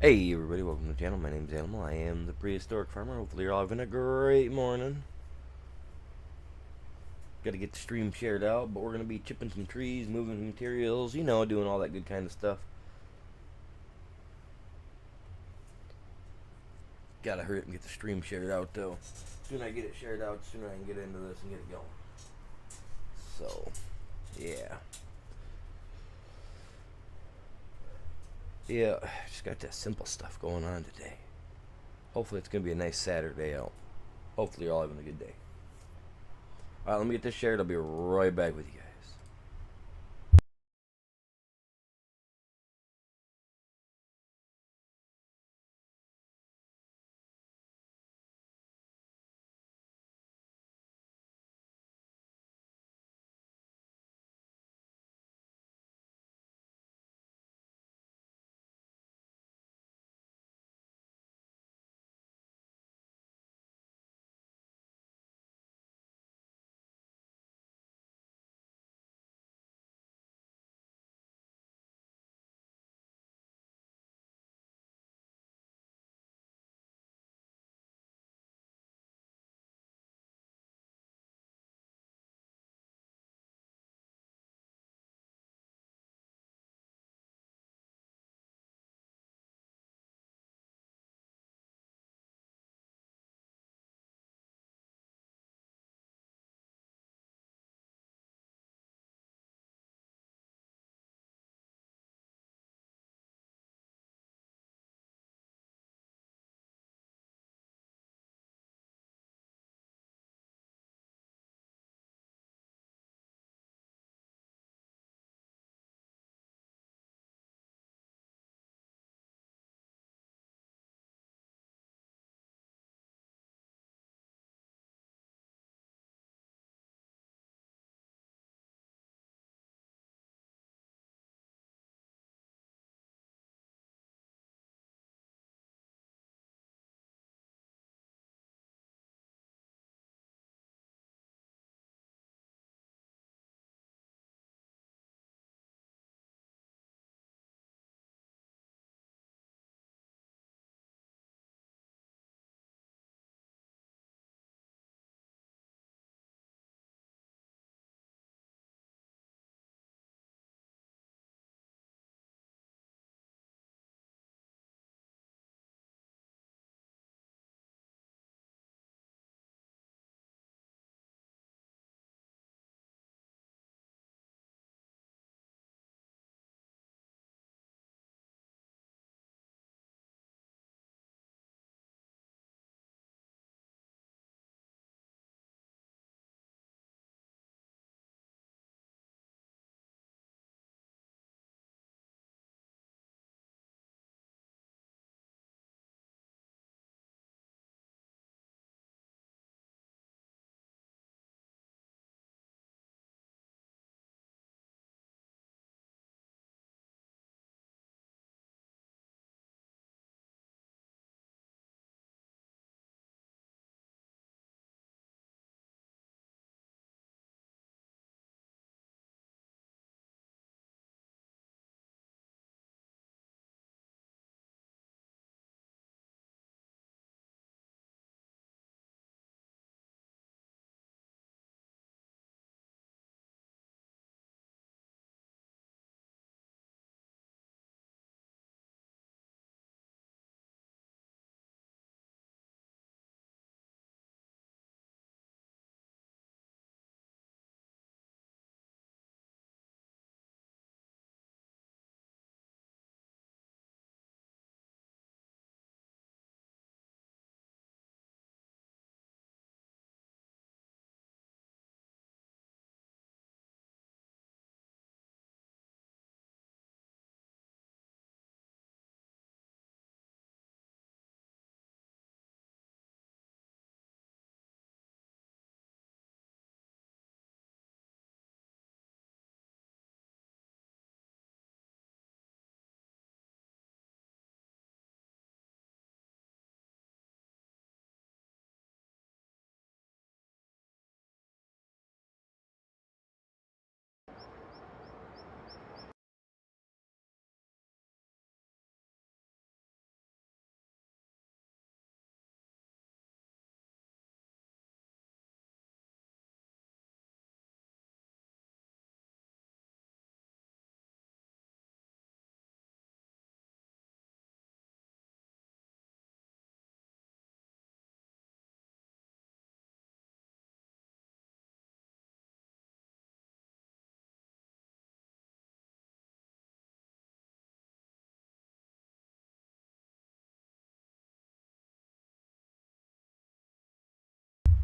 Hey everybody, welcome to the channel. My name's Animal. I am the prehistoric farmer. Hopefully you're all having a great morning. Got to get the stream shared out, but we're going to be chipping some trees, moving materials, doing all that good kind of stuff. Gotta hurry up and get the stream shared out though. Sooner I get it shared out, sooner I can get into this and get it going. So, yeah. Yeah, just got that simple stuff going on today. Hopefully it's going to be a nice Saturday out. Hopefully you're all having a good day. Alright, let me get this shared. I'll be right back with you guys.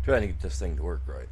Trying to get this thing to work right.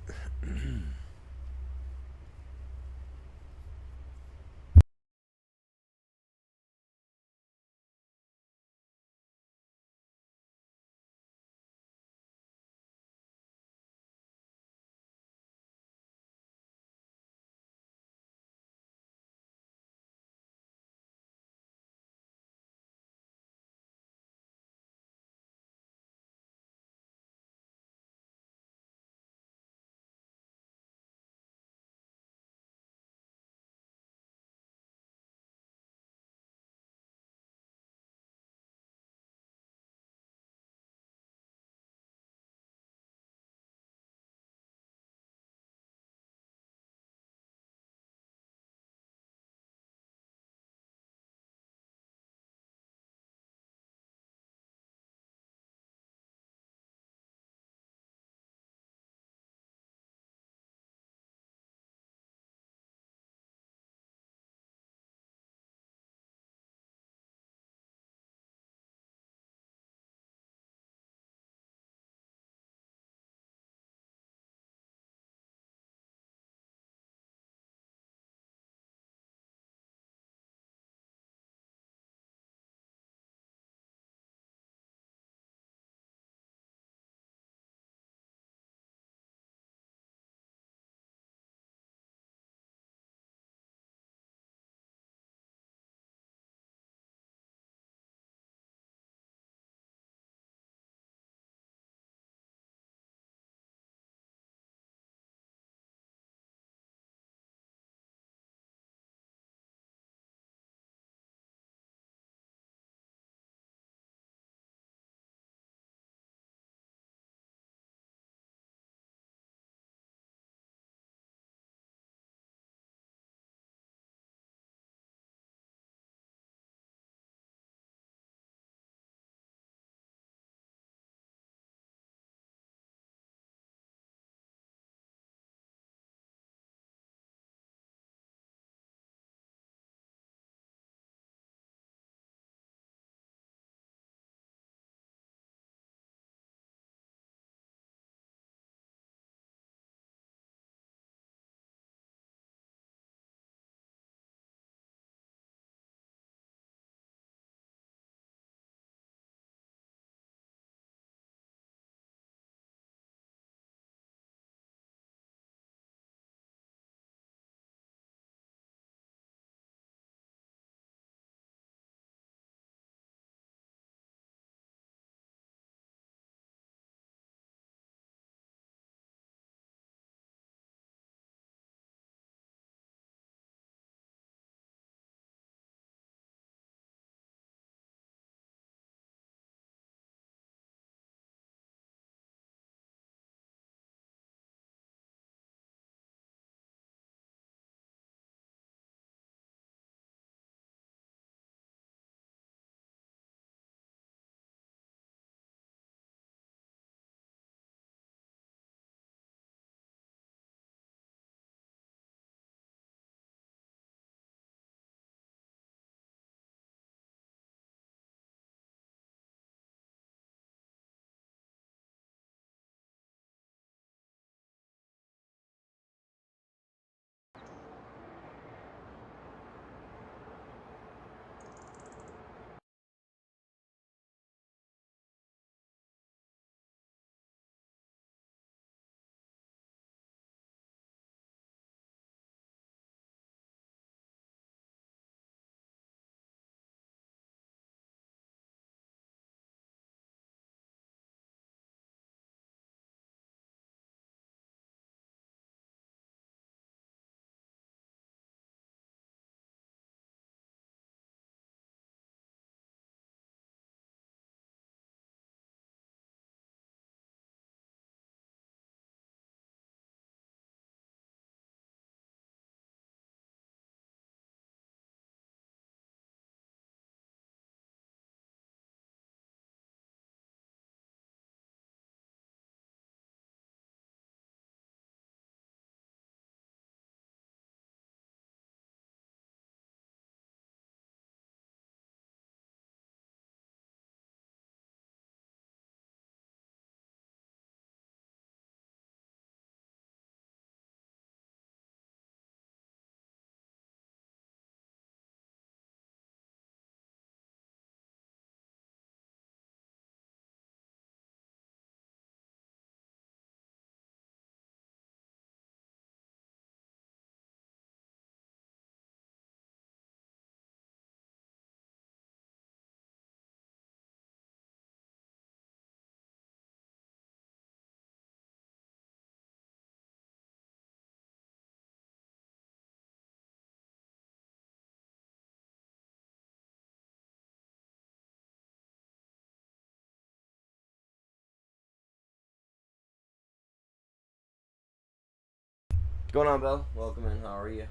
going on, Bill? Welcome in. How are you?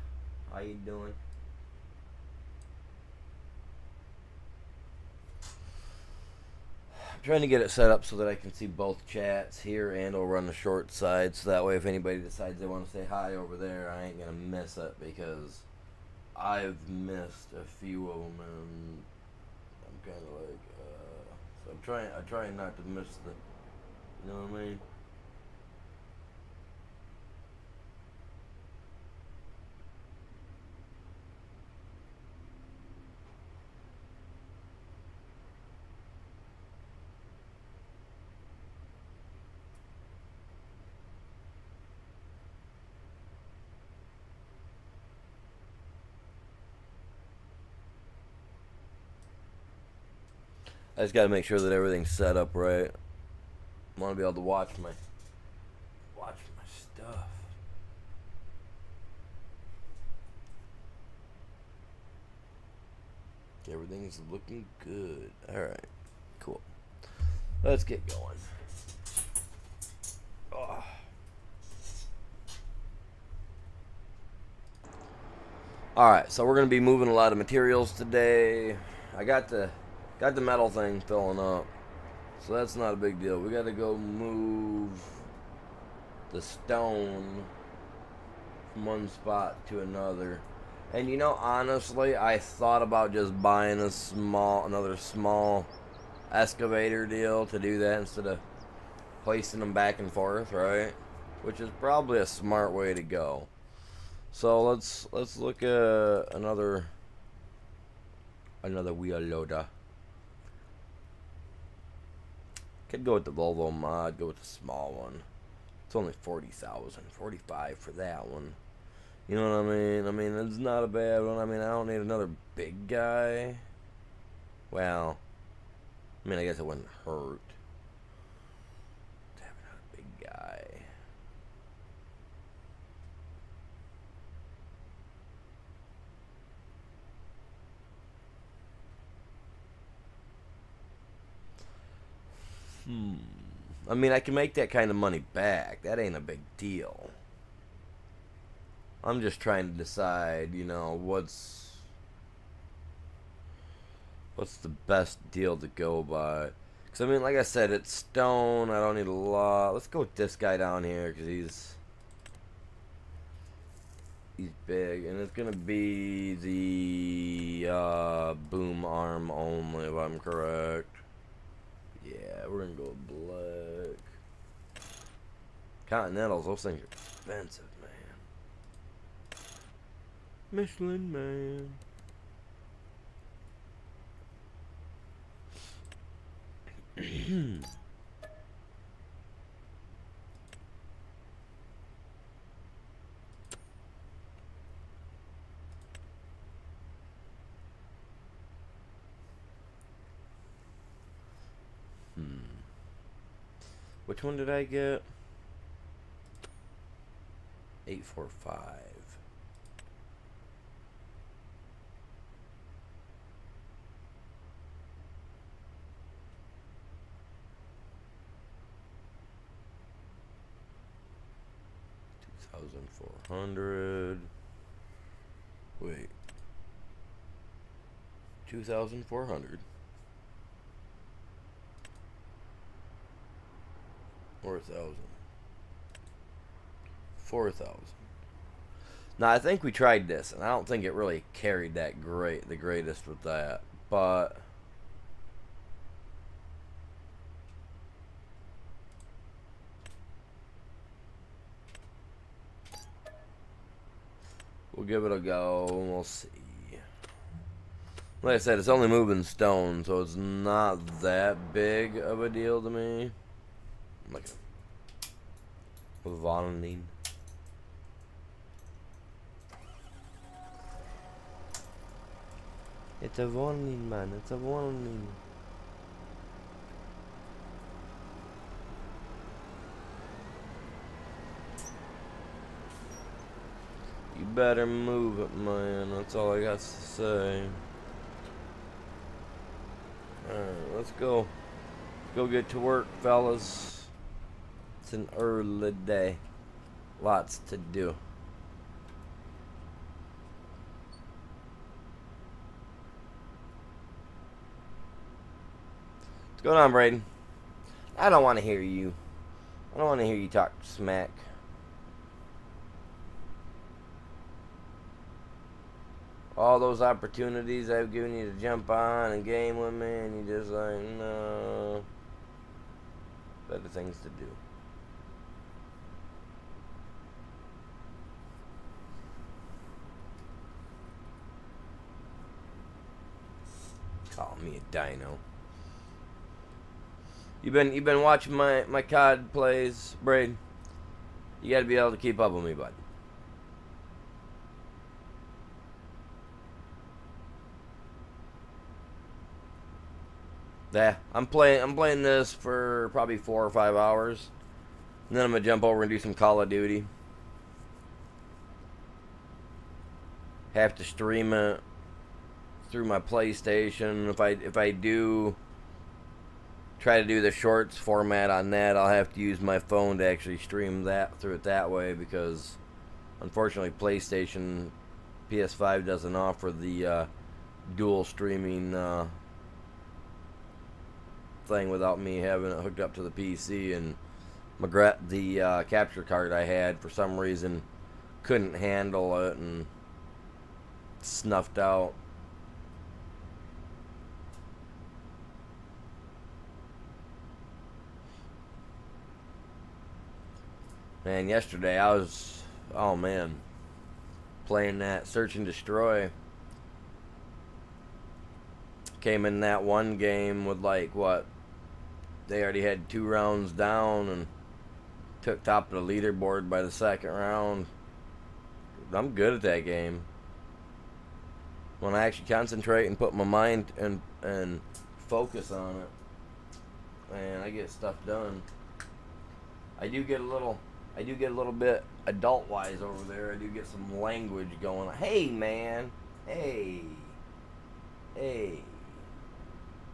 How you doing? I'm trying to get it set up so that I can see both chats here and over on the short side, so that way if anybody decides they want to say hi over there, I ain't gonna miss it, because I've missed a few of them, and I'm kind of like, so I'm trying not to miss the, you know what I mean? I just gotta make sure that everything's set up right. I want to be able to watch my stuff. Everything's looking good. Alright, cool. Let's get going. Oh. Alright, so we're going to be moving a lot of materials today. I got the metal thing filling up, so that's not a big deal. We got to go move the stone from one spot to another. And you know, honestly, I thought about just buying another small excavator deal to do that instead of placing them back and forth, right? Which is probably a smart way to go. So let's look at another wheel loader. Could go with the Volvo mod, go with the small one. It's only 40,000, 45 for that one. You know what I mean? I mean, it's not a bad one. I mean, I don't need another big guy. Well, I mean, I guess it wouldn't hurt to have another big guy. I mean, I can make that kind of money back. That ain't a big deal. I'm just trying to decide, you know, what's the best deal to go by. Because, I mean, like I said, it's stone. I don't need a lot. Let's go with this guy down here, because he's big. And it's going to be the boom arm only, if I'm correct. Yeah, we're going to go with black. Continentals, those things are expensive, man. Michelin man. Which one did I get? 845. $2,400. Wait. 2,400. 4,000. 4,000. Now I think we tried this, and I don't think it really carried the greatest with that, but we'll give it a go and we'll see. Like I said, it's only moving stone, so it's not that big of a deal to me. Like a vomiting. It's a warning, man. It's a warning. You better move it, man. That's all I got to say. Alright, let's go. Let's go get to work, fellas. It's an early day. Lots to do. Go on, Braden. I don't want to hear you. I don't want to hear you talk smack. All those opportunities I've given you to jump on and game with me, and you just like, no. Better things to do. Call me a dino. You've been watching my COD plays, Braid. You got to be able to keep up with me, bud. Yeah, I'm playing this for probably 4 or 5 hours, and then I'm gonna jump over and do some Call of Duty. Have to stream it through my PlayStation. If I do try to do the shorts format on that, I'll have to use my phone to actually stream that through it that way, because unfortunately PlayStation PS5 doesn't offer the dual streaming thing without me having it hooked up to the PC, and the capture card I had for some reason couldn't handle it and snuffed out. Man, yesterday I was, oh man, playing that Search and Destroy. Came in that one game with like, what, they already had 2 rounds down and took top of the leaderboard by the second round. I'm good at that game. When I actually concentrate and put my mind and focus on it, and I get stuff done. I do get a little bit adult-wise over there. I do get some language going. Hey, man. Hey.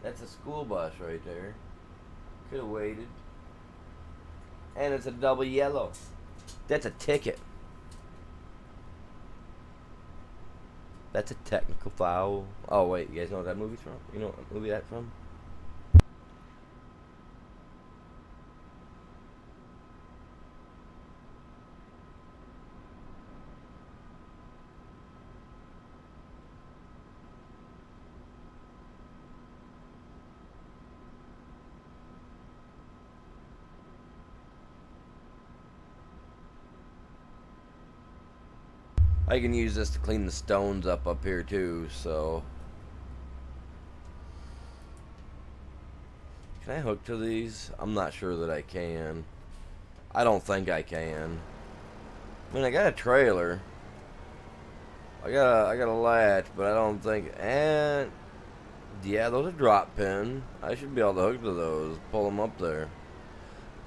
That's a school bus right there. Could have waited. And it's a double yellow. That's a ticket. That's a technical foul. Oh, wait. You guys know what that movie's from? You know what movie that's from? I can use this to clean the stones up here too, so. Can I hook to these? I'm not sure that I can. I don't think I can. I mean, I got a trailer. I got a latch, but I don't think. And yeah, those are drop pin. I should be able to hook to those. Pull them up there.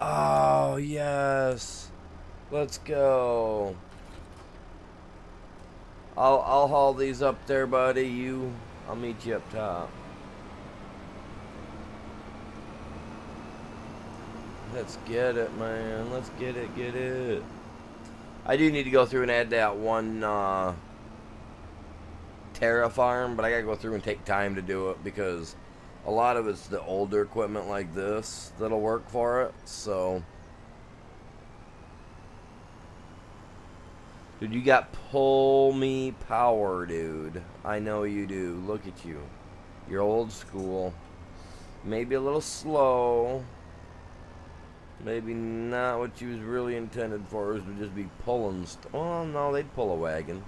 Oh yes. Let's go. I'll haul these up there, buddy. I'll meet you up top. Let's get it, man. Let's get it. I do need to go through and add that one Terra farm, but I gotta go through and take time to do it because a lot of it's the older equipment like this that'll work for it, so. Dude, you got pull me power, dude. I know you do. Look at you. You're old school. Maybe a little slow. Maybe not what you was really intended for, is to just be pulling oh, no, they'd pull a wagon.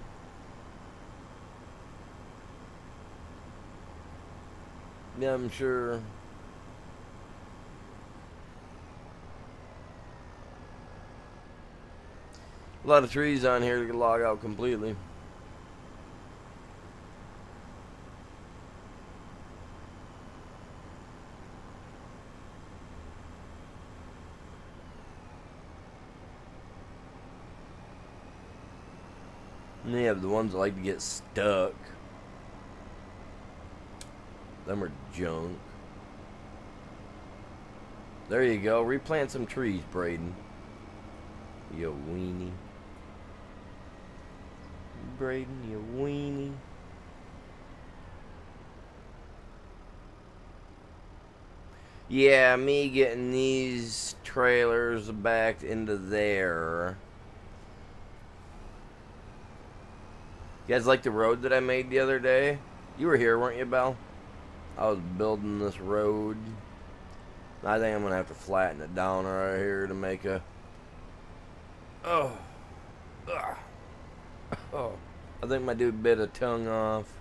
Yeah, I'm sure. A lot of trees on here to log out completely. And then you have the ones that like to get stuck. Them are junk. There you go. Replant some trees, Braden. You weenie. Braden, you weenie. Yeah, me getting these trailers backed into there. You guys like the road that I made the other day? You were here, weren't you, Belle? I was building this road. I think I'm gonna have to flatten it down right here to make a. Oh, ugh. Oh. I think my dude bit a tongue off.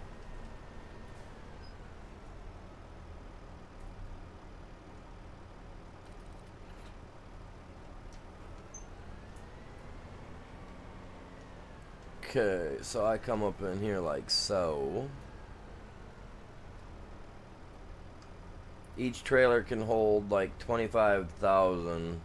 Okay, so I come up in here like so. Each trailer can hold like 25,000.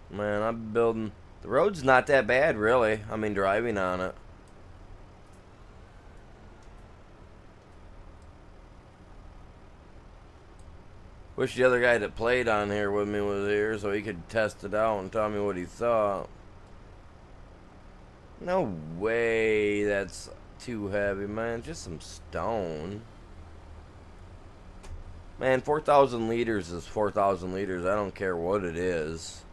Man, I'm building. The road's not that bad, really. I mean, driving on it. Wish the other guy that played on here with me was here so he could test it out and tell me what he thought. No way that's too heavy, man. Just some stone. Man, 4,000 liters is 4,000 liters. I don't care what it is.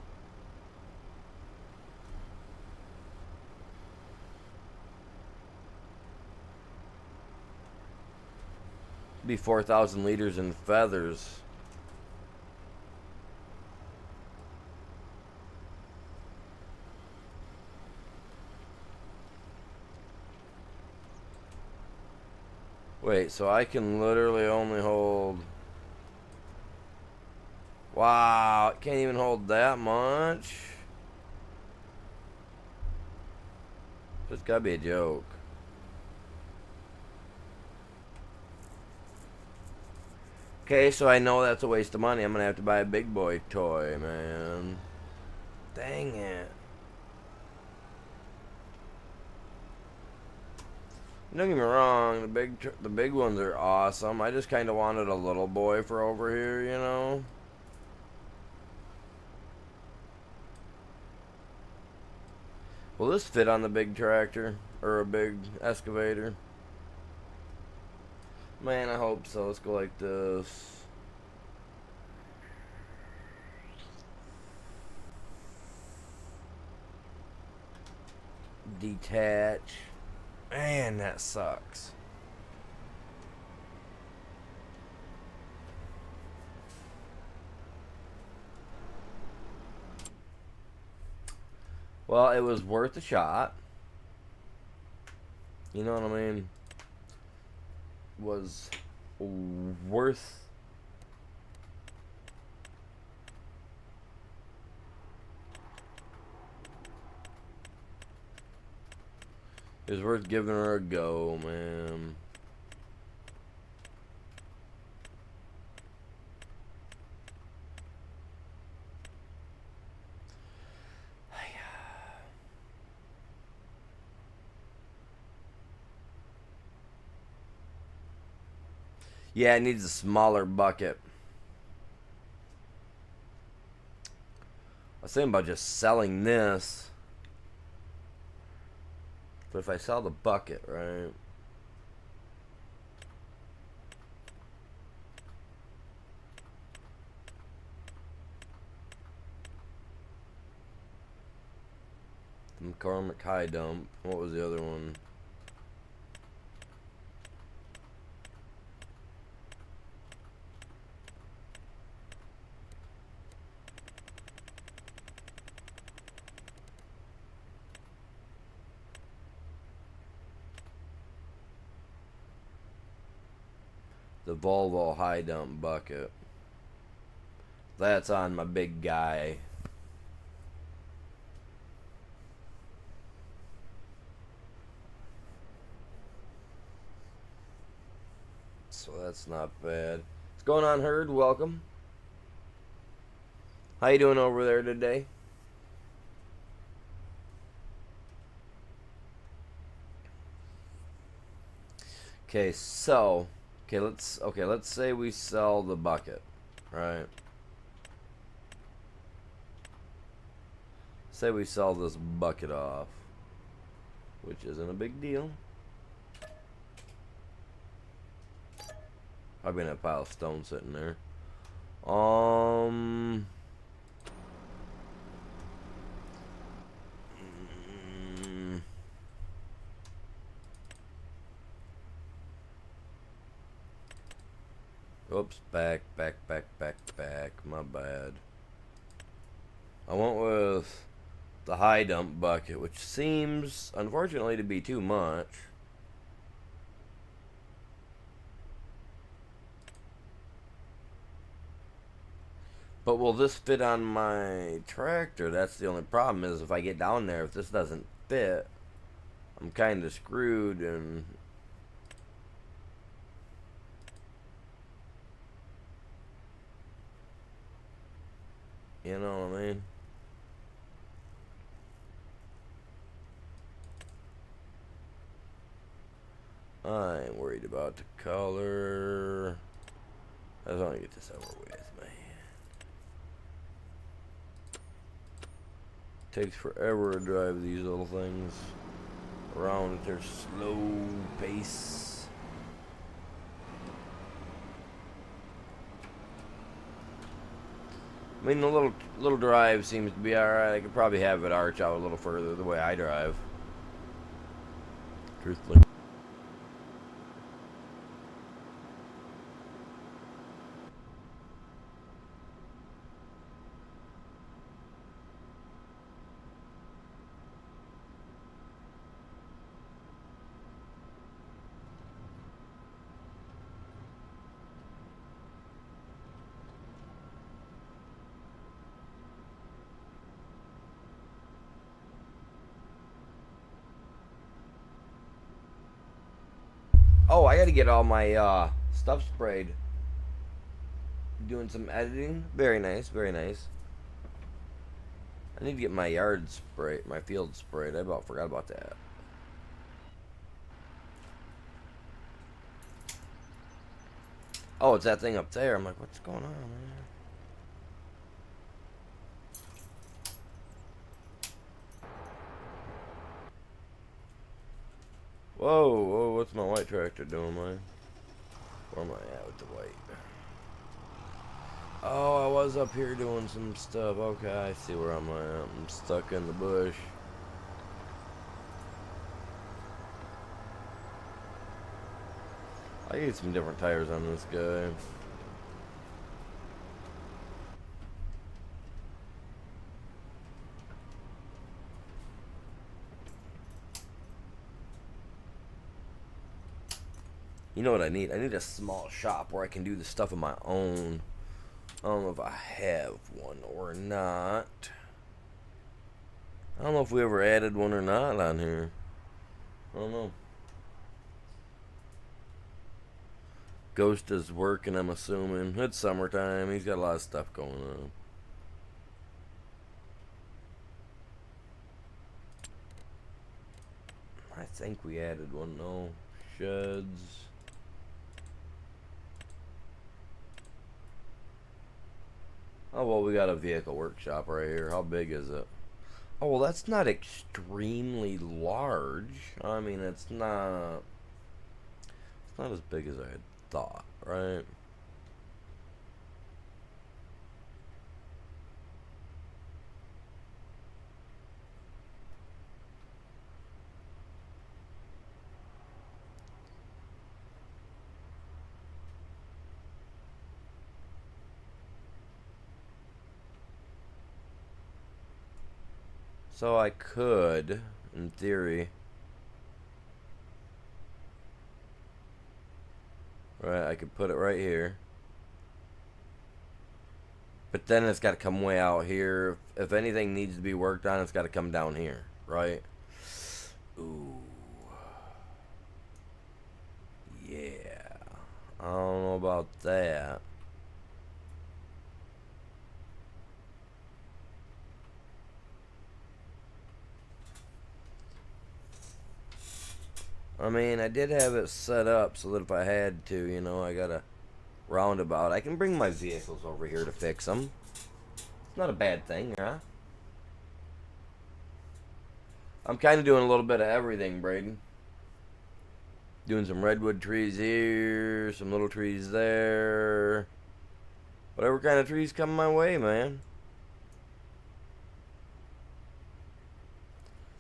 It'd be 4,000 liters in feathers. Wait, so I can literally only hold... Wow, it can't even hold that much? This gotta be a joke. Okay, so I know that's a waste of money. I'm gonna have to buy a big boy toy, man. Dang it. Don't get me wrong, the big ones are awesome. I just kind of wanted a little boy for over here, you know. Will this fit on the big tractor or a big excavator? Man, I hope so. Let's go like this. Detach. Man, that sucks. Well, it was worth a shot. You know what I mean? Was worth... It was worth giving her a go, man. Yeah, it needs a smaller bucket. I was thinking about just selling this. But if I sell the bucket, right? The McCormick High Dump. What was the other one? The Volvo High Dump bucket. That's on my big guy. So that's not bad. What's going on, Herd? Welcome. How you doing over there today? Okay, so let's say we sell the bucket, right? Say we sell this bucket off, which isn't a big deal. Probably in a pile of stone sitting there. Mm, Oops, back. My bad. I went with the high dump bucket, which seems, unfortunately, to be too much. But will this fit on my tractor? That's the only problem, is if I get down there, if this doesn't fit, I'm kind of screwed. And you know what I mean? I ain't worried about the color. I just want to get this over with, man. Takes forever to drive these little things around at their slow pace. I mean, the little drive seems to be alright. I could probably have it arch out a little further the way I drive, truthfully. Oh, I gotta get all my stuff sprayed. Doing some editing. Very nice, very nice. I need to get my yard sprayed, my field sprayed. I about forgot about that. Oh, it's that thing up there. I'm like, what's going on, man? Whoa, what's my white tractor doing, man? Where am I at with the white? Oh, I was up here doing some stuff. Okay, I see where I'm at. I'm stuck in the bush. I need some different tires on this guy. You know what I need? I need a small shop where I can do the stuff on my own. I don't know if I have one or not. I don't know if we ever added one or not on here. I don't know. Ghost is working, I'm assuming. It's summertime. He's got a lot of stuff going on. I think we added one, though. Sheds. Oh, well, we got a vehicle workshop right here. How big is it? Oh, well, that's not extremely large. I mean, it's not as big as I had thought, right? So I could, in theory, right, I could put it right here. But then it's got to come way out here. If anything needs to be worked on, it's got to come down here, right? Ooh. Yeah. I don't know about that. I mean, I did have it set up so that if I had to, you know, I got a roundabout. I can bring my vehicles over here to fix them. It's not a bad thing, huh? I'm kind of doing a little bit of everything, Braden. Doing some redwood trees here, some little trees there. Whatever kind of trees come my way, man.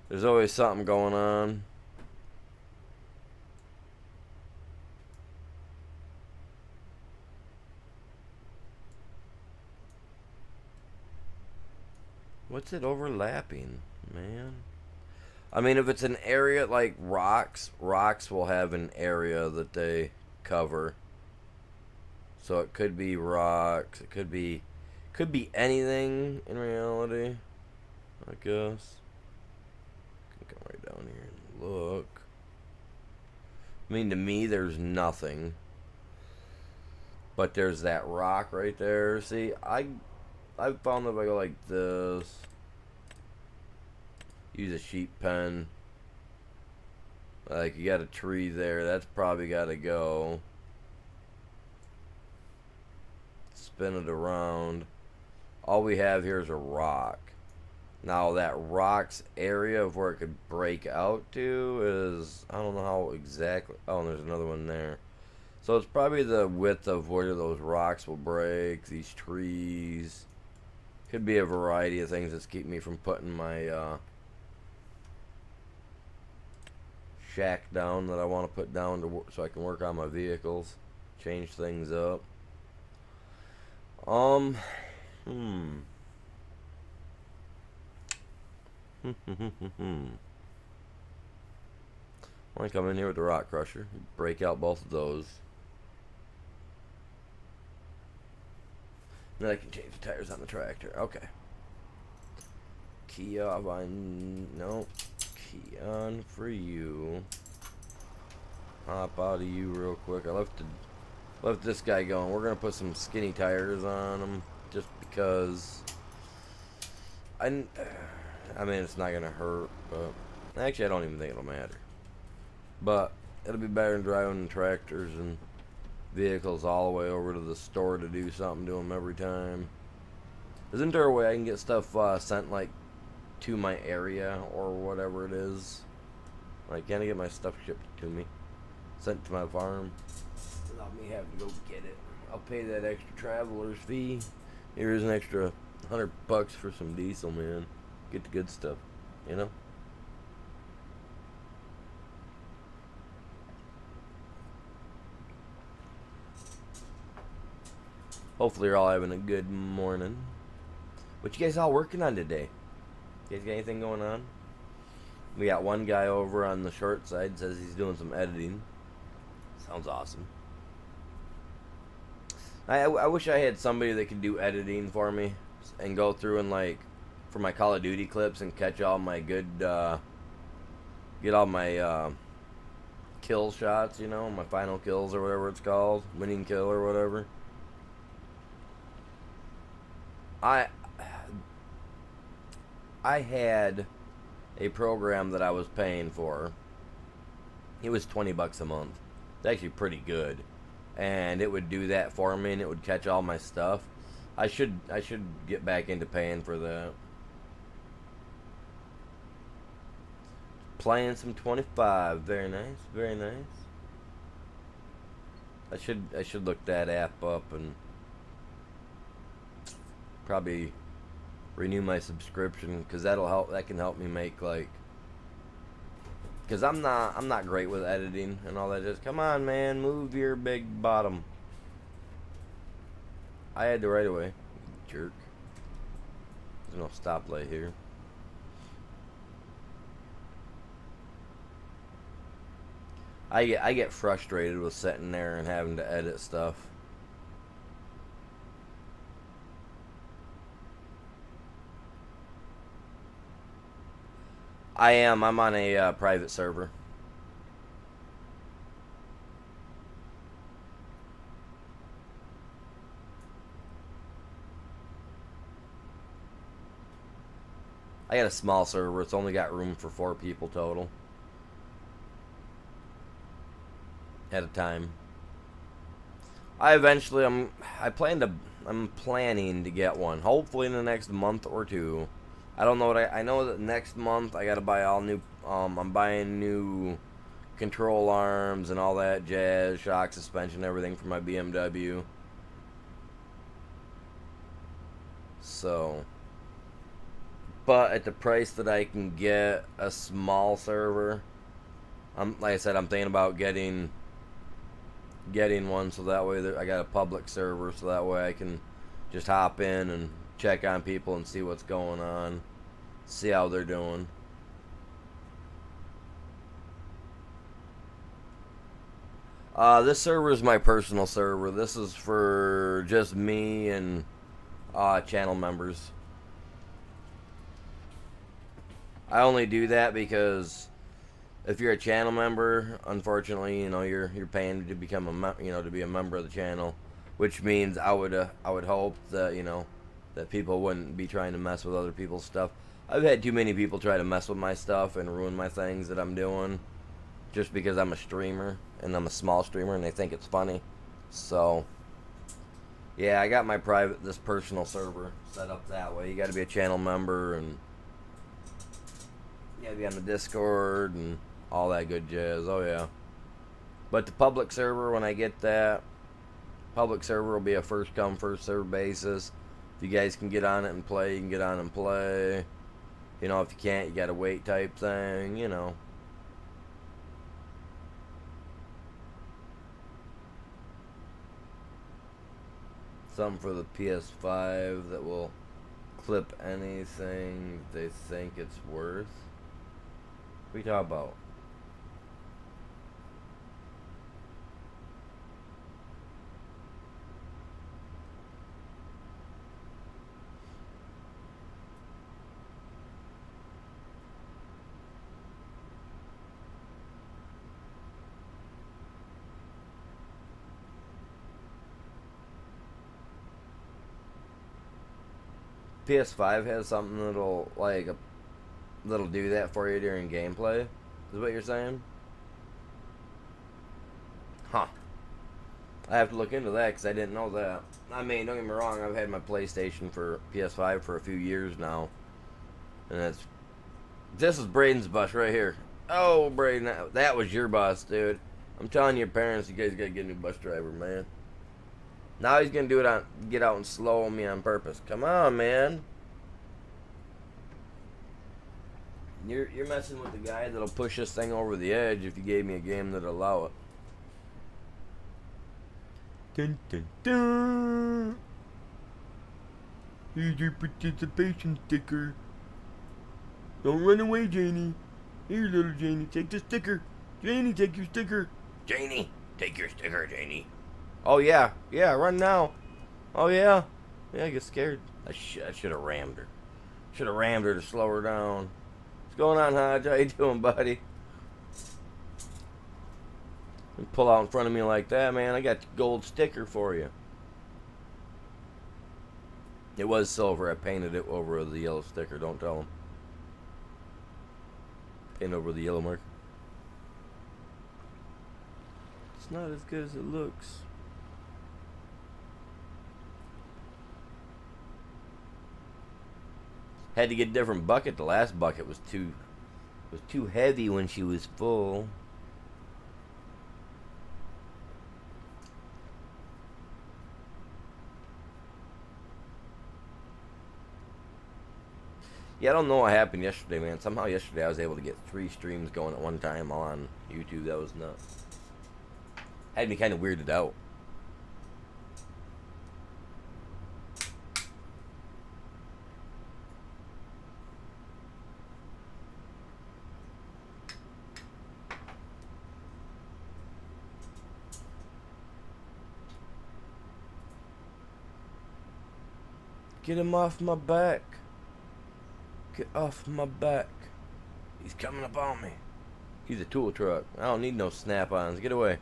There's always something going on. What's it overlapping, man? I mean, if it's an area like rocks will have an area that they cover. So it could be rocks, it could be anything in reality, I guess. I can come right down here and look. I mean, to me, there's nothing. But there's that rock right there. See, I found that if I go like this, use a sheep pen. Like, you got a tree there. That's probably got to go. Spin it around. All we have here is a rock. Now, that rock's area of where it could break out to is, I don't know how exactly. Oh, and there's another one there. So it's probably the width of where those rocks will break, these trees. Could be a variety of things that's keep me from putting my shack down that I want to put down to so I can work on my vehicles, change things up. I want to come in here with the rock crusher, break out both of those. Then I can change the tires on the tractor. Okay. Key off on. No. Key on for you. Hop out of you real quick. I left this guy going. We're going to put some skinny tires on him just because. I mean, it's not going to hurt, but actually, I don't even think it'll matter. But it'll be better than driving tractors and vehicles all the way over to the store to do something to them every time. Isn't there a way I can get stuff sent like to my area or whatever it is? Like, can I get my stuff shipped to me, sent to my farm without me having to go get it? I'll pay that extra traveler's fee. Here's an extra $100 for some diesel, man. Get the good stuff, you know. Hopefully you're all having a good morning. What you guys all working on today? You guys got anything going on? We got one guy over on the short side, says he's doing some editing. Sounds awesome. I wish I had somebody that could do editing for me and go through and, like, for my Call of Duty clips and catch all my good, get all my kill shots, you know, my final kills or whatever it's called, winning kill or whatever. I had a program that I was paying for. It was $20 a month. It's actually pretty good, and it would do that for me, and it would catch all my stuff. I should get back into paying for that. Playing some 25. Very nice, very nice. I should look that app up and probably renew my subscription, because that'll help. That can help me make, like, because I'm not great with editing and all that. Just come on, man, move your big bottom. I had the right of way, jerk. There's no stoplight here. I get frustrated with sitting there and having to edit stuff. I'm on a private server. I got a small server. It's only got room for 4 people total at a time. I'm planning to get one, hopefully in the next month or two. I don't know what I know that next month I gotta buy all new. I'm buying new control arms and all that jazz, shock suspension, everything for my BMW. So, but at the price that I can get a small server, like I said, I'm thinking about getting one so that way I got a public server so that way I can just hop in and check on people and see what's going on, see how they're doing. This server is my personal server. This is for just me and channel members. I only do that because if you're a channel member, unfortunately, you're paying to become to be a member of the channel, which means I would hope that that people wouldn't be trying to mess with other people's stuff. I've had too many people try to mess with my stuff and ruin my things that I'm doing just because I'm a streamer and I'm a small streamer and they think it's funny. So yeah, I got my this personal server set up that way. You got to be a channel member and you got to be on the Discord and all that good jazz. Oh yeah. But the public server, when I get that, public server will be a first come first serve basis. If you guys can get on it and play, you can get on and play. If you can't, you got to wait type thing. Something for the PS5 that will clip anything they think it's worth. What are you talking about? PS5 has something that'll do that for you during gameplay. Is what you're saying? Huh. I have to look into that because I didn't know that. I mean, don't get me wrong. I've had my PlayStation for PS5 for a few years now, and this is Braden's bus right here. Oh, Braden, that was your bus, dude. I'm telling your parents, you guys gotta get a new bus driver, man. Now he's gonna get out and slow me on purpose. Come on, man. You're messing with the guy that'll push this thing over the edge if you gave me a game that'll allow it. Dun dun dun. Here's your participation sticker. Don't run away, Janie. Here, little Janie, take the sticker. Janie, take your sticker. Janie, take your sticker, Janie. Oh, yeah. Yeah, run now. Oh, yeah. Yeah, I get scared. I should have rammed her. Should have rammed her to slow her down. What's going on, Hodge? How you doing, buddy? You pull out in front of me like that, man. I got the gold sticker for you. It was silver. I painted it over the yellow sticker. Don't tell him. Paint over the yellow mark. It's not as good as it looks. Had to get a different bucket. The last bucket was too heavy when she was full. Yeah, I don't know what happened yesterday, man. Somehow yesterday I was able to get 3 streams going at one time on YouTube. That was nuts. Had me kind of weirded out. Get him off my back. Get off my back. He's coming up on me. He's a tool truck. I don't need no snap-ons. Get away.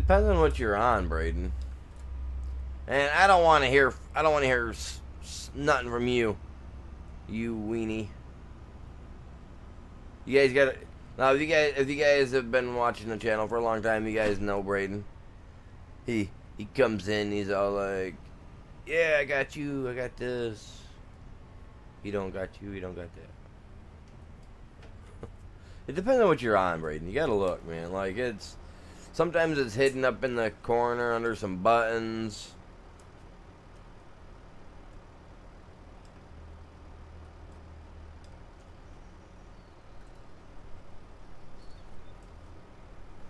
depends on what you're on, Braden. And I don't want to hear nothing from you, you weenie. You guys got now. If you guys have been watching the channel for a long time, you guys know Braden. He comes in, he's all like, "Yeah, I got you. I got this." He don't got you. He don't got that. It depends on what you're on, Braden. You gotta look, man. Like sometimes it's hidden up in the corner under some buttons.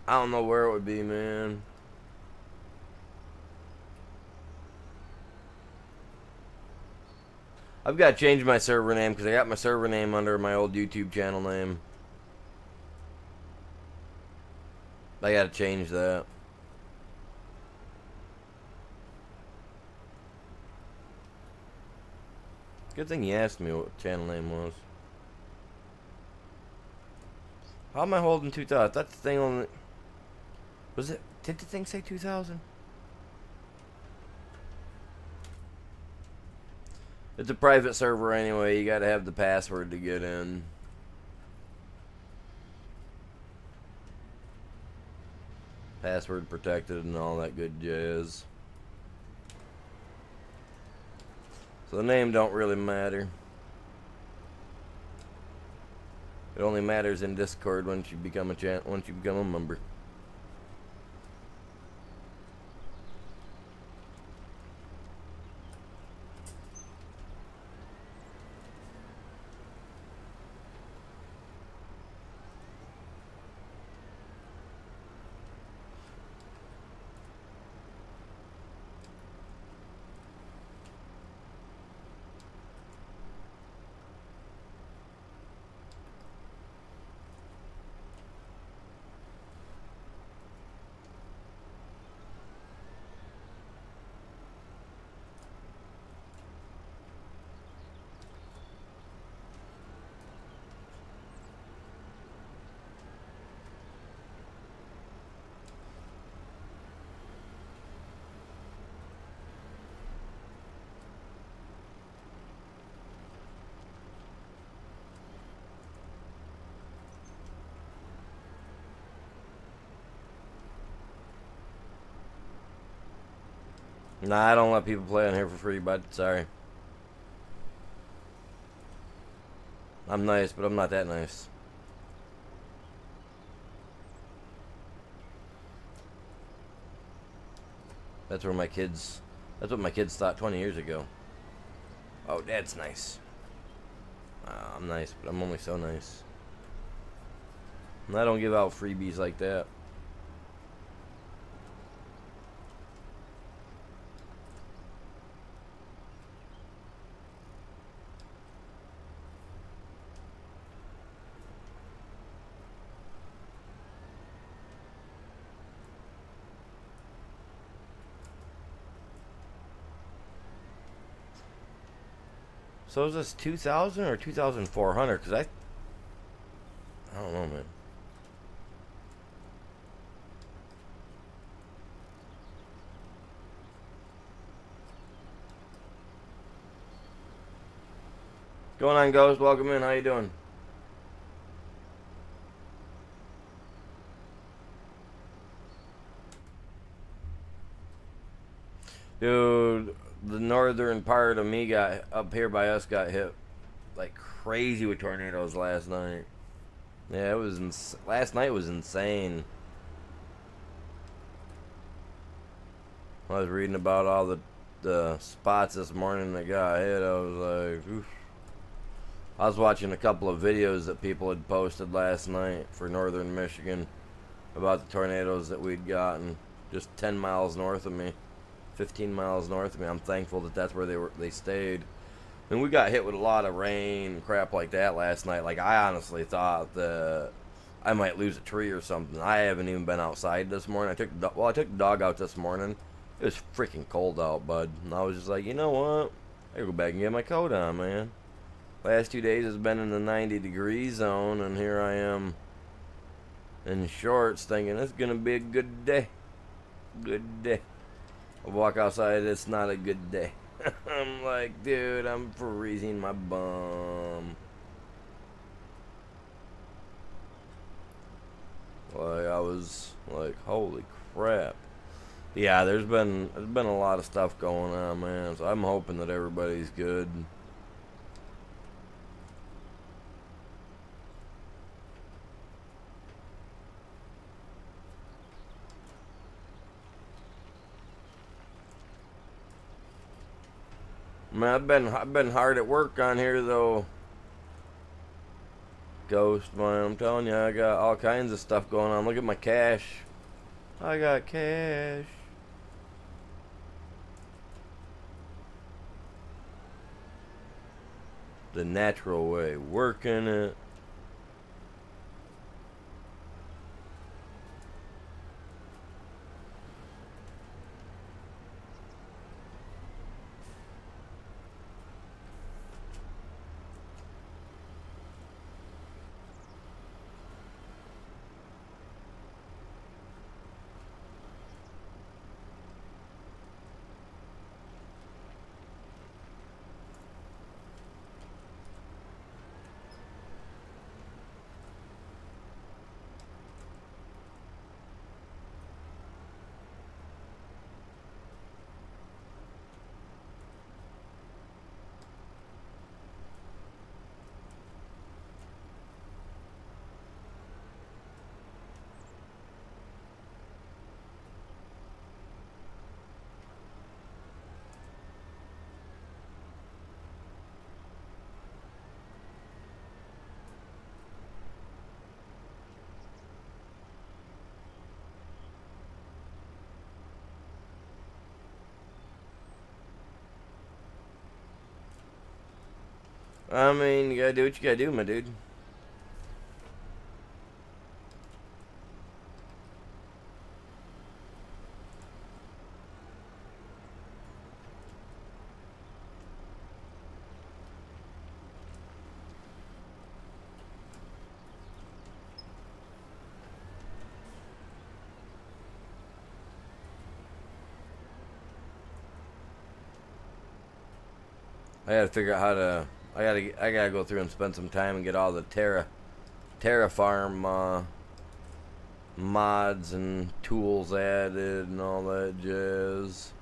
I don't know where it would be, man. I've got to change my server name because I got my server name under my old YouTube channel name. I got to change that. Good thing you asked me what channel name was. How am I holding 2,000? That's the thing on the... Was it... Did the thing say 2,000? It's a private server anyway. You gotta have the password to get in. Password protected and all that good jazz. So the name don't really matter. It only matters in Discord once you become a member. Nah, I don't let people play on here for free, bud. Sorry. I'm nice, but I'm not that nice. That's what my kids thought 20 years ago. Oh, Dad's nice. I'm nice, but I'm only so nice. And I don't give out freebies like that. So is this 2,000 or 2,400? Because I don't know, man. What's going on, Ghost? Welcome in. How you doing? Dude, the northern part of me got up here by us got hit like crazy with tornadoes last night. Yeah, it was last night was insane. I was reading about all the spots this morning that got hit. I was like, oof. I was watching a couple of videos that people had posted last night for northern Michigan about the tornadoes that we'd gotten just 10 miles north of me. 15 miles north of me. I'm thankful that that's where they stayed. And we got hit with a lot of rain and crap like that last night. Like, I honestly thought that I might lose a tree or something. I haven't even been outside this morning. I took the dog out this morning. It was freaking cold out, bud. And I was just like, you know what? I gotta go back and get my coat on, man. Last 2 days has been in the 90-degree zone, and here I am in shorts thinking it's gonna be a good day. good day. I walk outside, it's not a good day. I'm like, dude, I'm freezing my bum. Like, I was like, holy crap. Yeah, there's been a lot of stuff going on, man. So I'm hoping that everybody's good. Man, I've been hard at work on here though. Ghost, man, I'm telling you, I got all kinds of stuff going on. Look at my cash. I got cash. The natural way, working it. I mean, you gotta do what you gotta do, my dude. I gotta figure out how to. I gotta go through and spend some time and get all the Terra Farm mods and tools added and all that jazz.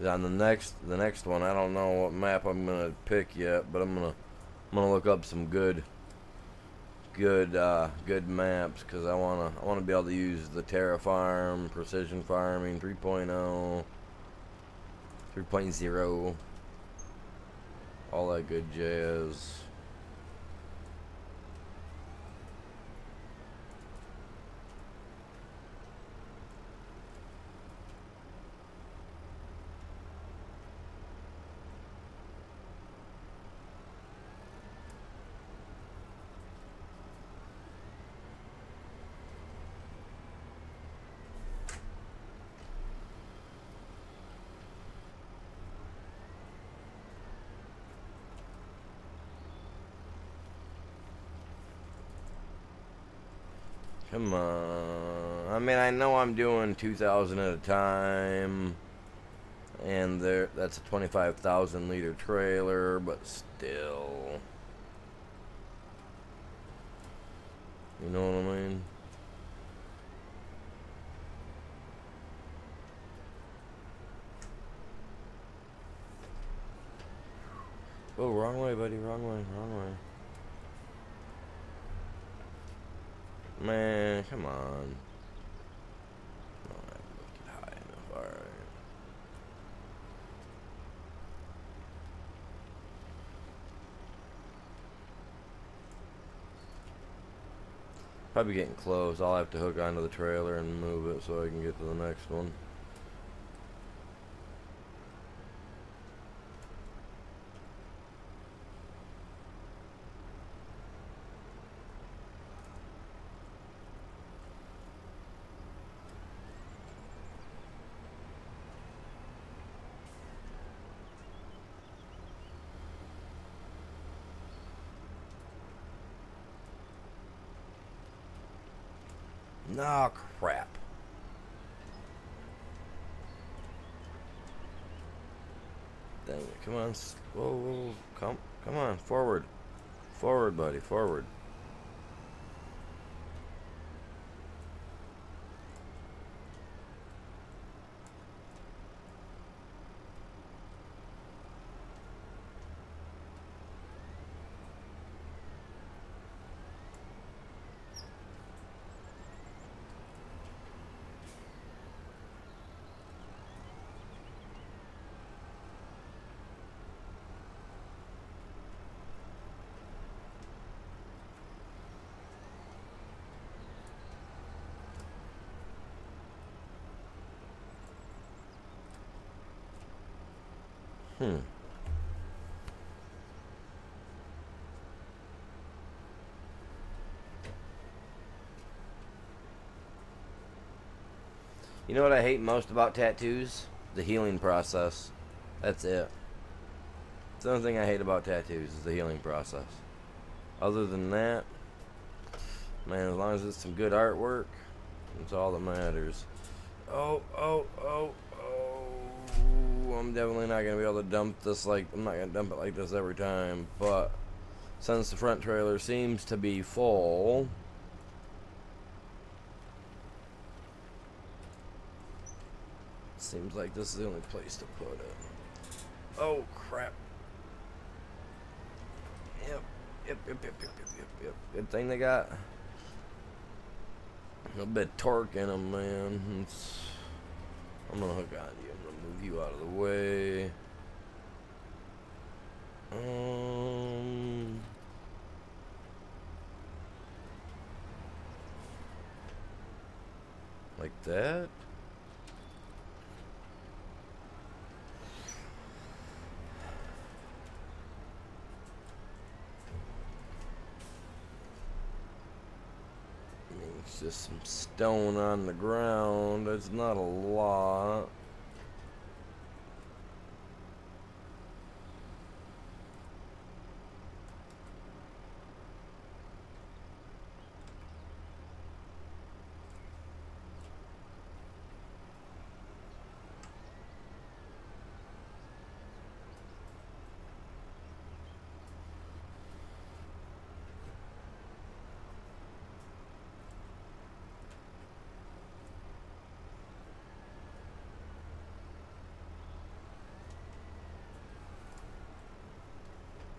On the next one, I don't know what map I'm gonna pick yet, but I'm gonna look up some good maps because I wanna be able to use the Terra Farm, Precision Farming 3.0, 3.0, all that good jazz. Come on. I mean, I know I'm doing 2,000 at a time, and that's a 25,000 liter trailer, but still. You know what I mean? Oh, wrong way, buddy. Wrong way. Wrong way. Man, come on. No, I haven't looked it high enough. Alright. Probably getting close. I'll have to hook onto the trailer and move it so I can get to the next one. Nah, crap. Dang it. Come on. Whoa, whoa, whoa. Come on. Forward. Forward, buddy. Forward. Hmm. You know what I hate most about tattoos? The healing process. That's it. It's the only thing I hate about tattoos is the healing process. Other than that, man, as long as it's some good artwork, that's all that matters. Oh, oh, oh, oh. I'm definitely not going to be able to dump this I'm not going to dump it like this every time. But since the front trailer seems to be full, seems like this is the only place to put it. Oh, crap. Yep. Good thing they got a little bit of torque in them, man. I'm gonna hook on you. I'm gonna move you out of the way. Like that. It's just some stone on the ground. It's not a lot.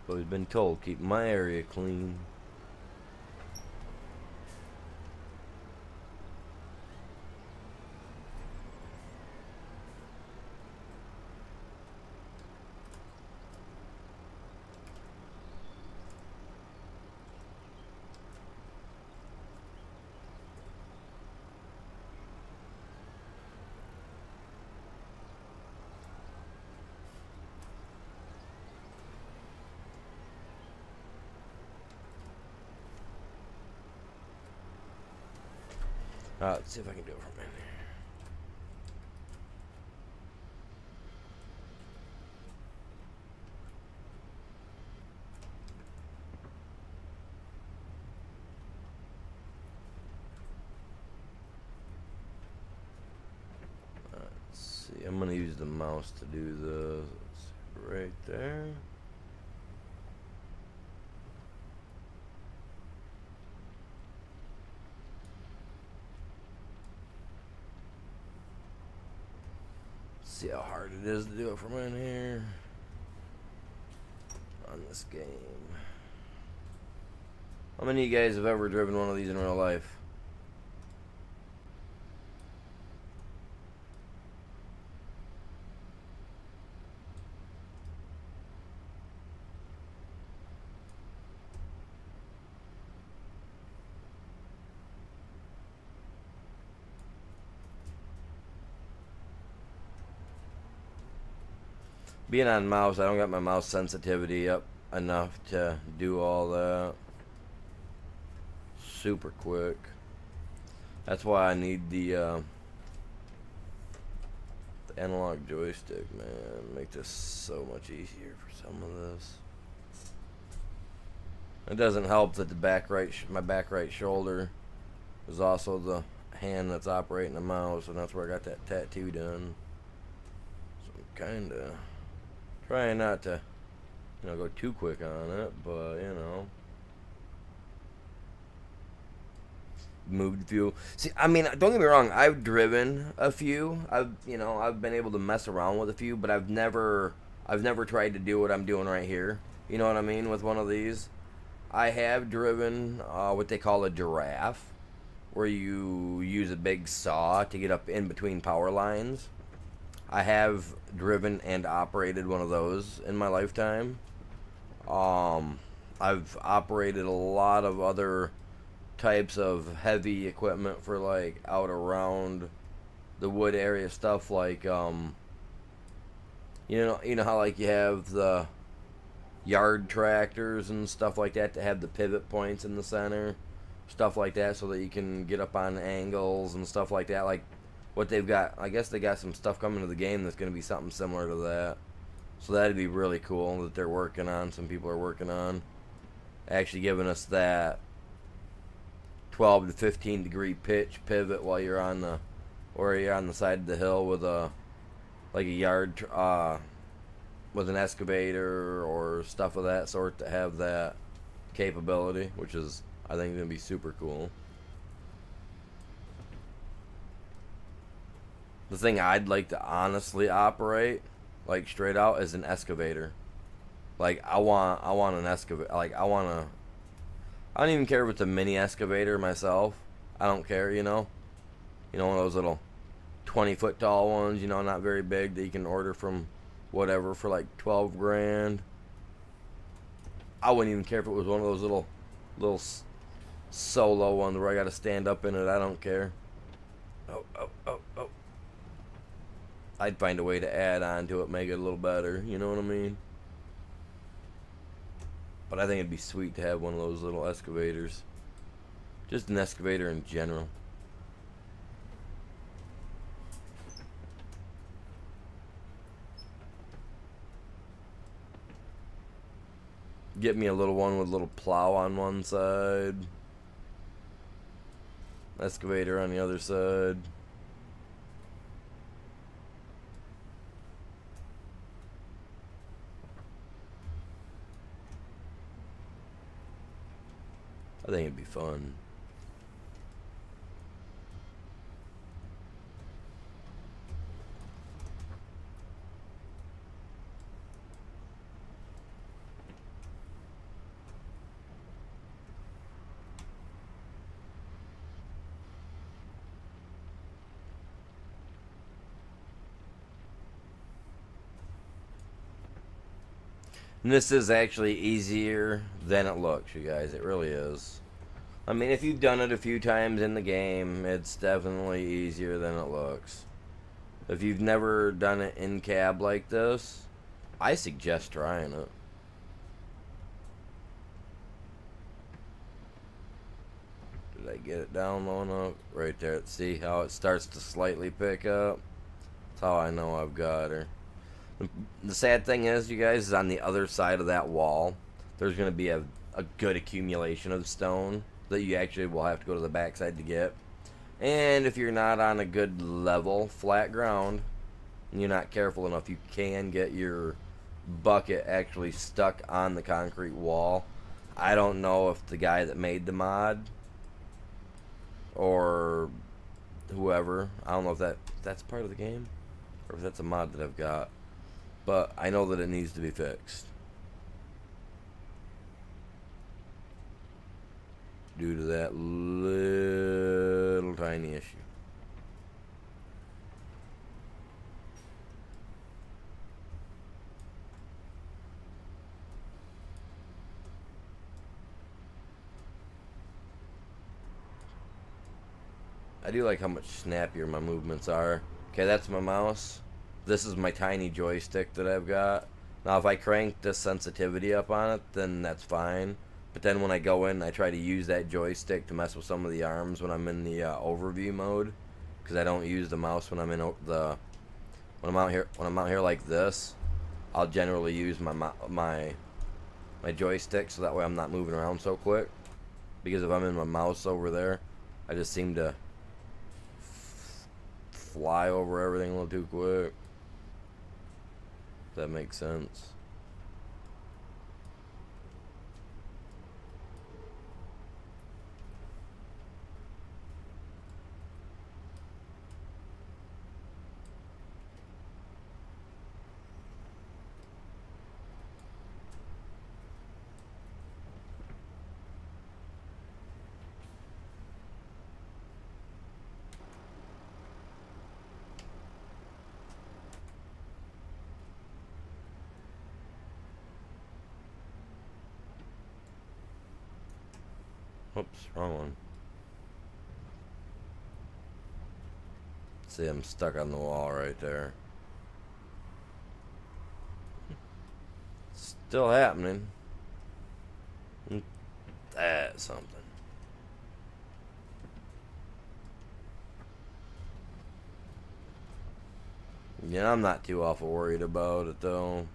But we've been told, keep my area clean. Let's see if I can do it from in here. Let's see. I'm gonna use the mouse to do this right there. See how hard it is to do it from in here on this game. How many of you guys have ever driven one of these in real life? Being on mouse, I don't got my mouse sensitivity up enough to do all that super quick. That's why I need the analog joystick, man. Make this so much easier for some of this. It doesn't help that the my back right shoulder is also the hand that's operating the mouse, and that's where I got that tattoo done. So I'm kind of trying not to, go too quick on it, but, moved a few. See, I mean, don't get me wrong. I've driven a few. I've been able to mess around with a few, but I've never tried to do what I'm doing right here. You know what I mean? With one of these, I have driven what they call a giraffe, where you use a big saw to get up in between power lines. I have driven and operated one of those in my lifetime. I've operated a lot of other types of heavy equipment for like out around the wood area stuff, like you know how like you have the yard tractors and stuff like that have the pivot points in the center, stuff like that, so that you can get up on angles and stuff like that. Like what they've got, I guess they got some stuff coming to the game that's going to be something similar to that. So that'd be really cool that they're working on. Some people are working on actually giving us that 12 to 15 degree pitch pivot while you're on the side of the hill with a yard with an excavator or stuff of that sort to have that capability, which is, I think, going to be super cool. The thing I'd like to honestly operate, like straight out, is an excavator. Like I want an excavator. Like I don't even care if it's a mini excavator myself. I don't care, one of those little 20-foot tall ones, not very big, that you can order from whatever for like 12 grand. I wouldn't even care if it was one of those little solo ones where I got to stand up in it. I don't care. Oh. I'd find a way to add on to it, make it a little better, you know what I mean? But I think it'd be sweet to have one of those little excavators. Just an excavator in general. Get me a little one with a little plow on one side. Excavator on the other side. I think it'd be fun. And this is actually easier than it looks, you guys. It really is. I mean, if you've done it a few times in the game, it's definitely easier than it looks. If you've never done it in cab like this, I suggest trying it. Did I get it down low enough? Right there. See how it starts to slightly pick up? That's how I know I've got her. The sad thing is, you guys, is on the other side of that wall, there's going to be a good accumulation of stone that you actually will have to go to the backside to get. And if you're not on a good level, flat ground, and you're not careful enough, you can get your bucket actually stuck on the concrete wall. I don't know if the guy that made the mod or whoever, I don't know if that's part of the game or if that's a mod that I've got. But I know that it needs to be fixed due to that little tiny issue. I do like how much snappier my movements are. Okay, that's my mouse. This is my tiny joystick that I've got. Now, if I crank the sensitivity up on it, then that's fine. But then when I go in, I try to use that joystick to mess with some of the arms when I'm in the overview mode, because I don't use the mouse when I'm in when I'm out here like this. I'll generally use my joystick, so that way I'm not moving around so quick. Because if I'm in my mouse over there, I just seem to fly over everything a little too quick. If that makes sense. Oops, wrong one. See, I'm stuck on the wall right there. Still happening. That's something. Yeah, I'm not too awful worried about it though.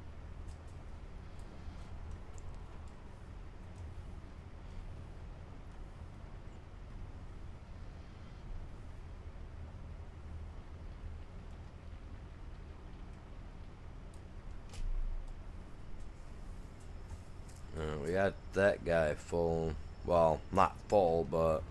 We got that guy full. Well, not full, but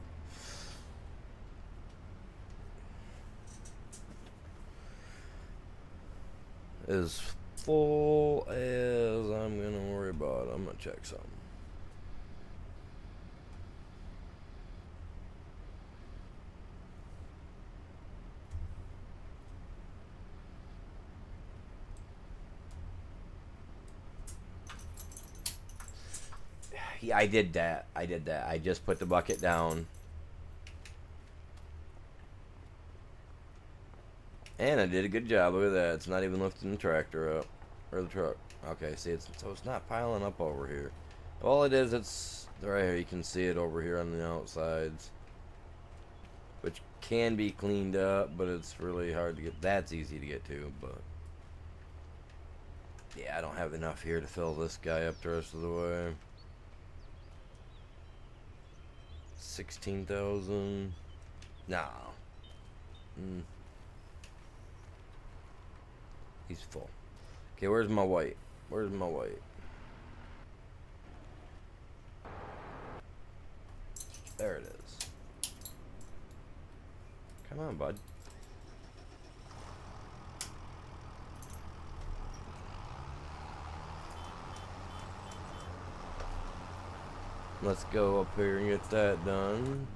as full as I'm gonna worry about. I'm gonna check something. Yeah, I did that. I just put the bucket down. And I did a good job. Look at that. It's not even lifting the tractor up. Or the truck. Okay, see, so it's not piling up over here. All it is, it's right here. You can see it over here on the outsides. Which can be cleaned up, but it's really hard to get. That's easy to get to, but yeah, I don't have enough here to fill this guy up the rest of the way. 16,000. Nah. He's full. Okay, where's my white? Where's my white? There it is. Come on, bud. Let's go up here and get that done.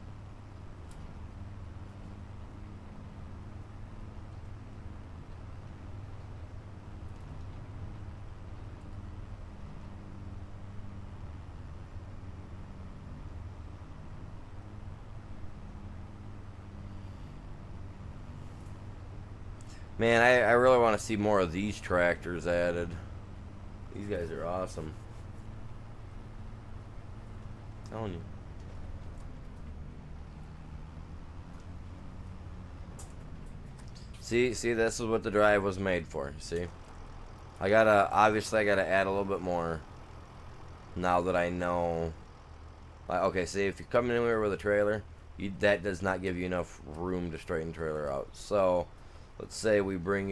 Man, I really want to see more of these tractors added. These guys are awesome. I'm telling you. See, this is what the drive was made for. See, obviously I gotta add a little bit more. Now that I know, okay, see, if you're coming in here with a trailer, that does not give you enough room to straighten the trailer out. So, let's say we bring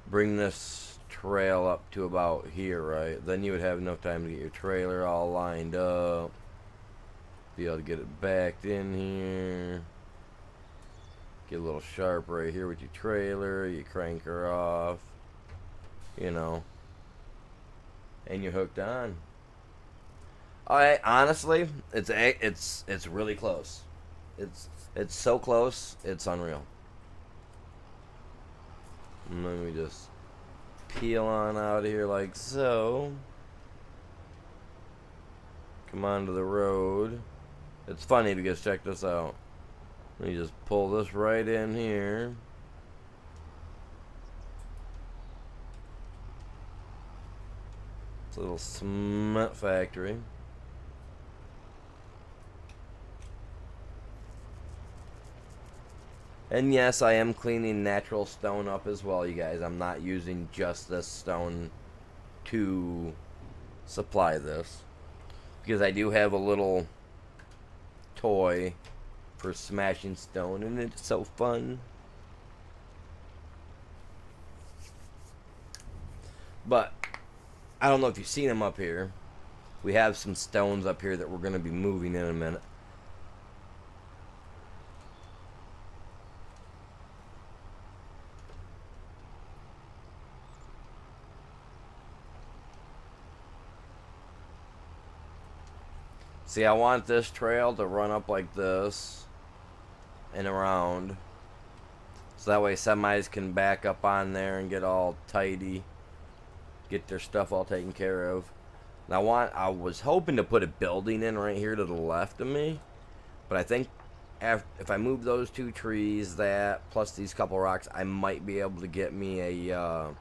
this trail up to about here, right? Then you would have enough time to get your trailer all lined up, be able to get it backed in here, get a little sharp right here with your trailer, you crank her off, you know, and you're hooked on. Honestly, it's really close. It's so close, it's unreal. And let me just peel on out of here like so. Come onto the road. It's funny because check this out. Let me just pull this right in here. It's a little cement factory. And yes, I am cleaning natural stone up as well, you guys. I'm not using just this stone to supply this. Because I do have a little toy for smashing stone, and it's so fun. But I don't know if you've seen them up here. We have some stones up here that we're going to be moving in a minute. See, I want this trail to run up like this and around. So that way semis can back up on there and get all tidy. Get their stuff all taken care of. And I was hoping to put a building in right here to the left of me. But I think if I move those two trees, that plus these couple rocks, I might be able to get me a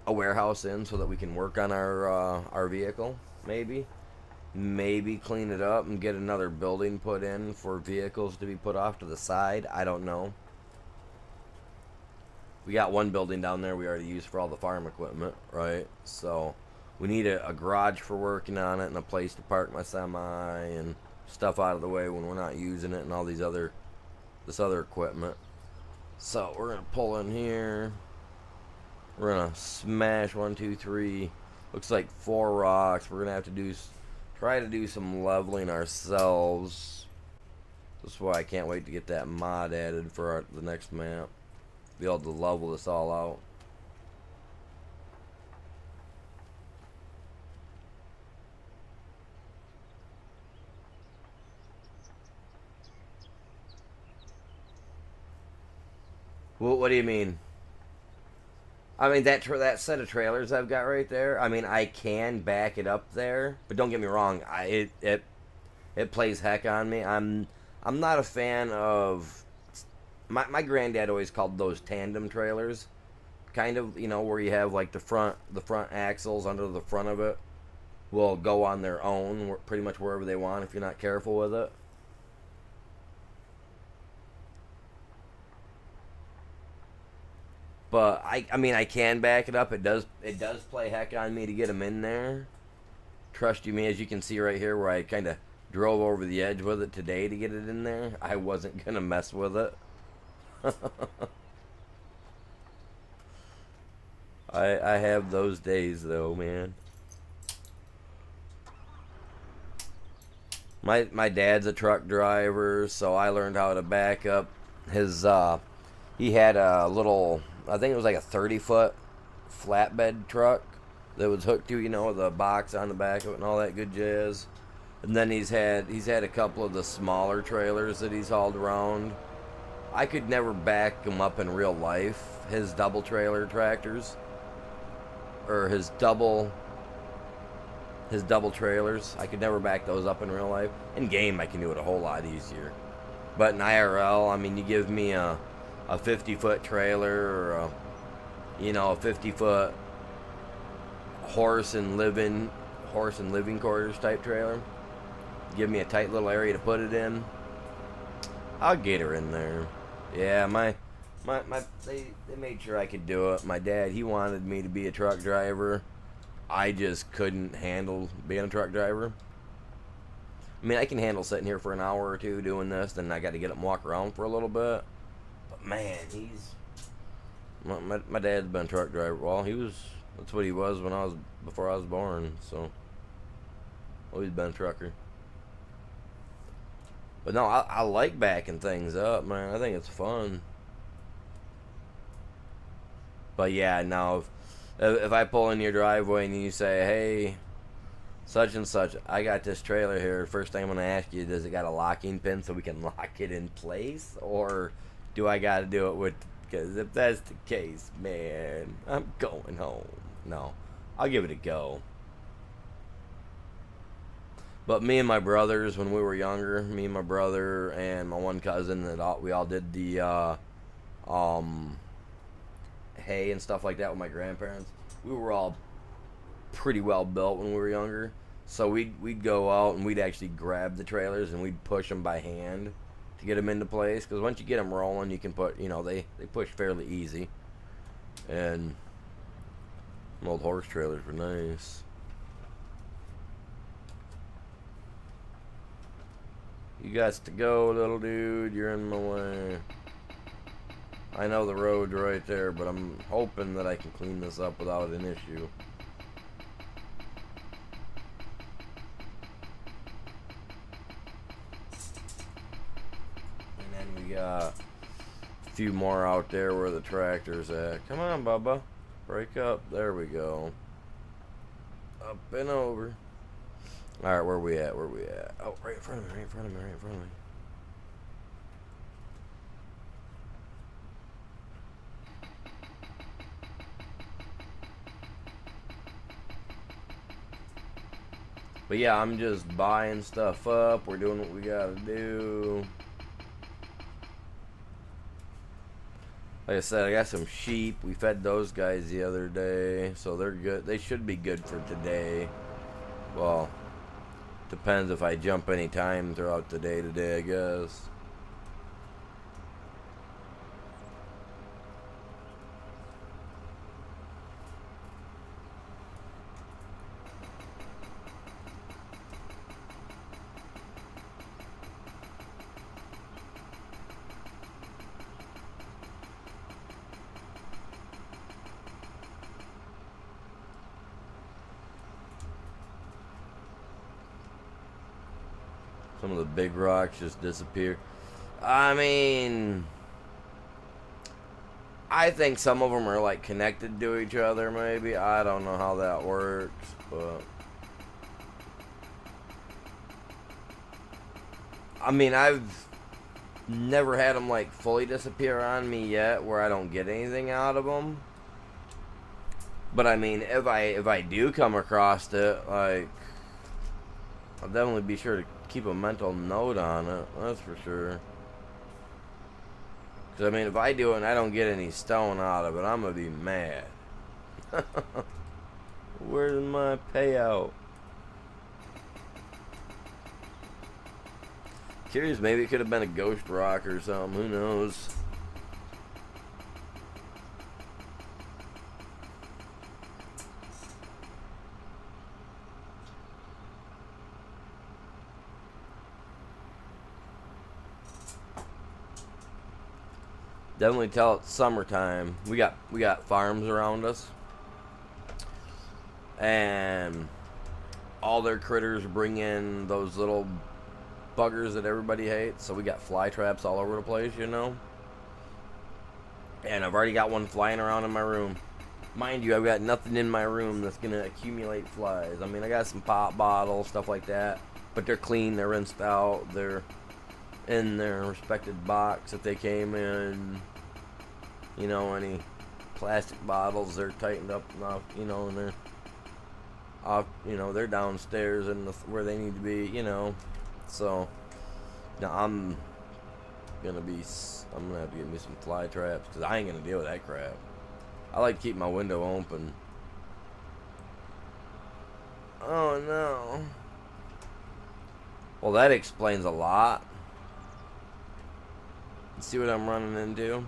warehouse in so that we can work on our vehicle, maybe. Maybe clean it up and get another building put in for vehicles to be put off to the side. I don't know. We got one building down there we already use for all the farm equipment, right? So we need a garage for working on it and a place to park my semi and stuff out of the way when we're not using it and all this other equipment. So we're gonna pull in here. We're gonna smash 1, 2, 3. Looks like 4 rocks. We're gonna have to try to do some leveling ourselves. That's why I can't wait to get that mod added for the next map. Be able to level this all out. What do you mean? I mean that set of trailers I've got right there. I mean I can back it up there, but don't get me wrong. It plays heck on me. I'm not a fan of. My granddad always called those tandem trailers, kind of, you know, where you have like the front axles under the front of it will go on their own pretty much wherever they want if you're not careful with it. But I mean I can back it up. It does play heck on me to get them in there. Trust you me, as you can see right here where I kind of drove over the edge with it today to get it in there. I wasn't gonna mess with it. I have those days though, man. My dad's a truck driver, so I learned how to back up his he had a little, I think it was like a 30-foot flatbed truck that was hooked to, you know, the box on the back of it and all that good jazz. And then he's had a couple of the smaller trailers that he's hauled around. I could never back him up in real life. His double trailer tractors, or his double trailers, I could never back those up in real life. In game, I can do it a whole lot easier. But in IRL, I mean, you give me a 50-foot trailer or a 50-foot horse and living quarters type trailer. Give me a tight little area to put it in. I'll get her in there. Yeah, they made sure I could do it. My dad, he wanted me to be a truck driver. I just couldn't handle being a truck driver. I mean, I can handle sitting here for an hour or two doing this, then I got to get up and walk around for a little bit. But man, my dad's been a truck driver. Well, that's what he was before I was born. So always been a trucker. But no, I like backing things up, man. I think it's fun. But yeah, now if I pull in your driveway and you say, hey, such and such, I got this trailer here. First thing I'm going to ask you, does it got a locking pin so we can lock it in place? Or do I got to do it with, because if that's the case, man, I'm going home. No, I'll give it a go. But me and my brothers, when we were younger, me and my brother and my one cousin, we all did the hay and stuff like that with my grandparents. We were all pretty well built when we were younger. So we'd go out and we'd actually grab the trailers and we'd push them by hand to get them into place. Because once you get them rolling, you can put, they push fairly easy. And old horse trailers were nice. You got to go, little dude. You're in my way. I know the road's right there, but I'm hoping that I can clean this up without an issue. And then we got a few more out there where the tractor's at. Come on, Bubba. Break up. There we go. Up and over. Alright, where we at? Where we at? Oh, right in front of me, right in front of me, right in front of me. But yeah, I'm just buying stuff up. We're doing what we gotta do. Like I said, I got some sheep. We fed those guys the other day, so they're good. They should be good for today. Well, depends if I jump any time throughout the day today, I guess. Some of the big rocks just disappear. I mean, I think some of them are like connected to each other, maybe. I don't know how that works, but I mean, I've never had them like fully disappear on me yet, where I don't get anything out of them. But I mean, if I do come across it, like, I'll definitely be sure to keep a mental note on it. That's for sure. Because, I mean, if I do it and I don't get any stone out of it, I'm going to be mad. Where's my payout? Curious, maybe it could have been a ghost rock or something. Who knows? Definitely tell it's summertime. We got farms around us, and all their critters bring in those little buggers that everybody hates. So we got fly traps all over the place, you know. And I've already got one flying around in my room. Mind you, I've got nothing in my room that's gonna accumulate flies. I mean, I got some pop bottles, stuff like that, but they're clean, they're rinsed out, they're in their respected box that they came in. You know, any plastic bottles, they're tightened up enough, you know, and they're off, you know, they're downstairs in where they need to be, you know. So now I'm gonna have to get me some fly traps, because I ain't gonna deal with that crap. I like to keep my window open. Oh no. Well, that explains a lot. See what I'm running into?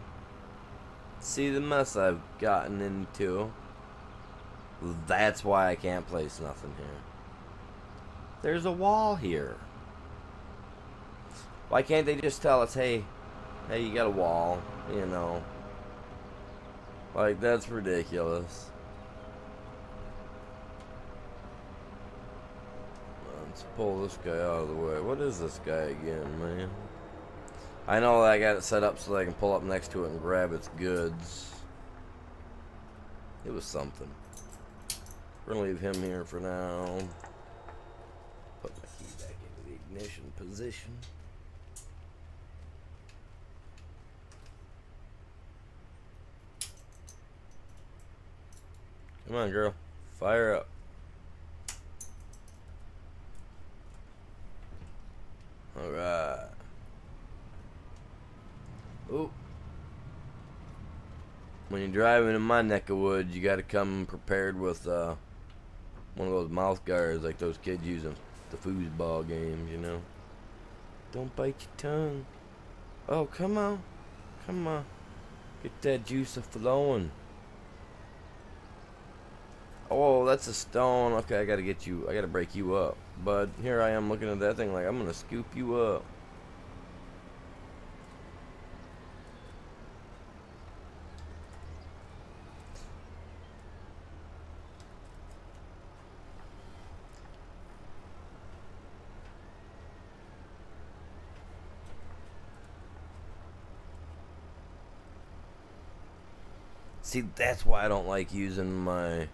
See the mess I've gotten into? That's why I can't place nothing here. There's a wall here. Why can't they just tell us, hey, you got a wall, you know? Like, that's ridiculous. Let's pull this guy out of the way. What is this guy again, man? I know that I got it set up so that I can pull up next to it and grab its goods. It was something. We're gonna leave him here for now. Put my key back into the ignition position. Come on, girl. Fire up. Alright. Ooh. When you're driving in my neck of woods, you gotta come prepared with one of those mouth guards like those kids use in the foosball games, you know. Don't bite your tongue. Oh, come on. Come on. Get that juice flowing. Oh, that's a stone. Okay, I gotta break you up. But here I am looking at that thing like I'm gonna scoop you up. See, that's why I don't like using my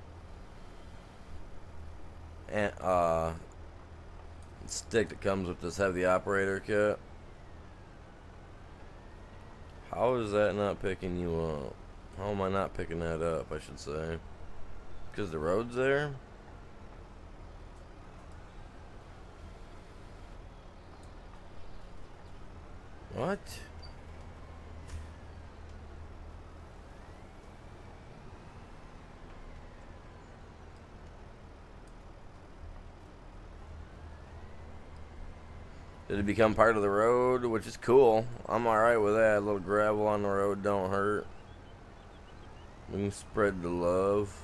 stick that comes with this heavy operator kit. How is that not picking you up? How am I not picking that up, I should say? Because the road's there? What? Did it become part of the road? Which is cool. I'm alright with that. A little gravel on the road don't hurt. We can spread the love.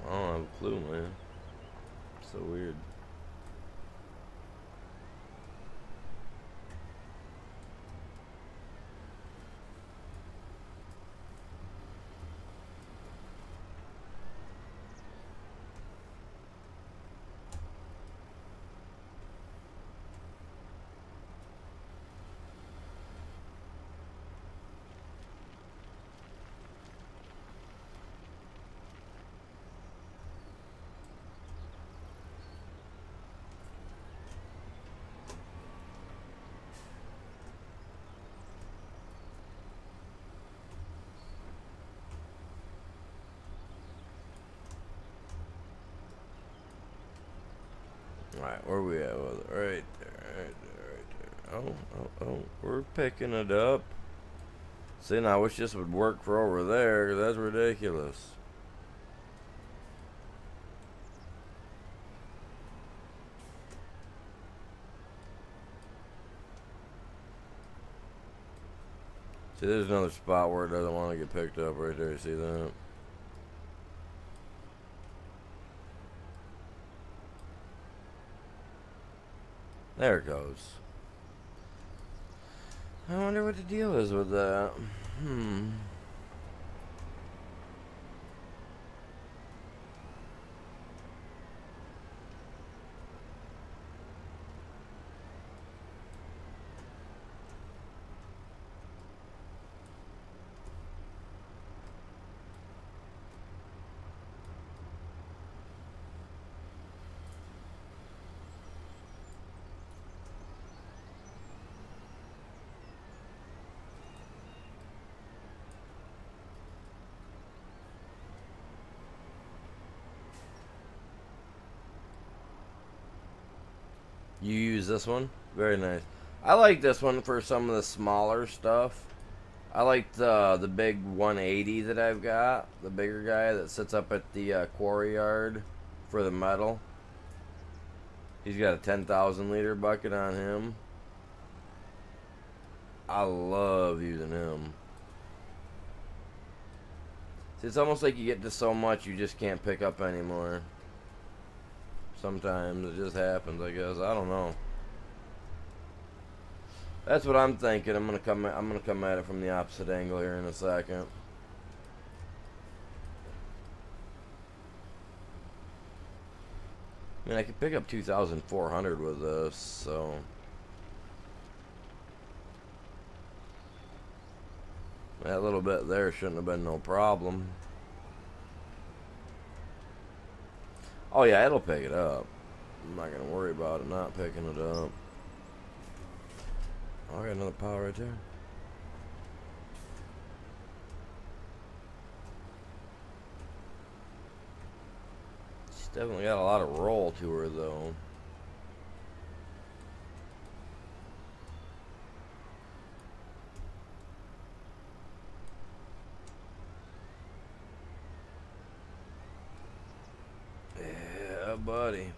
I don't have a clue, man. So weird. Alright, where we at with it? Right there, right there, right there. Oh, we're picking it up. See, now I wish this would work for over there, because that's ridiculous. See, there's another spot where it doesn't want to get picked up right there. See that? There it goes. I wonder what the deal is with that. You use this one? Very nice. I like this one for some of the smaller stuff. I like the big 180 that I've got. The bigger guy that sits up at the quarry yard for the metal. He's got a 10,000 liter bucket on him. I love using him. See, it's almost like you get to so much you just can't pick up anymore. Sometimes it just happens, I guess. I don't know. That's what I'm thinking. I'm gonna come at it from the opposite angle here in a second. I mean, I could pick up 2,400 with this, so that little bit there shouldn't have been no problem. Oh yeah, it'll pick it up. I'm not gonna worry about it not picking it up. Oh, I got another pile right there. She's definitely got a lot of roll to her though. Yeah, buddy.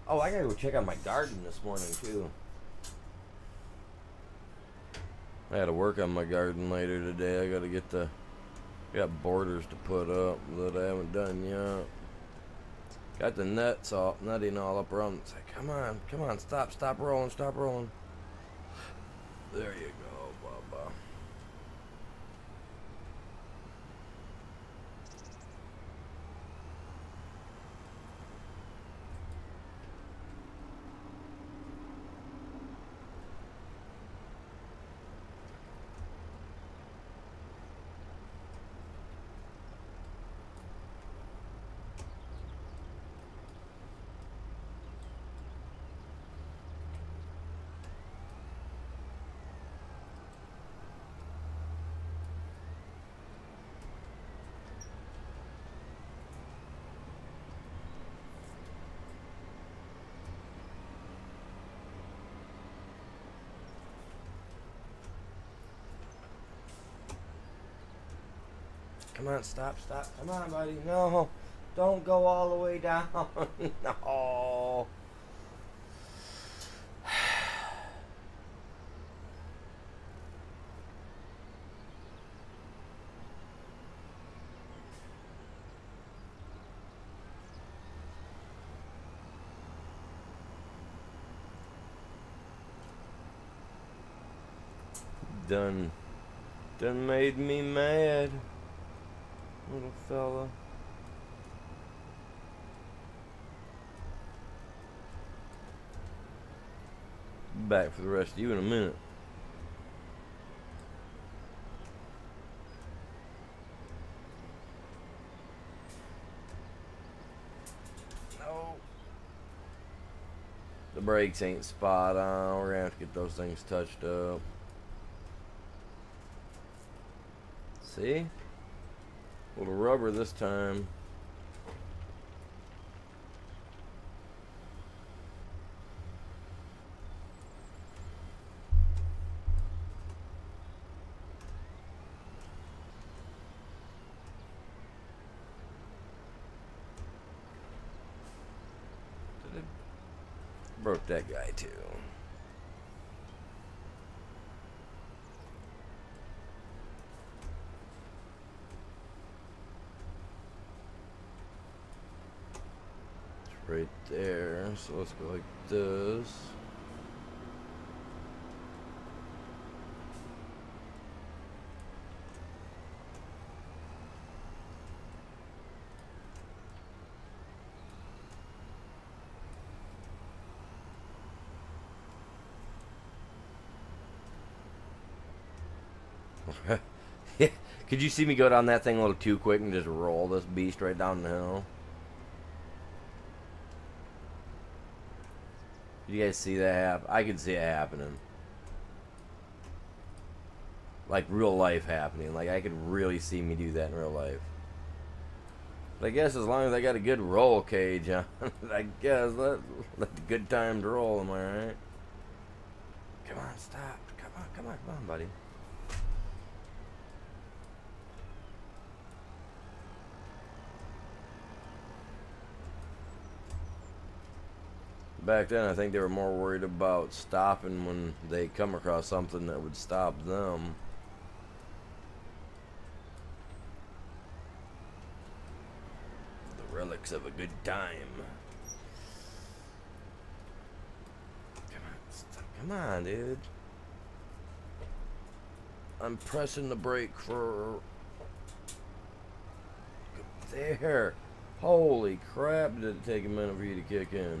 Oh, I gotta go check on my garden this morning too. I gotta work on my garden later today. I gotta get I got borders to put up that I haven't done yet. Got the netting all up around. It's like, come on, stop rolling. There you go, Bubba. Come on, stop. Come on, buddy. No, don't go all the way down. No. Done made me mad, little fella. Back for the rest of you in a minute. No. The brakes ain't spot on. We're gonna have to get those things touched up. See? A little rubber this time. Broke that guy too. Right there, so let's go like this. Could you see me go down that thing a little too quick and just roll this beast right down the hill? You guys see that happen? I can see it happening. Like real life happening. Like I could really see me do that in real life. But I guess as long as I got a good roll cage on, I guess let the good times roll, am I right? Come on, stop. Come on, buddy. Back then, I think they were more worried about stopping when they come across something that would stop them. The relics of a good time. Come on, dude. I'm pressing the brake for... There. Holy crap, did it take a minute for you to kick in.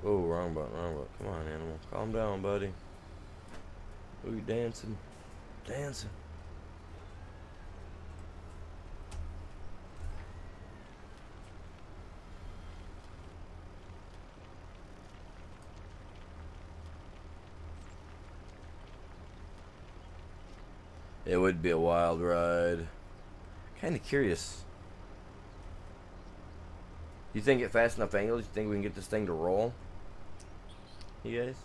Oh, wrong button. Come on, animal. Calm down, buddy. Oh, you dancing. It would be a wild ride. Kind of curious. You think at fast enough angles, you think we can get this thing to roll? You guys?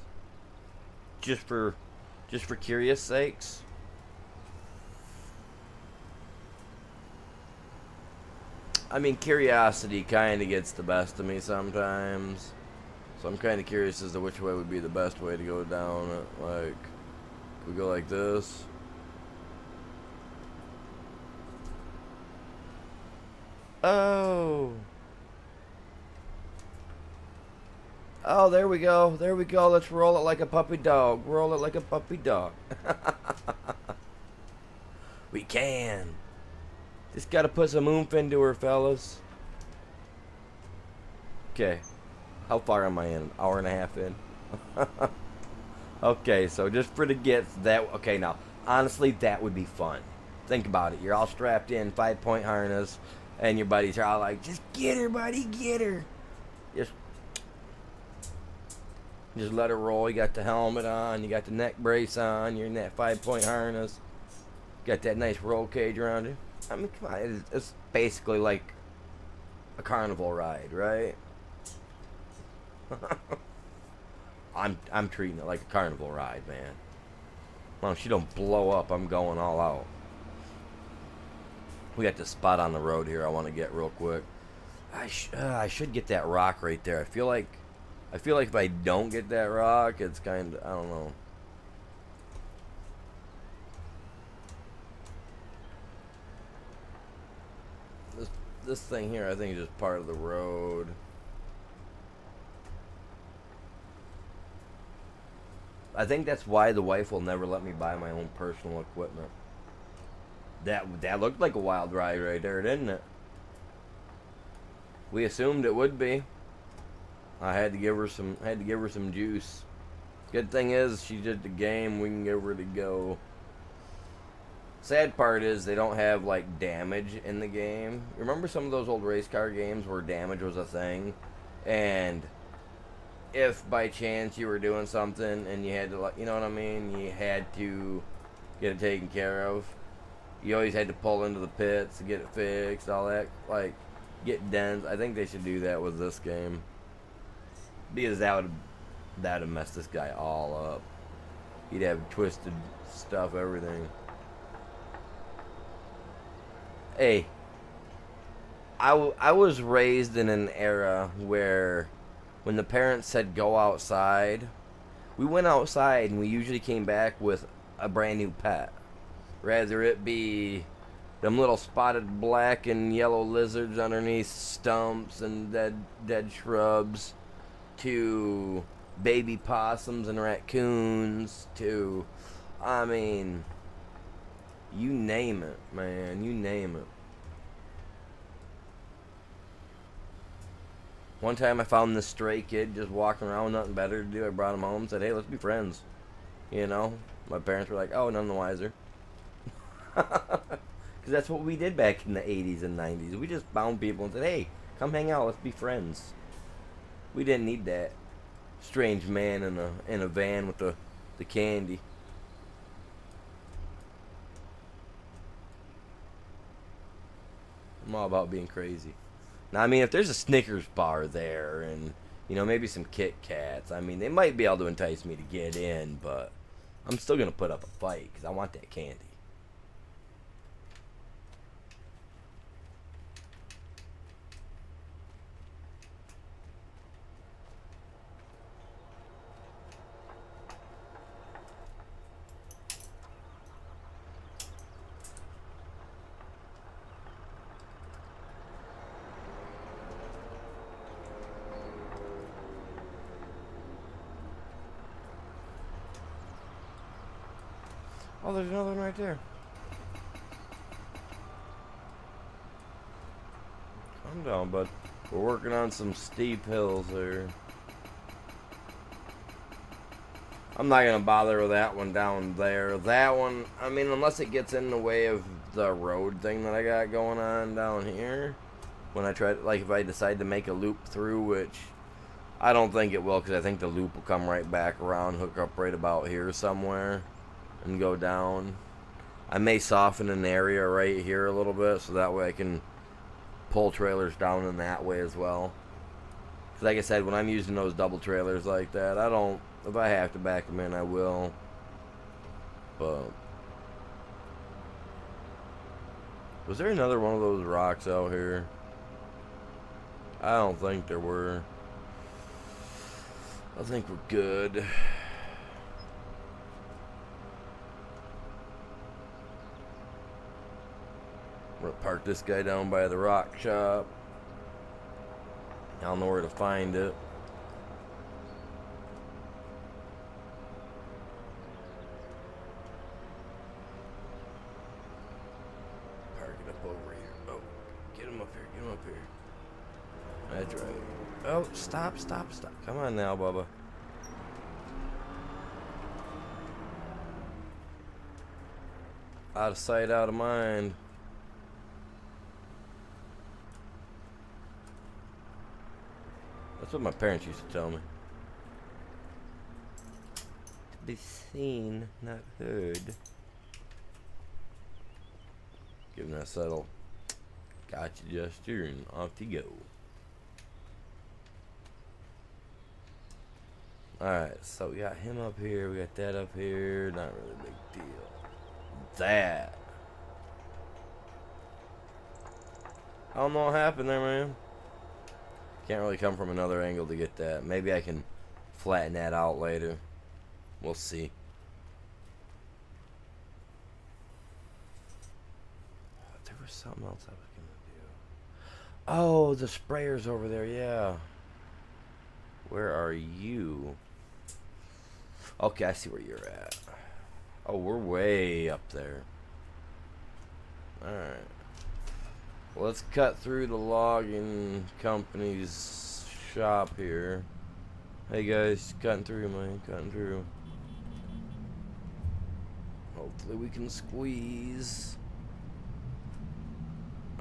Just for curious sakes? I mean, curiosity kind of gets the best of me sometimes. So I'm kind of curious as to which way would be the best way to go down it. Like, we go like this. Oh. Oh, there we go. Let's roll it like a puppy dog. We can. Just gotta put some oomph into her, fellas. Okay. How far am I in? An hour and a half in? Okay, so just for the gets, that... Okay, now, honestly, that would be fun. Think about it. You're all strapped in, 5-point harness, and your buddies are all like, just get her, buddy, get her. Just... Just let it roll. You got the helmet on. You got the neck brace on. You're in that 5-point harness. Got that nice roll cage around you. I mean, come on. It's basically like a carnival ride, right? I'm treating it like a carnival ride, man. Well, if she don't blow up, I'm going all out. We got this spot on the road here I want to get real quick. I should get that rock right there. I feel like if I don't get that rock, it's kind of, I don't know. This thing here, I think, is just part of the road. I think that's why the wife will never let me buy my own personal equipment. That looked like a wild ride right there, didn't it? We assumed it would be. I had to give her some juice. Good thing is she did the game. We can give her to go. Sad part is they don't have like damage in the game. Remember some of those old race car games where damage was a thing, and if by chance you were doing something and you had to, you know what I mean, you had to get it taken care of. You always had to pull into the pits to get it fixed, all that, like get dents. I think they should do that with this game, because that would have messed this guy all up. He'd have twisted stuff, everything. Hey, I was raised in an era where when the parents said go outside, we went outside and we usually came back with a brand new pet. Rather it be them little spotted black and yellow lizards underneath stumps and dead shrubs, to baby possums and raccoons, to, I mean, you name it, man, you name it. One time I found this stray kid just walking around with nothing better to do. I brought him home and said, hey, let's be friends. You know? My parents were like, oh, none the wiser. Because that's what we did back in the 80s and 90s. We just found people and said, hey, come hang out, let's be friends. We didn't need that strange man in a van with the candy. I'm all about being crazy. Now, I mean, if there's a Snickers bar there and, you know, maybe some Kit Kats, I mean, they might be able to entice me to get in, but I'm still going to put up a fight because I want that candy. Oh, there's another one right there. Calm down, bud. We're working on some steep hills there. I'm not going to bother with that one down there. That one, I mean, unless it gets in the way of the road thing that I got going on down here. When I try, like if I decide to make a loop through, which I don't think it will, because I think the loop will come right back around, hook up right about here somewhere, and go down. I may soften an area right here a little bit, so that way I can pull trailers down in that way as well. Because like I said, when I'm using those double trailers like that, I don't, if I have to back them in, I will. But was there another one of those rocks out here? I don't think there were. I think we're good. I'm gonna park this guy down by the rock shop. I'll know where to find it. Park it up over here. Oh, get him up here, get him up here. That's right. Oh, stop. Come on now, Bubba. Out of sight, out of mind. That's what my parents used to tell me. be seen, not heard. Give him that subtle gotcha gesture and off you go. Alright, so we got him up here, we got that up here, not really a big deal. That. I don't know what happened there, man. Can't really come from another angle to get that. Maybe I can flatten that out later. We'll see. There was something else I was gonna do. Oh, the sprayer's over there, yeah. Where are you? Okay, I see where you're at. Oh, we're way up there. Alright. Well, let's cut through the logging company's shop here. Hey guys, cutting through, man, cutting through. Hopefully we can squeeze.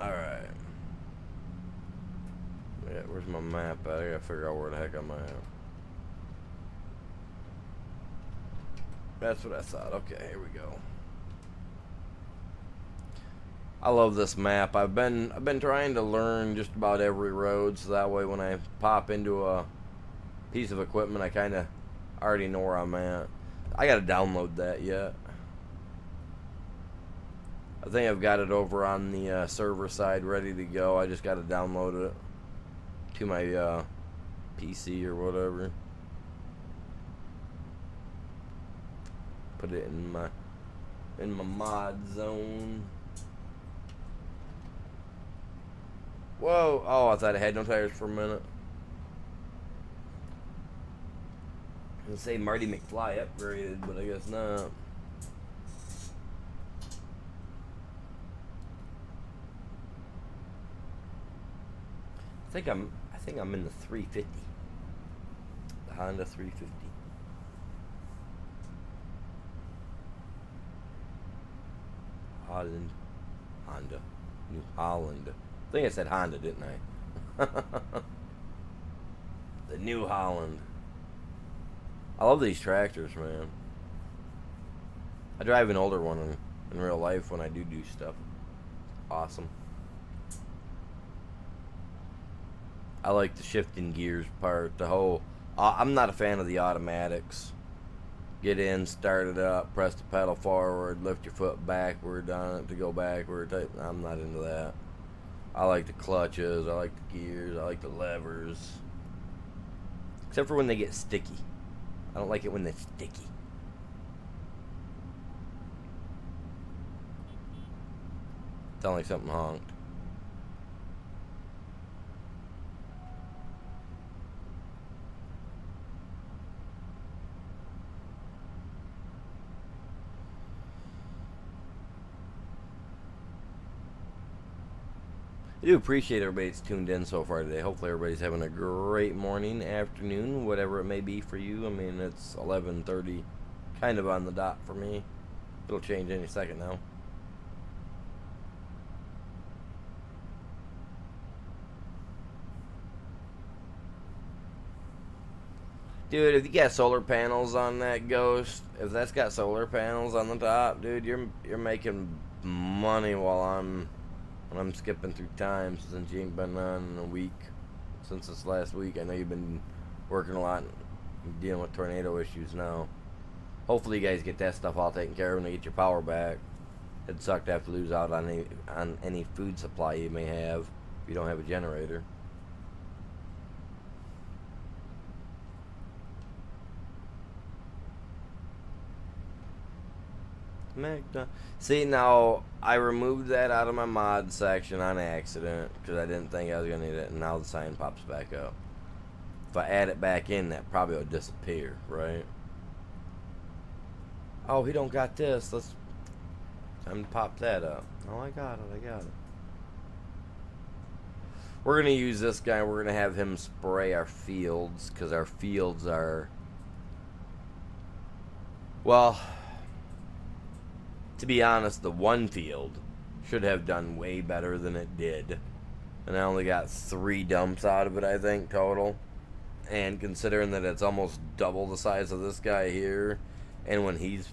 Alright. Yeah, where's my map at? I gotta figure out where the heck I'm at. That's what I thought. Okay, here we go. I love this map. I've been trying to learn just about every road, so that way when I pop into a piece of equipment, I kind of already know where I'm at. I gotta download that yet. I think I've got it over on the server side ready to go. I just gotta download it to my PC or whatever. Put it in my mod zone. Whoa! Oh, I thought it had no tires for a minute. I was gonna say Marty McFly upgraded, but I guess not. I think I'm in the 350. The Honda 350. Honda. New Holland. I think I said Honda, didn't I? The New Holland. I love these tractors, man. I drive an older one in real life when I do stuff. Awesome. I like the shifting gears part. The whole... I'm not a fan of the automatics. Get in, start it up, press the pedal forward, lift your foot backward on it to go backward. I'm not into that. I like the clutches, I like the gears, I like the levers. Except for when they get sticky. I don't like it when they're sticky. Sound like something honked. I do appreciate everybody that's tuned in so far today. Hopefully everybody's having a great morning, afternoon, whatever it may be for you. I mean, it's 11:30, kind of on the dot for me. It'll change any second now. Dude, if you got solar panels on that Ghost, if that's got solar panels on the top, dude, you're making money while I'm skipping through time since you ain't been on in a week. Since this last week, I know you've been working a lot and dealing with tornado issues now. Hopefully you guys get that stuff all taken care of and you get your power back. It'd suck to have to lose out on any food supply you may have if you don't have a generator. See, now I removed that out of my mod section on accident because I didn't think I was gonna need it, and now the sign pops back up. If I add it back in, that probably will disappear, right? Oh, he don't got this. Let's time to pop that up. Oh, I got it. We're gonna use this guy. We're gonna have him spray our fields because our fields are, well, to be honest, the one field should have done way better than it did. And I only got 3 dumps out of it, I think, total. And considering that it's almost double the size of this guy here, And when he's,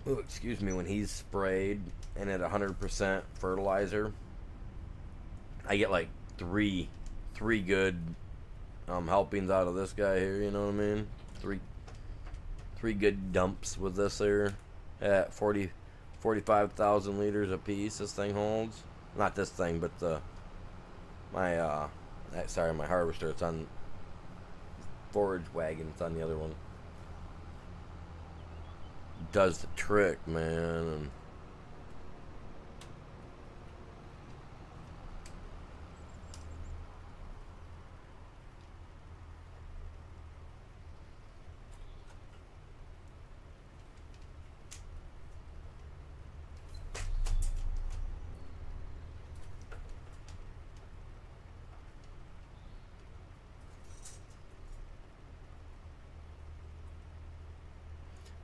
oh, excuse me, when he's sprayed and at 100% fertilizer, I get like three good helpings out of this guy here. You know what I mean? Three good dumps with this here at 45,000 liters a piece. This thing holds. Not this thing, but my harvester. It's on forage wagon. It's on the other one. Does the trick, man. And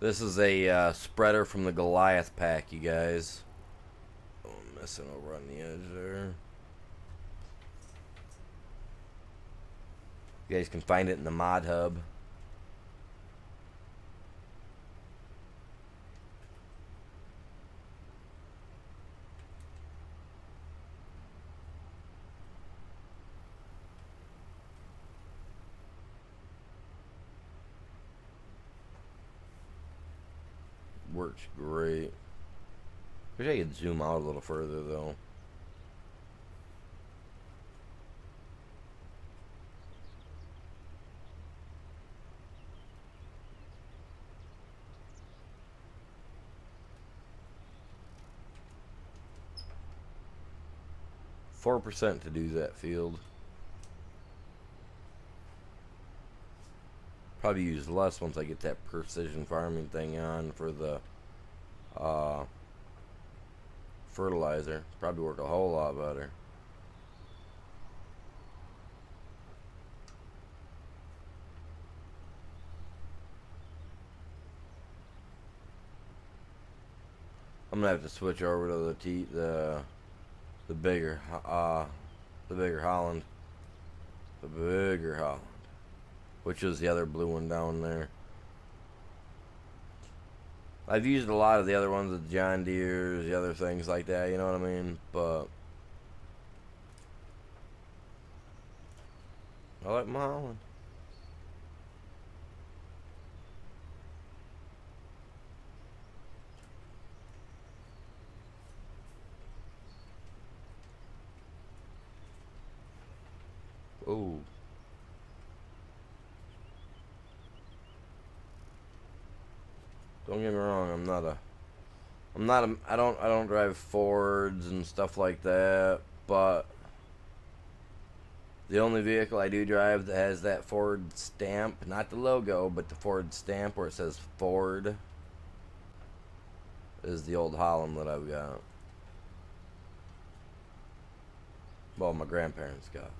this is a spreader from the Goliath pack, you guys. Oh, I'm messing over on the edge there. You guys can find it in the mod hub. Works great. Wish I could zoom out a little further though. %4 to do that field. Probably use less once I get that precision farming thing on for the fertilizer. Probably work a whole lot better. I'm gonna have to switch over to the bigger Holland, which is the other blue one down there. I've used a lot of the other ones, the John Deere's, the other things like that, you know what I mean? But I like my Holland. Oh. Don't get me wrong, I don't drive Fords and stuff like that, but the only vehicle I do drive that has that Ford stamp, not the logo, but the Ford stamp where it says Ford, is the old Holland that I've got. Well, my grandparents got.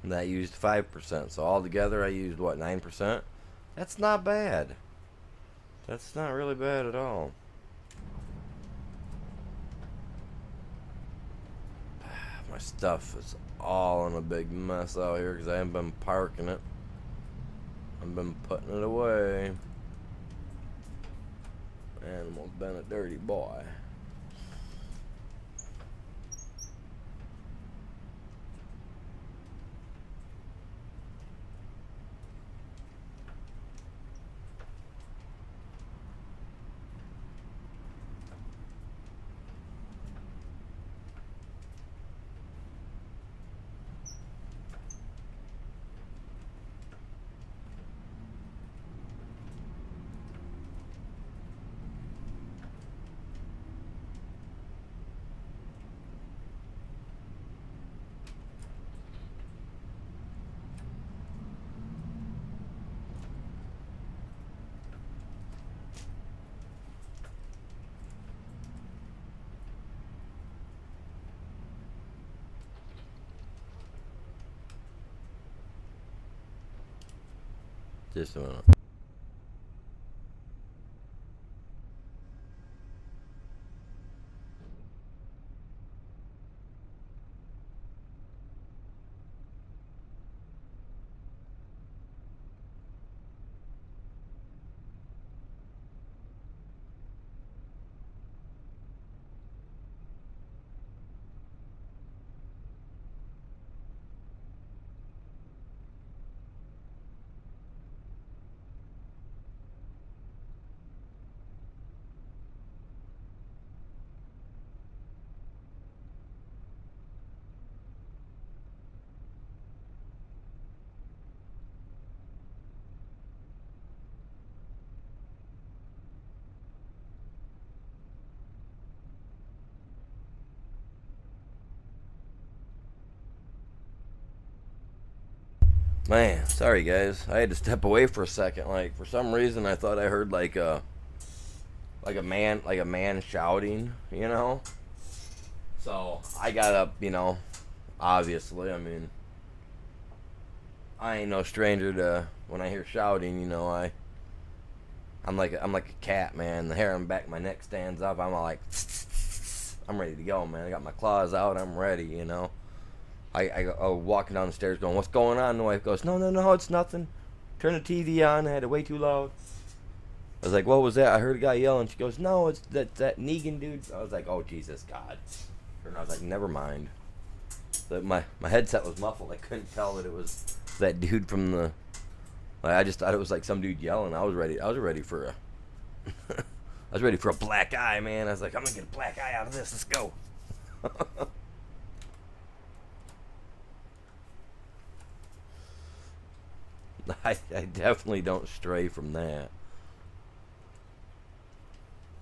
And that used 5%. So altogether I used what, 9%? That's not bad. That's not really bad at all. My stuff is all in a big mess out here because I haven't been parking it. I've been putting it away. Animal's been a dirty boy. Just a minute. Man, sorry guys. I had to step away for a second. Like for some reason, I thought I heard like a man shouting. You know. So I got up. You know, obviously. I mean, I ain't no stranger to when I hear shouting. You know, I'm like a cat, man. The hair on the back of my neck stands up. I'm all like, I'm ready to go, man. I got my claws out. I'm ready. You know. I walking down the stairs going, what's going on? And the wife goes, no, it's nothing. Turn the TV on. I had it way too loud. I was like, what was that? I heard a guy yelling. She goes, no, it's that Negan dude. I was like, oh, Jesus, God. And I was like, never mind. But my headset was muffled. I couldn't tell that it was that dude from the... Like, I just thought it was like some dude yelling. I was ready for a... I was ready for a black eye, man. I was like, I'm going to get a black eye out of this. Let's go. I definitely don't stray from that.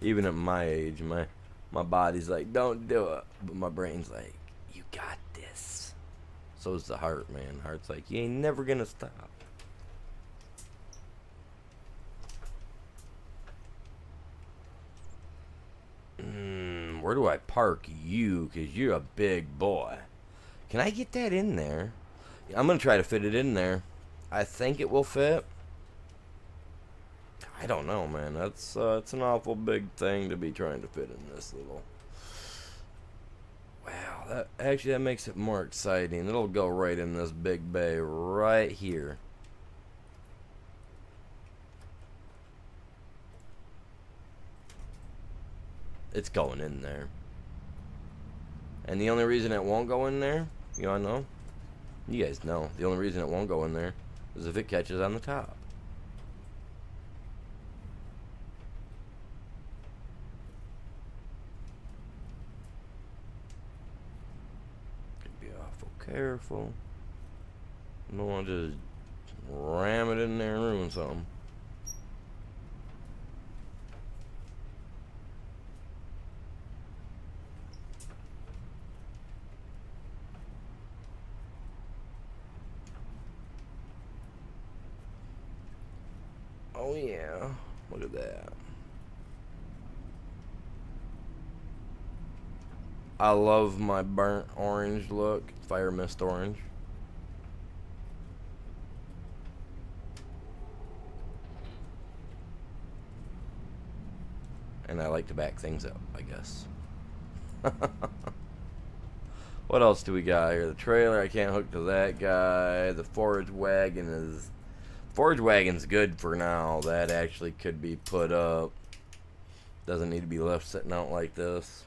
Even at my age, my body's like, don't do it. But my brain's like, you got this. So's the heart, man. Heart's like, you ain't never gonna stop. Where do I park you? Because you're a big boy. Can I get that in there? I'm gonna try to fit it in there. I think it will fit. I don't know, man. That's it's an awful big thing to be trying to fit in this little. Wow, that makes it more exciting. It'll go right in this big bay right here. It's going in there. And the only reason it won't go in there, you all know? You guys know. The only reason it won't go in there is if it catches on the top. Be awful careful. I don't want to just ram it in there and ruin something. Oh yeah, look at that. I love my burnt orange look, fire mist orange. And I like to back things up, I guess. What else do we got here? The trailer, I can't hook to that guy. The forage wagon's good for now. That actually could be put up. Doesn't need to be left sitting out like this.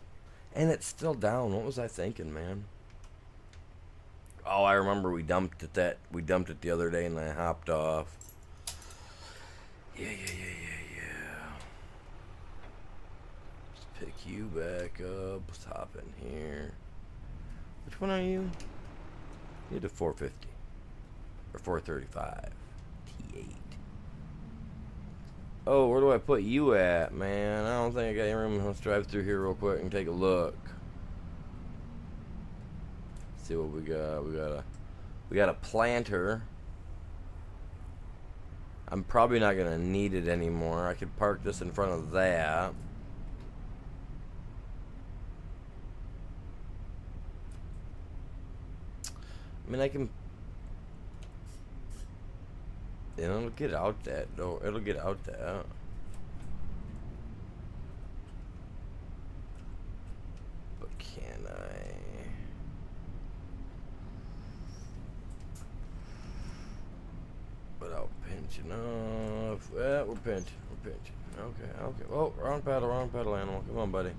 And it's still down. What was I thinking, man? Oh, I remember we dumped it the other day and I hopped off. Yeah. Let's pick you back up. Let's hop in here. Which one are you? You're the 450. Or 435. T8. Oh, where do I put you at, man? I don't think I got any room. Let's drive through here real quick and take a look. See what we got. We got a planter. I'm probably not gonna need it anymore. I could park this in front of that. I mean, I can. And it'll get out that door. It'll get out that. But can I? Without pinching off. Yeah, we're pinching. We're pinching. Okay, okay. Oh, wrong pedal, animal. Come on, buddy.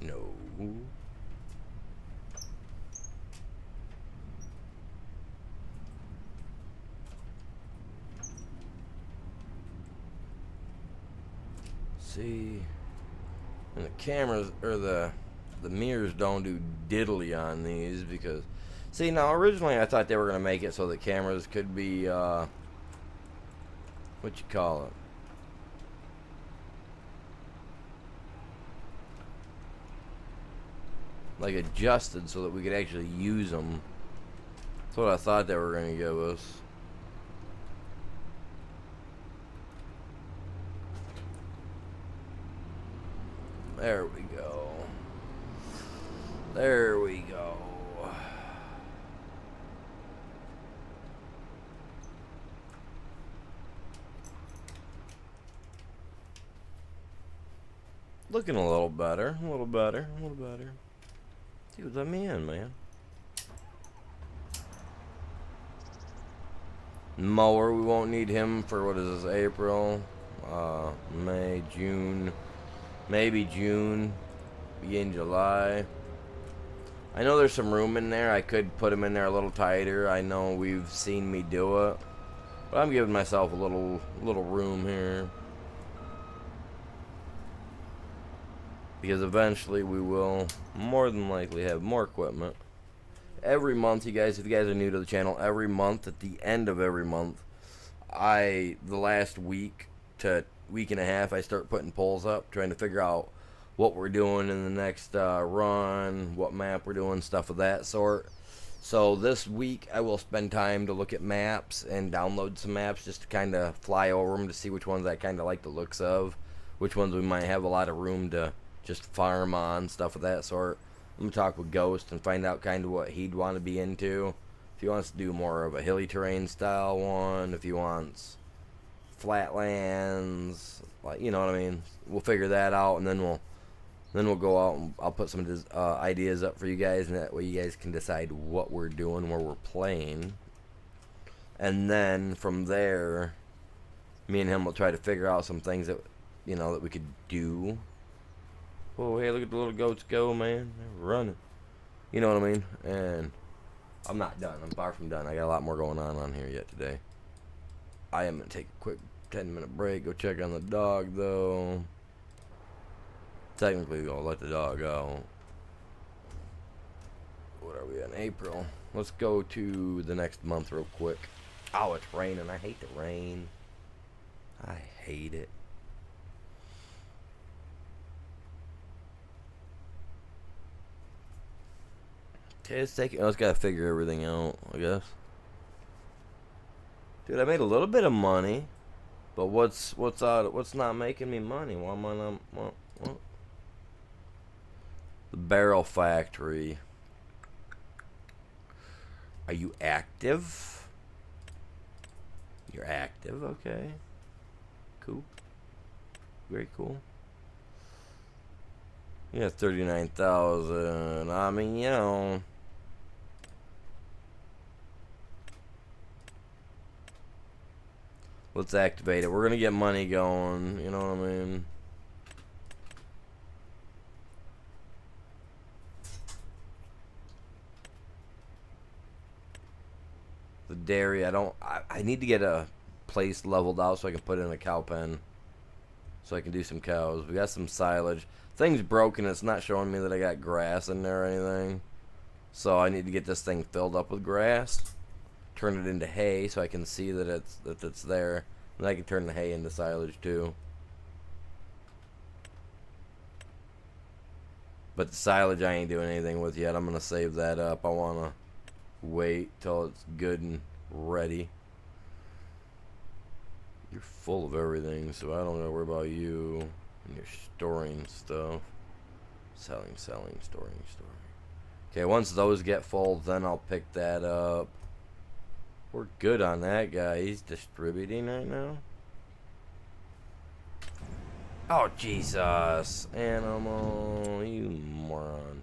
No. See, and the cameras or the mirrors don't do diddly on these because, see, now originally I thought they were gonna make it so the cameras could be what you call it, like adjusted so that we could actually use them. That's what I thought they were gonna give us. There we go. There we go. Looking a little better, a little better, a little better. Dude, let me in, man. Mower, we won't need him for, what is this, April, May, June, maybe June, begin July. I know there's some room in there. I could put him in there a little tighter. I know we've seen me do it, but I'm giving myself a little room here. Because eventually we will more than likely have more equipment. Every month, you guys, if you guys are new to the channel, every month, at the end of every month, the last week to week and a half, I start putting polls up, trying to figure out what we're doing in the next run, what map we're doing, stuff of that sort. So this week, I will spend time to look at maps and download some maps just to kind of fly over them to see which ones I kind of like the looks of, which ones we might have a lot of room to just farm on, stuff of that sort. I'm going to talk with Ghost and find out kind of what he'd want to be into. If he wants to do more of a hilly terrain style one, if he wants flatlands, like, you know what I mean. We'll figure that out, and then we'll go out and I'll put some ideas up for you guys, and that way you guys can decide what we're doing, where we're playing. And then from there, me and him will try to figure out some things that, you know, that we could do. Oh, hey, look at the little goats go, man. They're running. You know what I mean? And I'm not done. I'm far from done. I got a lot more going on here yet today. I am going to take a quick 10-minute break. Go check on the dog, though. Technically, I'll let the dog out. What are we in? April. Let's go to the next month real quick. Oh, it's raining. I hate the rain. I hate it. Okay, let's take it. I just gotta figure everything out, I guess. Dude, I made a little bit of money, but what's not making me money? Why am I not? What? The barrel factory. Are you active? You're active, okay. Cool. Very cool. Yeah, 39,000. I mean, you know. Let's activate it. We're gonna get money going. You know what I mean? The dairy. I need to get a place leveled out so I can put in a cow pen. So I can do some cows. We got some silage. Thing's broken. It's not showing me that I got grass in there or anything. So I need to get this thing filled up with grass. Turn it into hay so I can see that it's there. And I can turn the hay into silage too. But the silage I ain't doing anything with yet. I'm going to save that up. I want to wait till it's good and ready. You're full of everything, so I don't know. Worry about you. And you're storing stuff. Selling, storing. Okay, once those get full, then I'll pick that up. We're good on that guy. He's distributing right now. Oh, Jesus. Animal. You moron.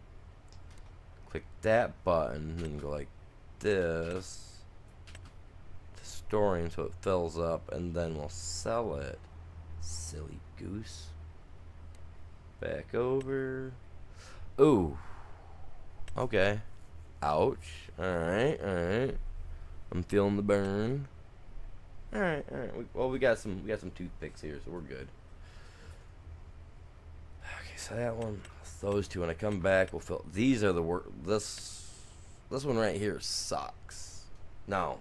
Click that button and go like this. To storing so it fills up, and then we'll sell it. Silly goose. Back over. Ooh. Okay. Ouch. Alright. I'm feeling the burn. Alright. Well, we got some toothpicks here, so we're good. Okay, so that one, those two. When I come back, we'll fill. These are the work. This one right here sucks. No.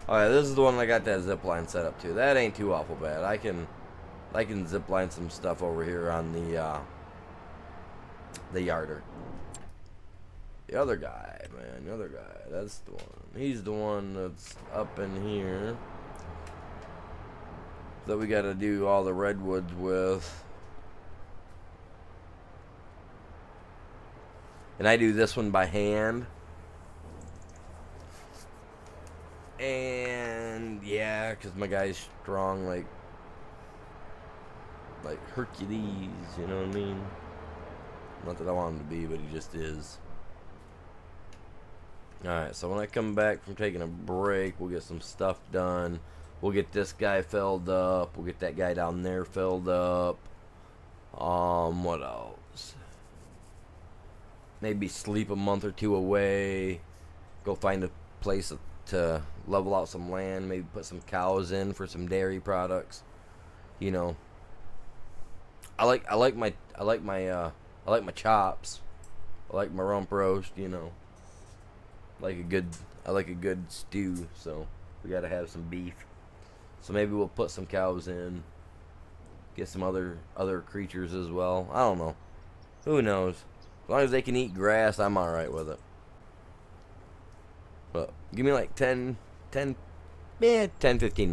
Alright, this is the one I got that zip line set up to. That ain't too awful bad. I can zip line some stuff over here on the yarder. The other guy, man, the other guy. That's the one. He's the one that's up in here that we got to do all the redwoods with. And I do this one by hand. And yeah, because my guy's strong like Hercules, you know what I mean? Not that I want him to be, but he just is. Alright, so when I come back from taking a break, we'll get some stuff done. We'll get this guy filled up. We'll get that guy down there filled up. What else? Maybe sleep a month or two away. Go find a place to level out some land. Maybe put some cows in for some dairy products. You know. I like my chops. I like my rump roast, you know. I like a good stew, so we gotta have some beef. So maybe we'll put some cows in. Get some other creatures as well. I don't know. Who knows? As long as they can eat grass, I'm alright with it. But give me like 10, 15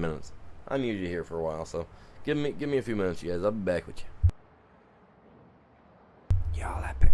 minutes. I'm usually here for a while, so give me a few minutes, you guys. I'll be back with you. Y'all epic.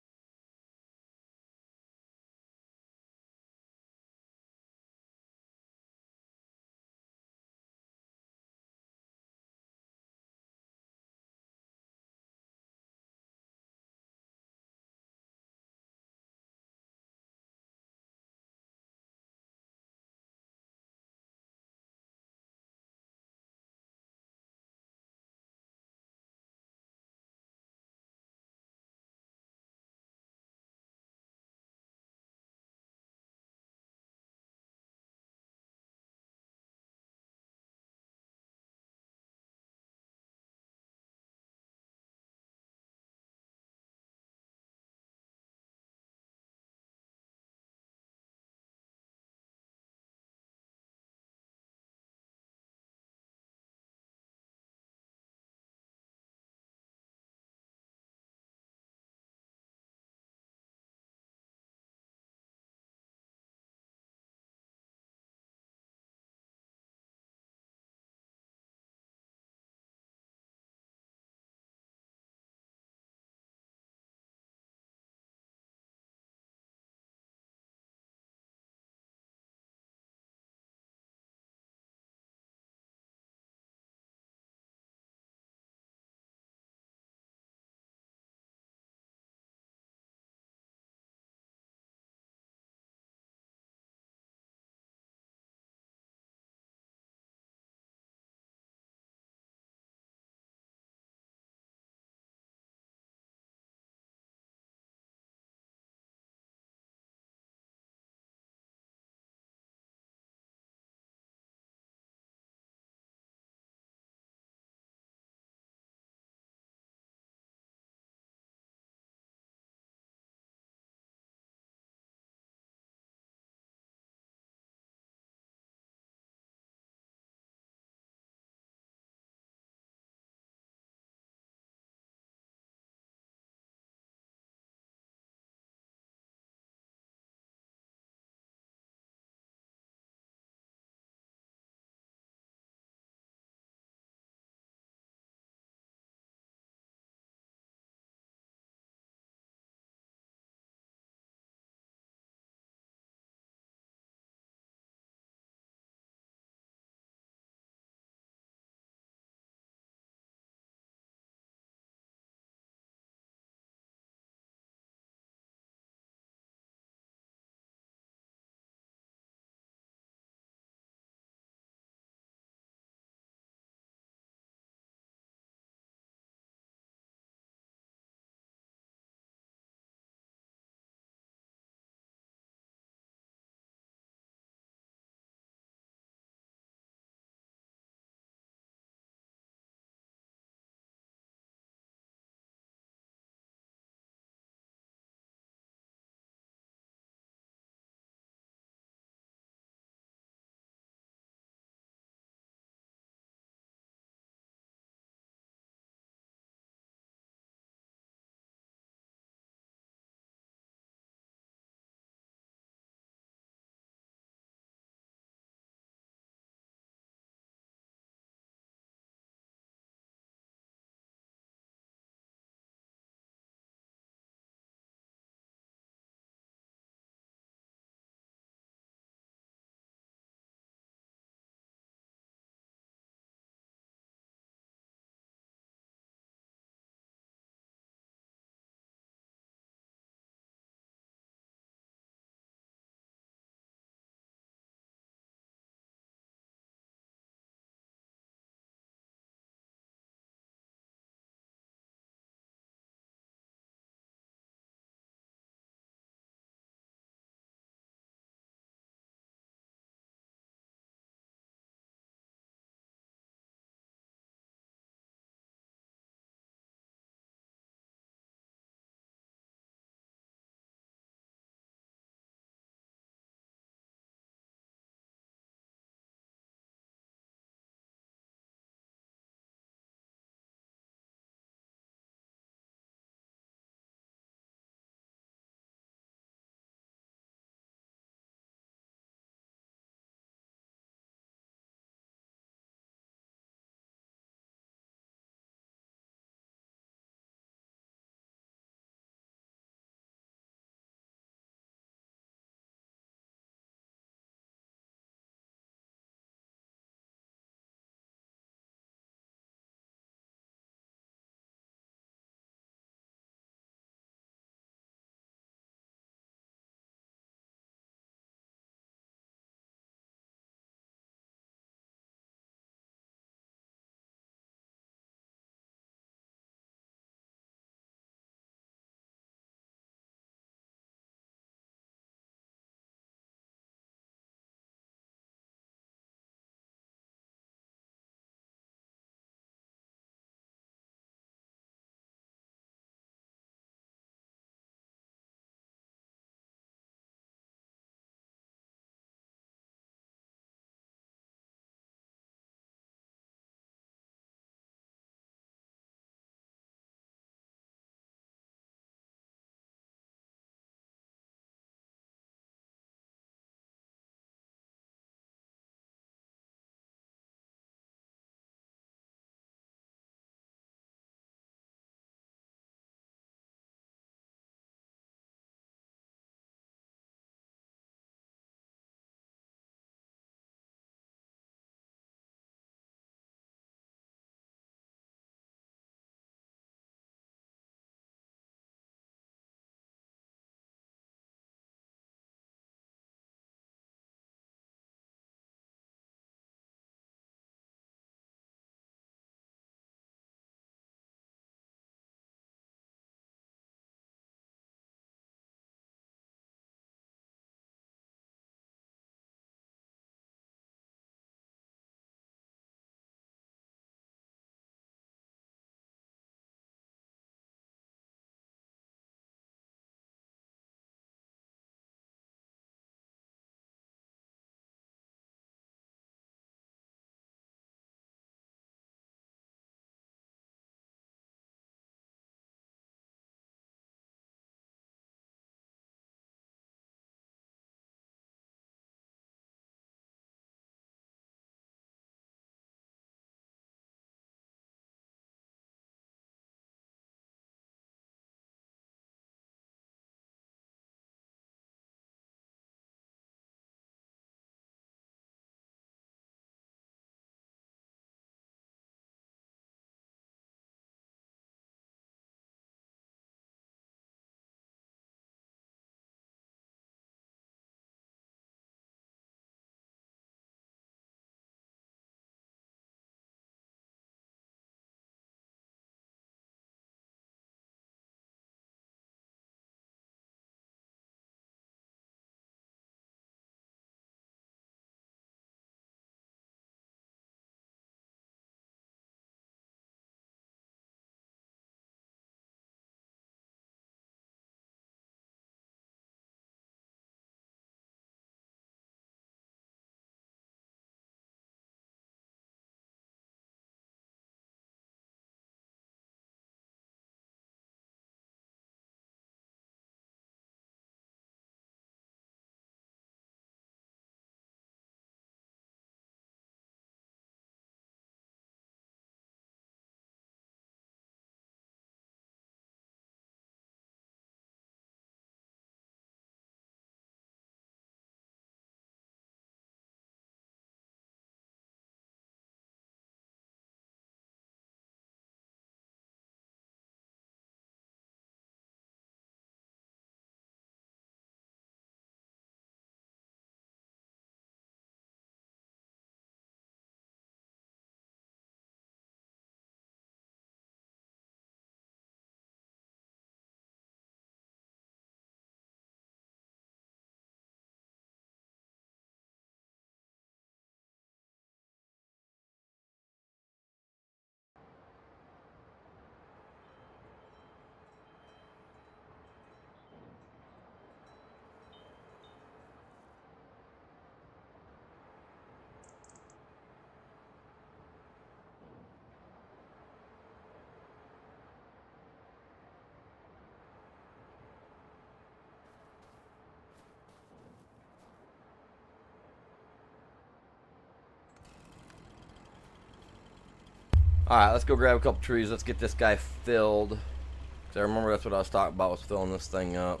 Alright, let's go grab a couple trees. Let's get this guy filled. 'Cause I remember that's what I was talking about, was filling this thing up.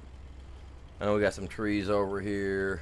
I know we got some trees over here.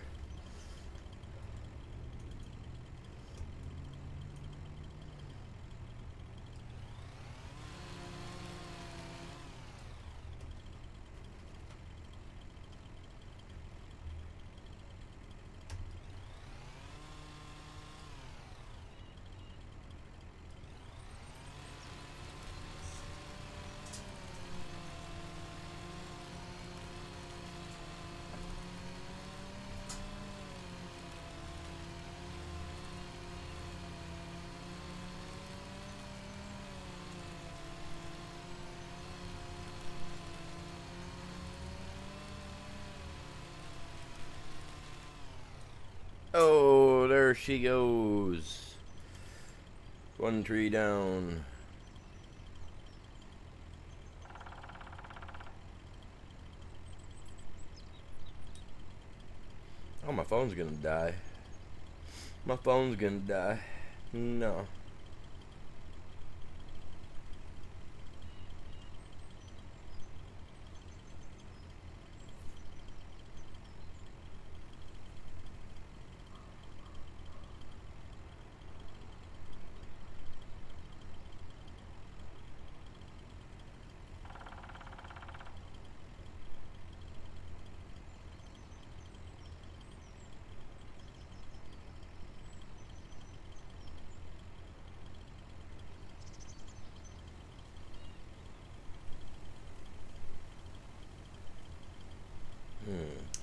Oh, there she goes. One tree down. Oh, my phone's gonna die. My phone's gonna die. No.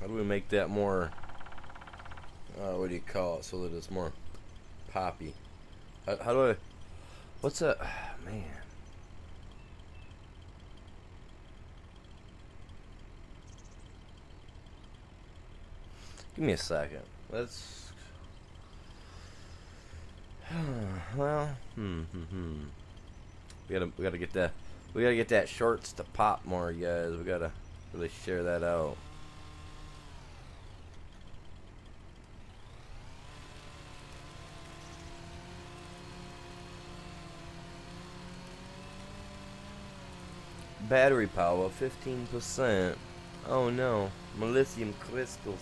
How do we make that more, what do you call it, so that it's more poppy? How do I, what's that, man. Give me a second. Let's, well, we gotta get that shorts to pop more, guys. We gotta really share that out. Battery power 15%. Oh no, lithium crystals.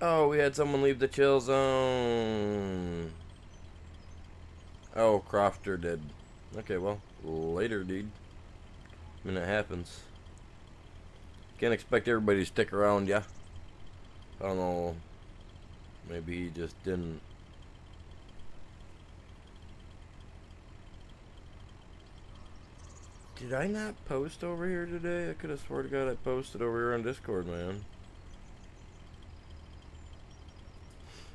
Oh, we had someone leave the chill zone. Oh, Crofter did. Okay, well, later, dude. I mean, it happens. Can't expect everybody to stick around, yeah. I don't know. Maybe he just didn't. Did I not post over here today? I could have swore to God I posted over here on Discord, man.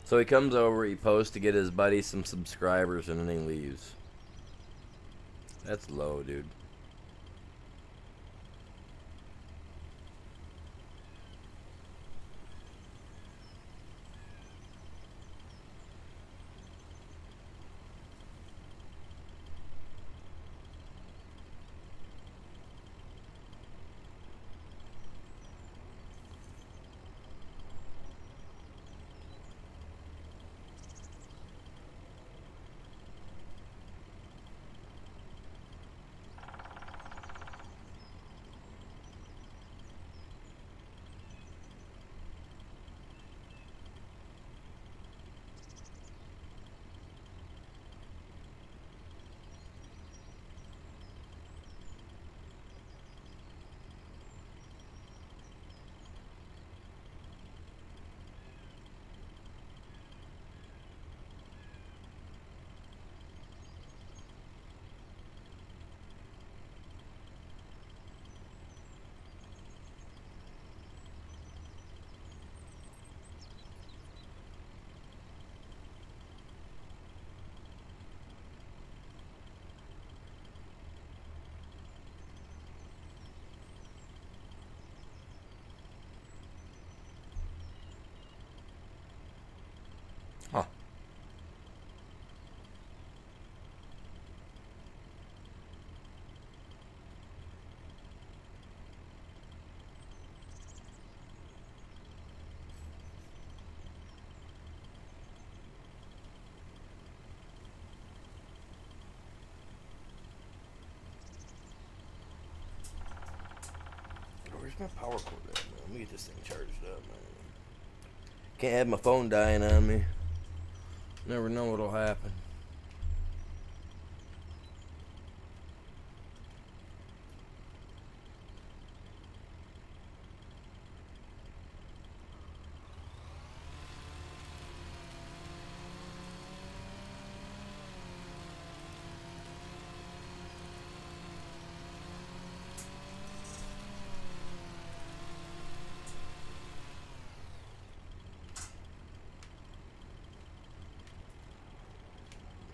So he comes over, he posts to get his buddy some subscribers, and then he leaves. That's low, dude. Where's my power cord at, man? Let me get this thing charged up, man. Can't have my phone dying on me. Never know what'll happen.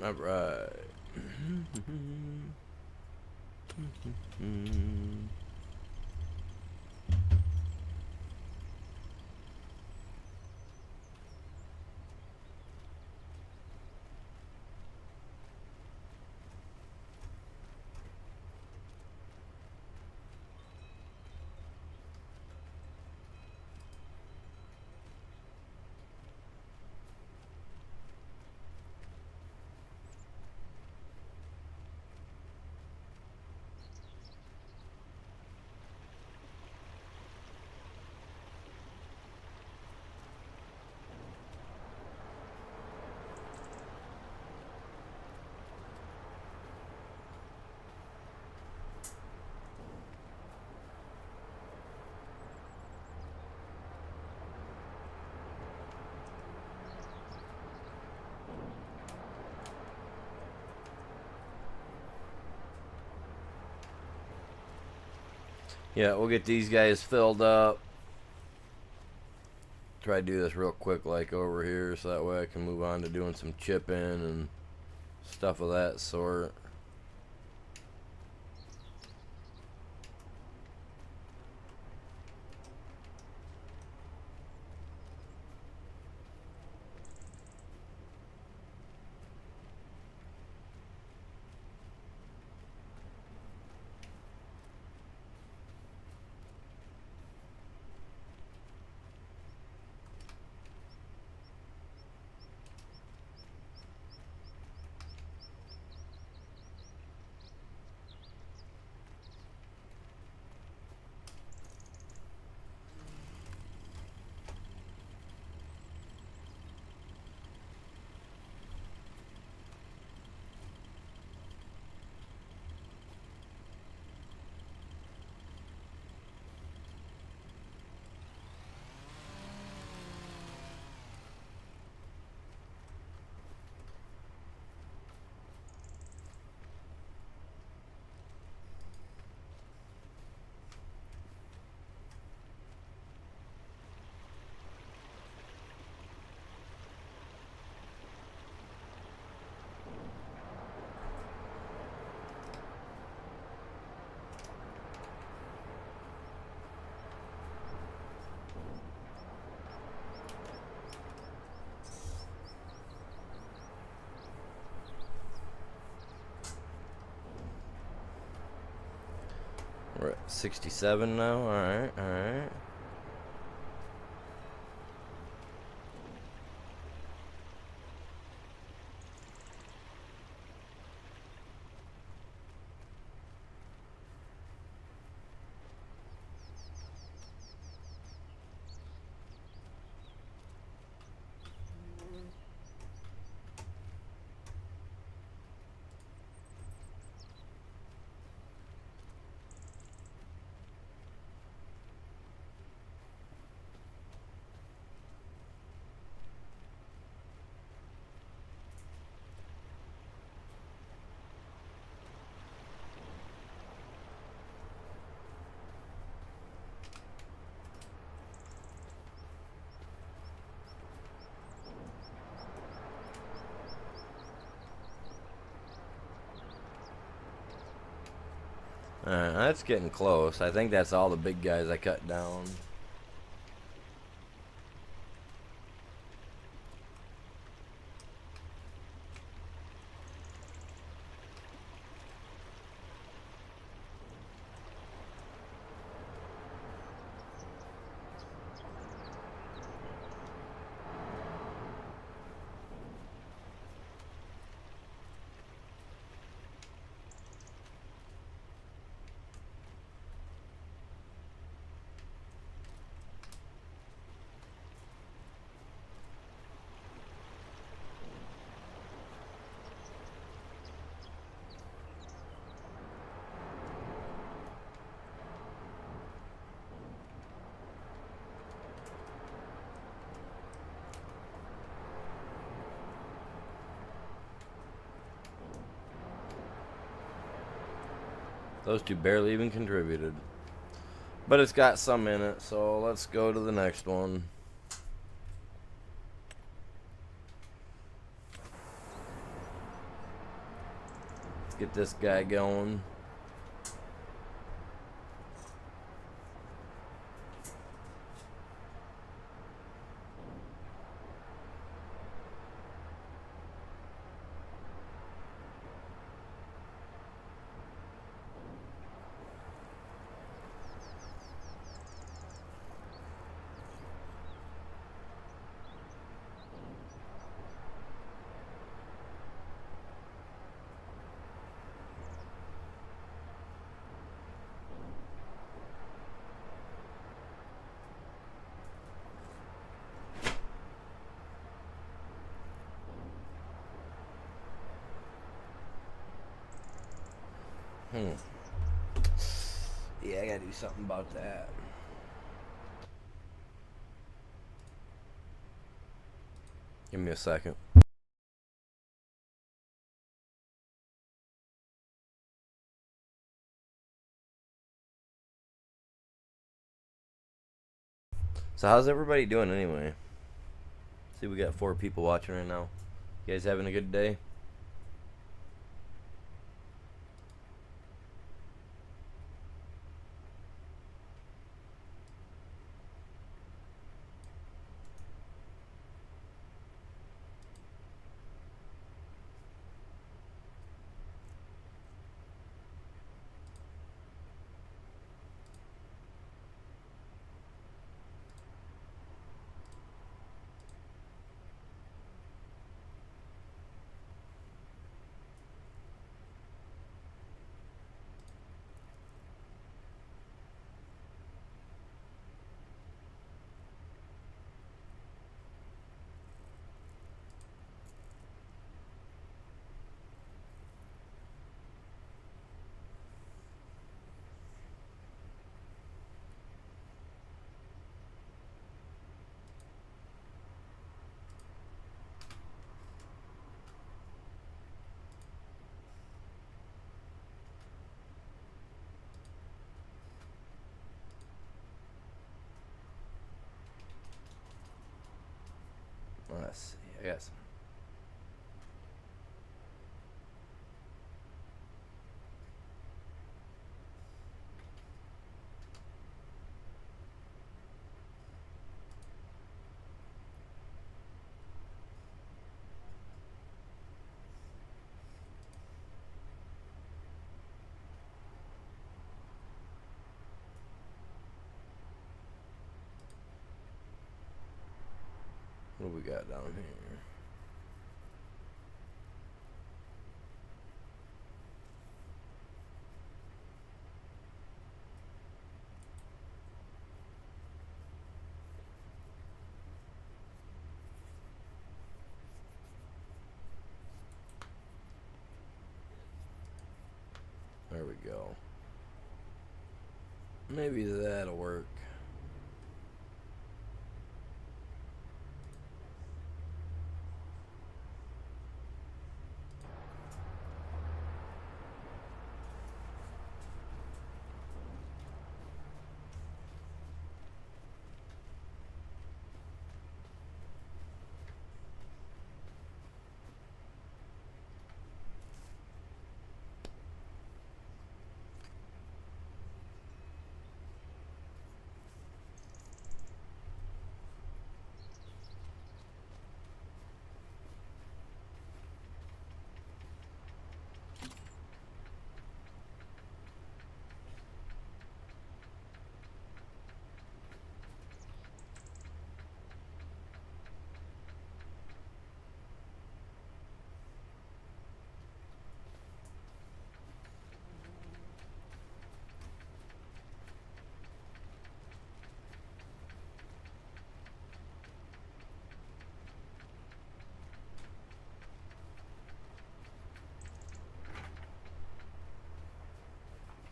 All right. Yeah, we'll get these guys filled up. Try to do this real quick like over here so that way I can move on to doing some chipping and stuff of that sort. We're at 67 now. Alright, alright. That's getting close. I think that's all the big guys I cut down. Those two barely even contributed. But it's got some in it, so let's go to the next one. Let's get this guy going. Yeah, I gotta do something about that. Give me a second. So how's everybody doing anyway? See, we got 4 people watching right now. You guys having a good day? Let's see, I guess. What do we got down here? There we go. Maybe that'll work.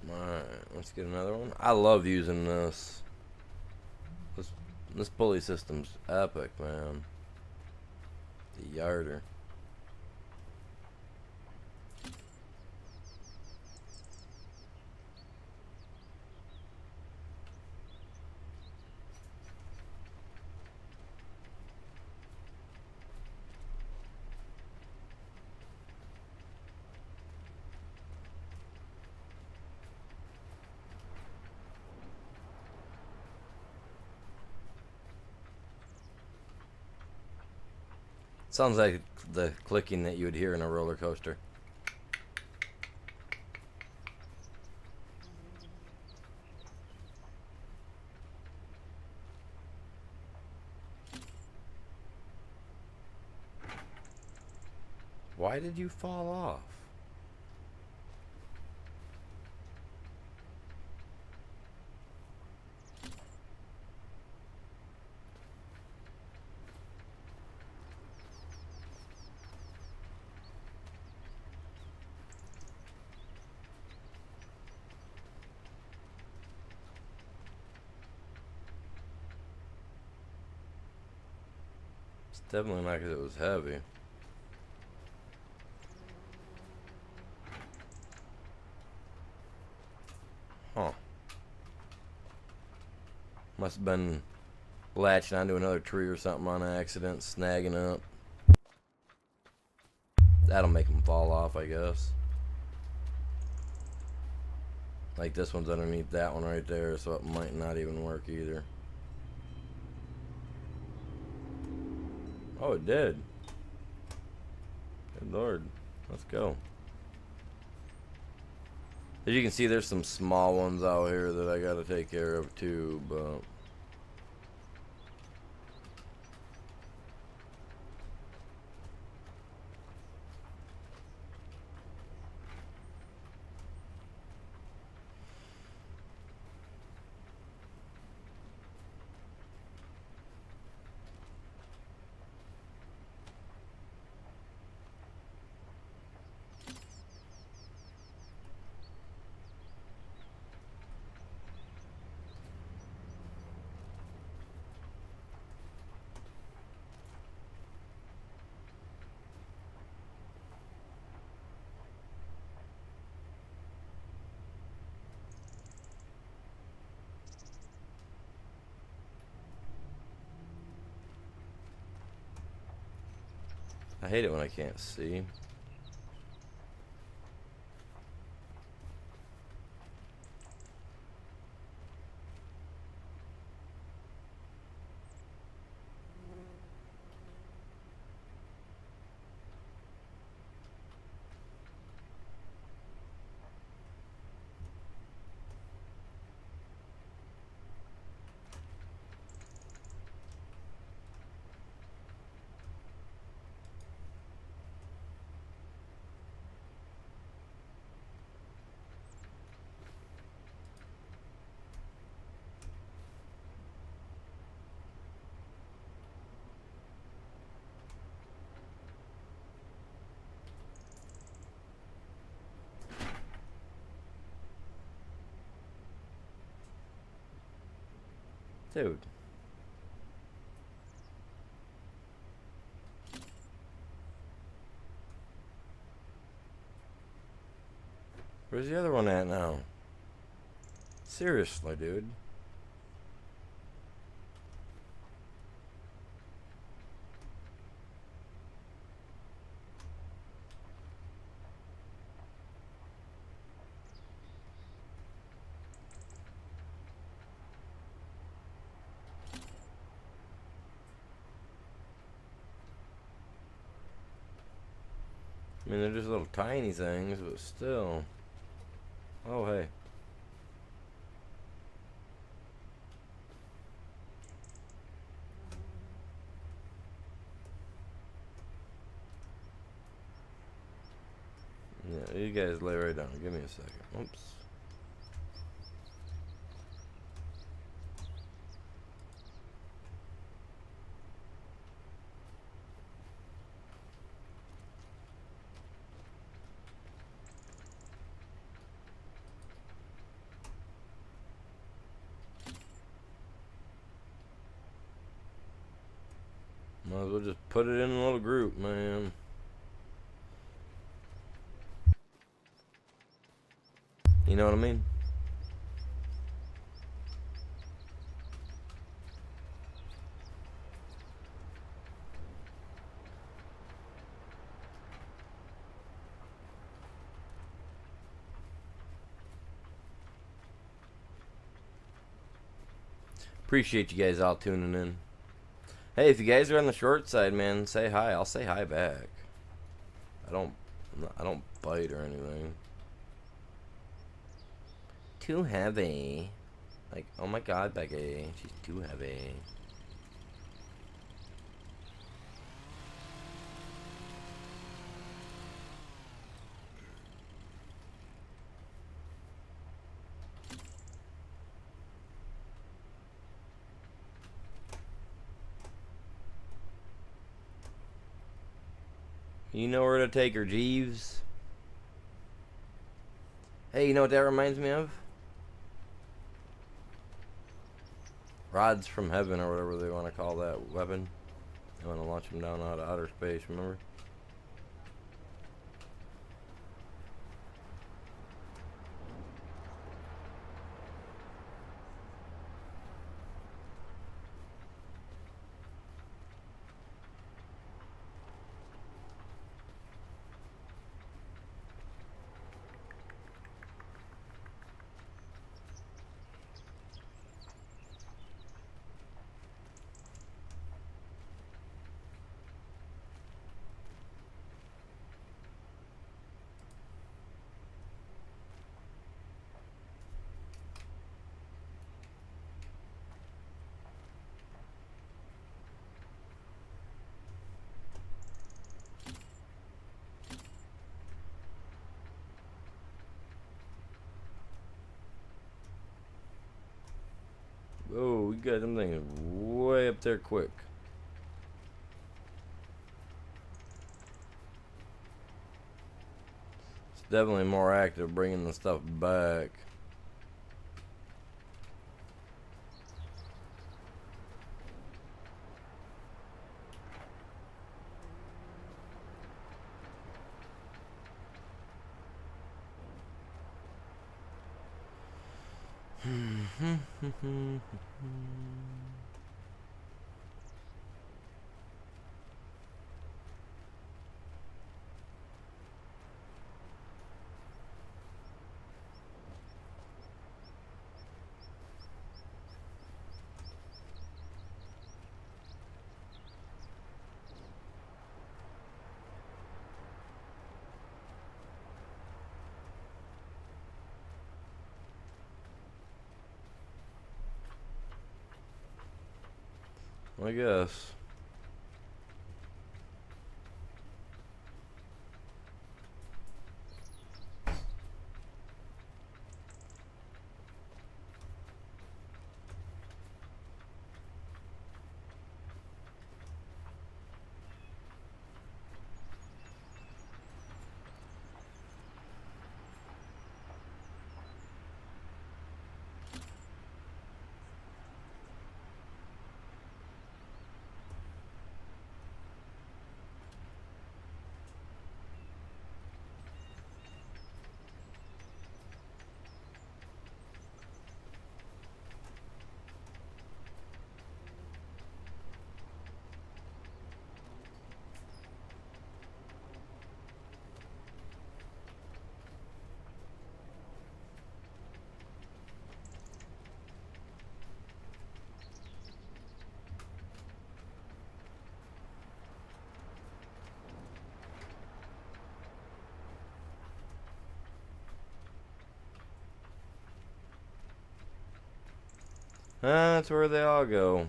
Alright, let's get another one. I love using this. This pulley system's epic, man. The yarder. Sounds like the clicking that you would hear in a roller coaster. Why did you fall off? It's definitely not because it was heavy. Huh. Must have been latching onto another tree or something on accident, snagging up. That'll make them fall off, I guess. Like this one's underneath that one right there, so it might not even work either. Oh, it did. Good Lord. Let's go. As you can see, there's some small ones out here that I gotta take care of too, but... I hate it when I can't see. Dude. Where's the other one at now? Seriously, dude. I mean, they're just little tiny things, but still. Oh, hey. Yeah, you guys lay right down. Give me a second. Oops. Might as well just put it in a little group, man. You know what I mean? Appreciate you guys all tuning in. Hey, if you guys are on the short side, man, say hi. I'll say hi back. I don't bite or anything. Too heavy. Like, oh my god, Becky, she's too heavy. You know where to take her, Jeeves. Hey, you know what that reminds me of? Rods from heaven, or whatever they want to call that weapon. They want to launch them down out of outer space, remember? Oh, we got them things way up there quick. It's definitely more active bringing the stuff back. I guess. That's where they all go.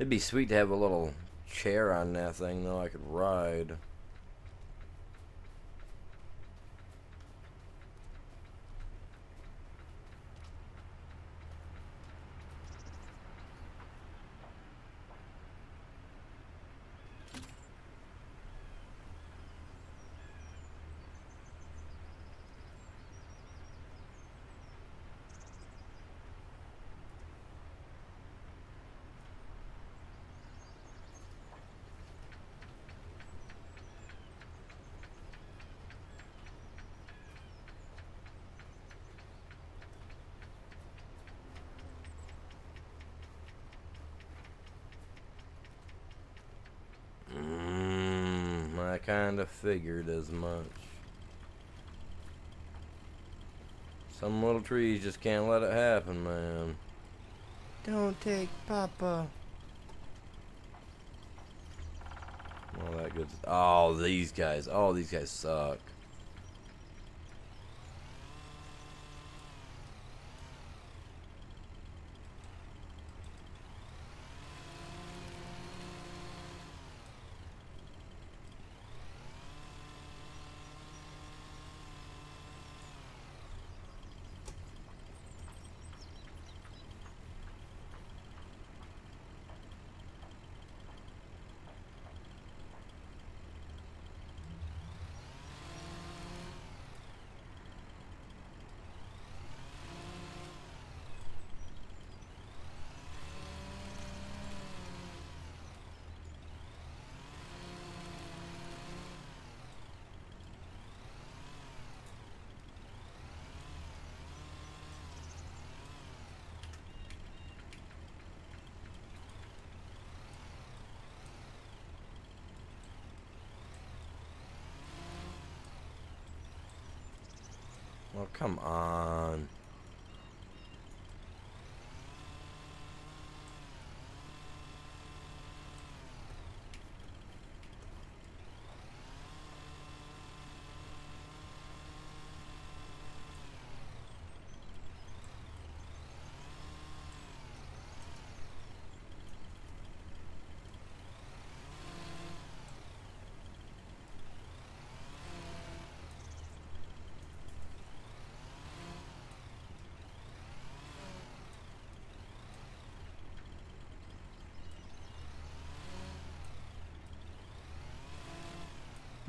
It'd be sweet to have a little chair on that thing, though, I could ride. I kind of figured as much. Some little trees just can't let it happen, man. Don't take Papa. got good. Oh, these guys. Oh, these guys suck. Oh, come on.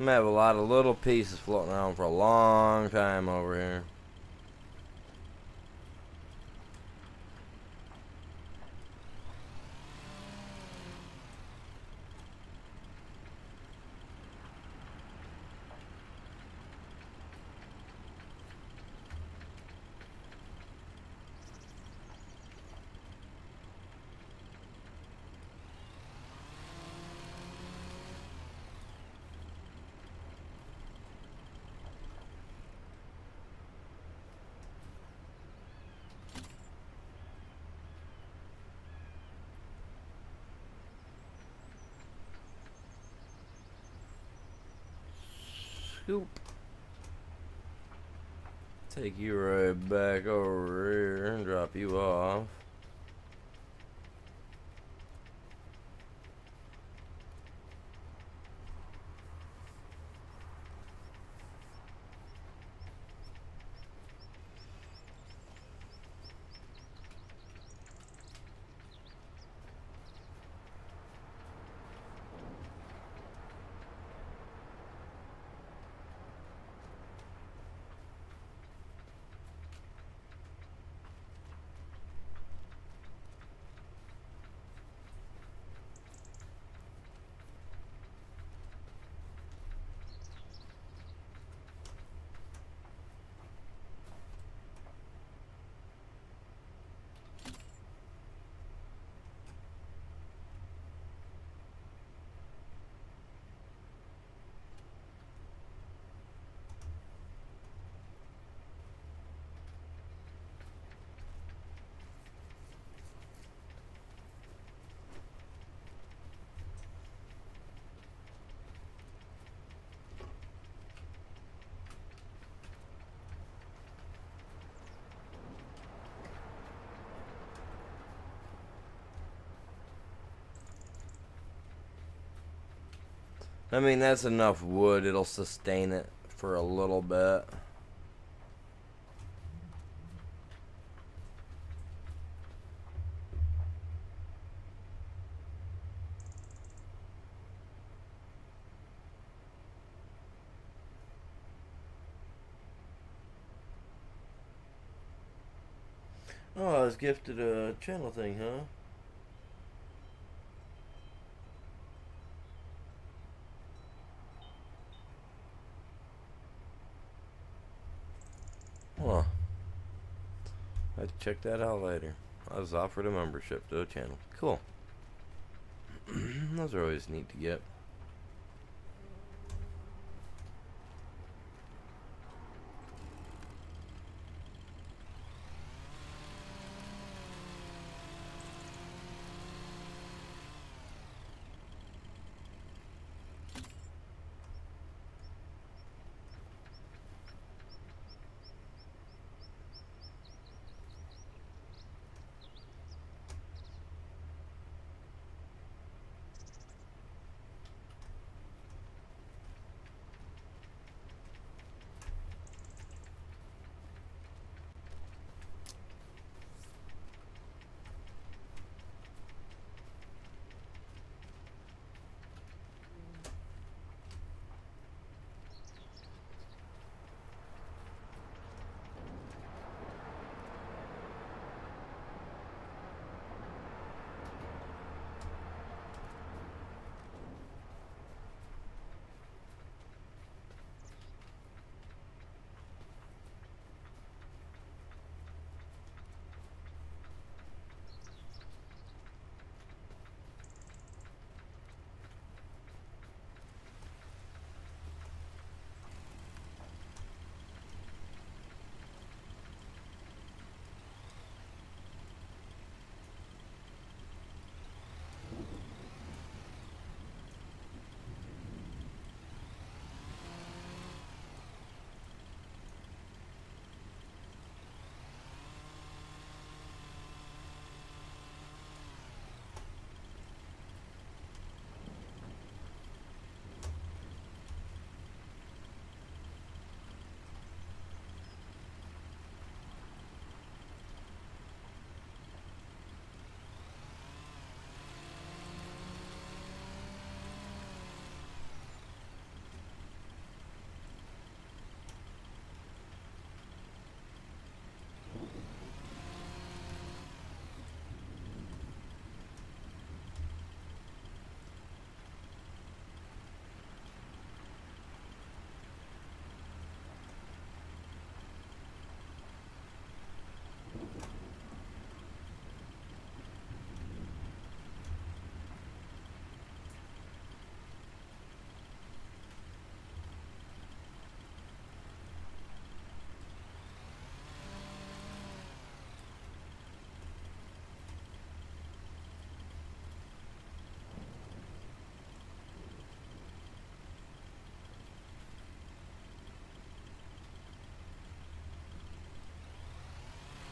I'm gonna have a lot of little pieces floating around for a long time over here. Scoop. Take you right back over here and drop you off. I mean, that's enough wood. It'll sustain it for a little bit. Oh, I was gifted a channel thing, huh? Huh. I have to check that out later. I was offered a membership to a channel. Cool. Those are always neat to get.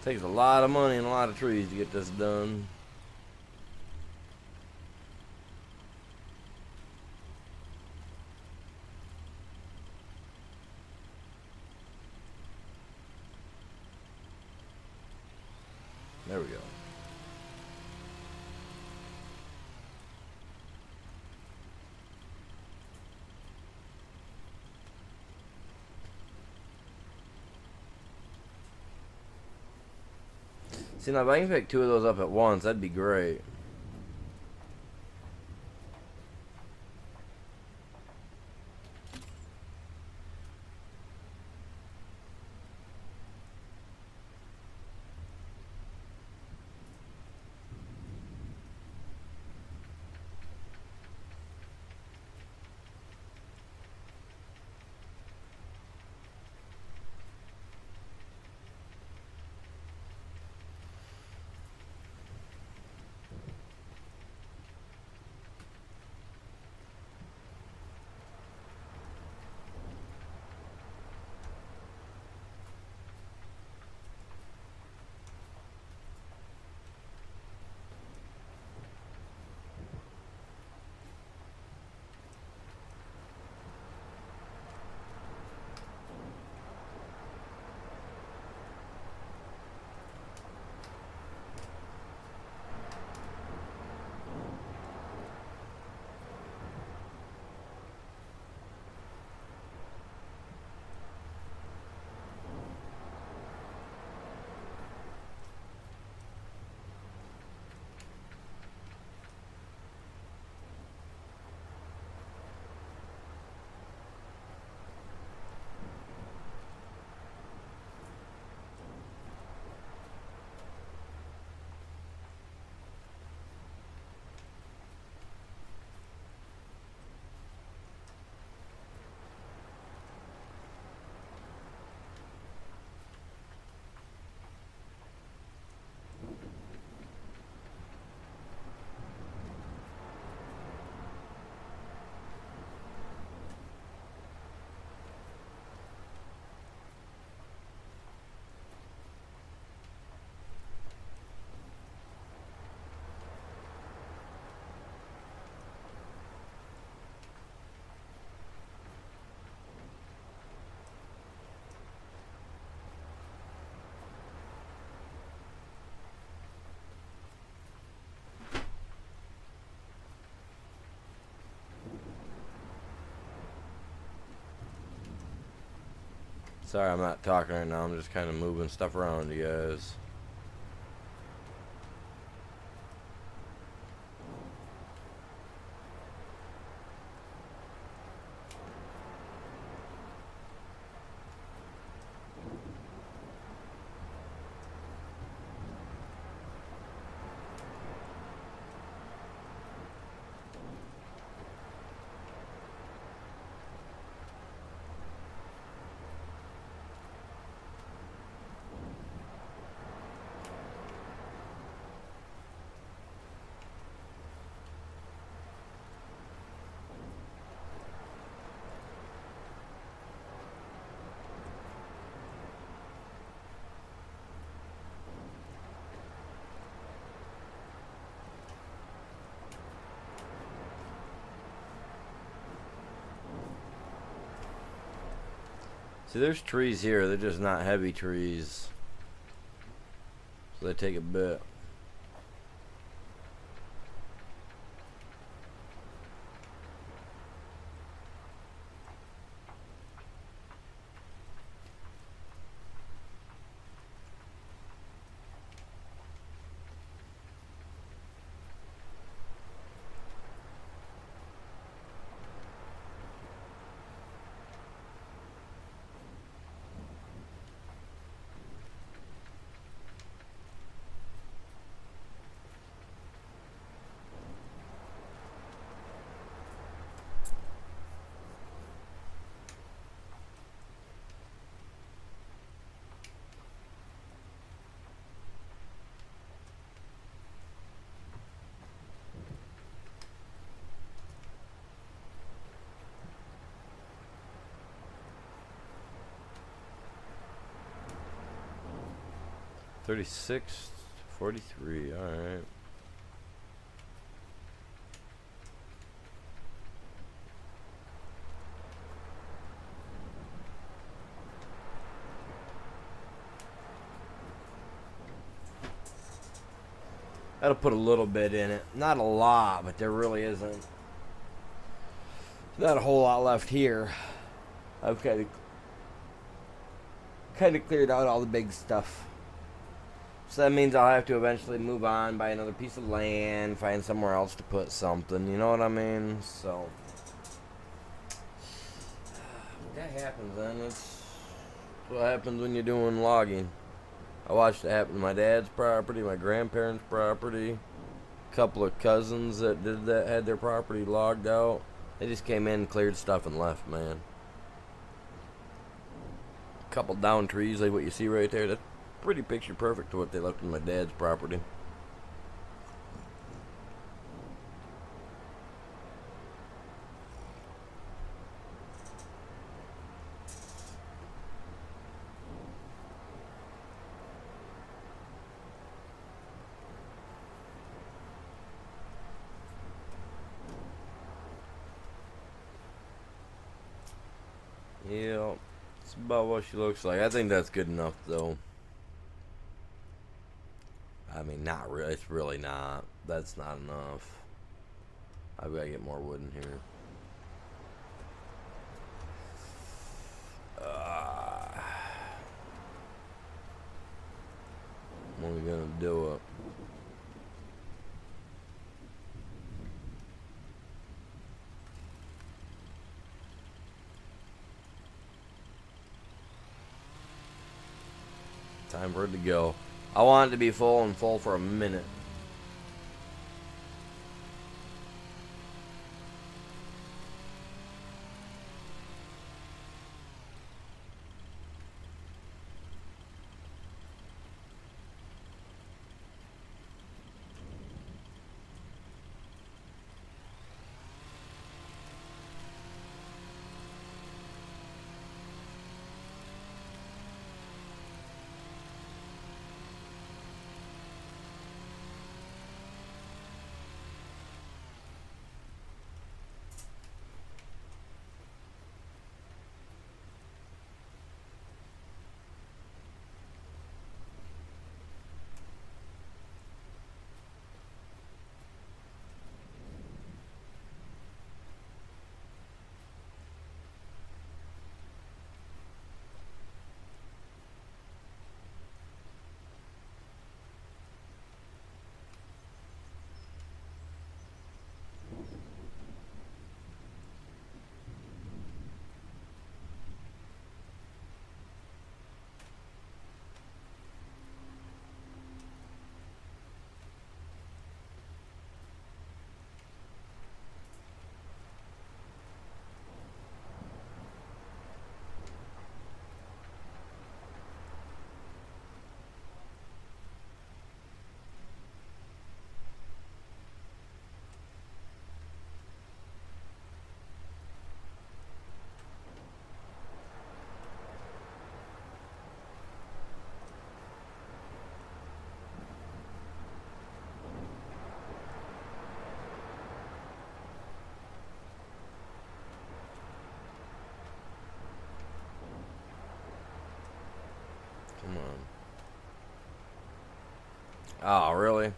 Takes a lot of money and a lot of trees to get this done. There we go. See, now if I can pick 2 of those up at once, that'd be great. Sorry, I'm not talking right now. I'm just kind of moving stuff around, you guys. See, there's trees here. They're just not heavy trees. So they take a bit. 36, 43. All right. That'll put a little bit in it. Not a lot, but there really isn't. Not a whole lot left here. I've kind of cleared out all the big stuff. So that means I'll have to eventually move on, buy another piece of land, find somewhere else to put something. You know what I mean? So that happens then. That's what happens when you're doing logging. I watched it happen to my dad's property, my grandparents' property. A couple of cousins that did that had their property logged out. They just came in, cleared stuff, and left, man. A couple down trees, like what you see right there. That's pretty picture perfect to what they left on my dad's property. Yeah, it's about what she looks like. I think that's good enough, though. I mean, not really. It's really not. That's not enough. I've got to get more wood in here. I'm only going to do it. Time for it to go. I want it to be full and full for a minute. Come on. Oh, really?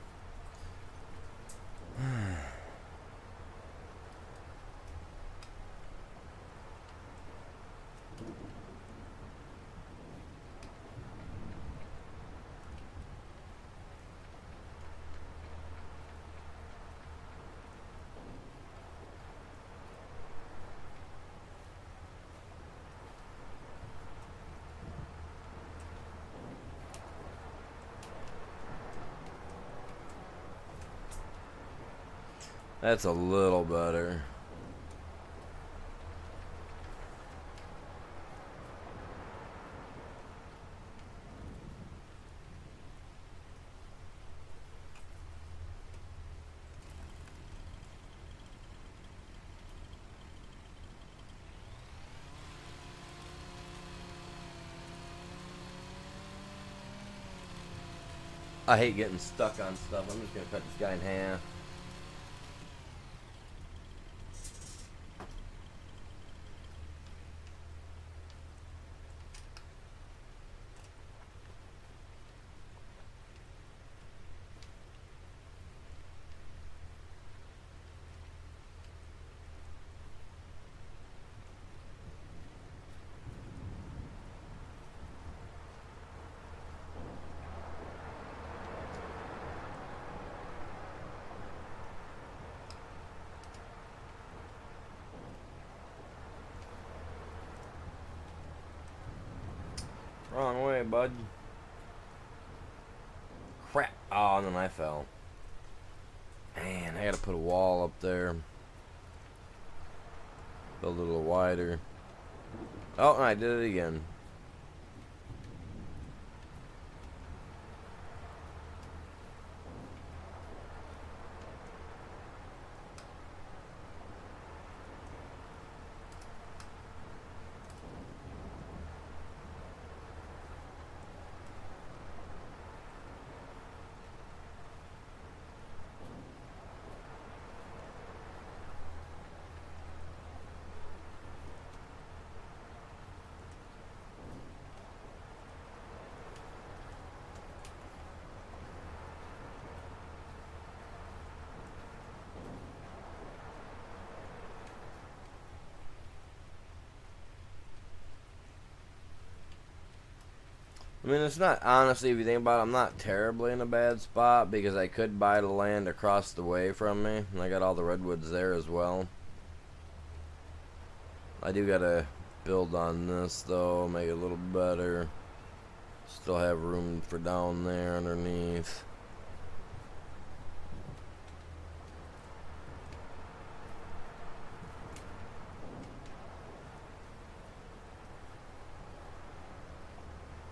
That's a little better. I hate getting stuck on stuff. I'm just gonna cut this guy in half. Wrong way, bud. Crap. Oh, and then I fell. Man, I gotta put a wall up there. Build it a little wider. Oh, and I did it again. I mean, it's not, honestly, if you think about it, I'm not terribly in a bad spot because I could buy the land across the way from me, and I got all the redwoods there as well. I do gotta build on this, though, make it a little better. Still have room for down there underneath.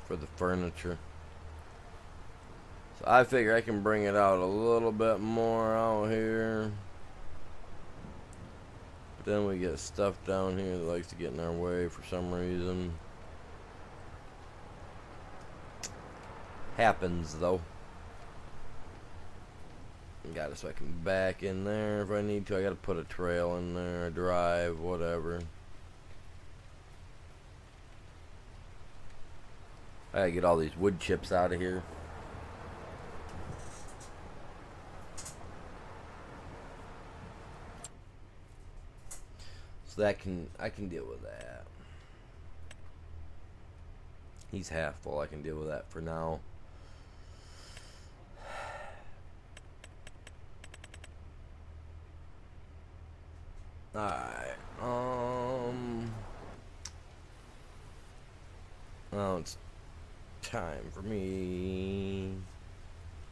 For the furniture. So I figure I can bring it out a little bit more out here. But then we get stuff down here that likes to get in our way for some reason. Happens though. Got it so I can back in there if I need to. I gotta put a trail in there, a drive, whatever. I gotta get all these wood chips out of here. So that I can deal with that. He's half full. I can deal with that for now. Alright. Now it's time for me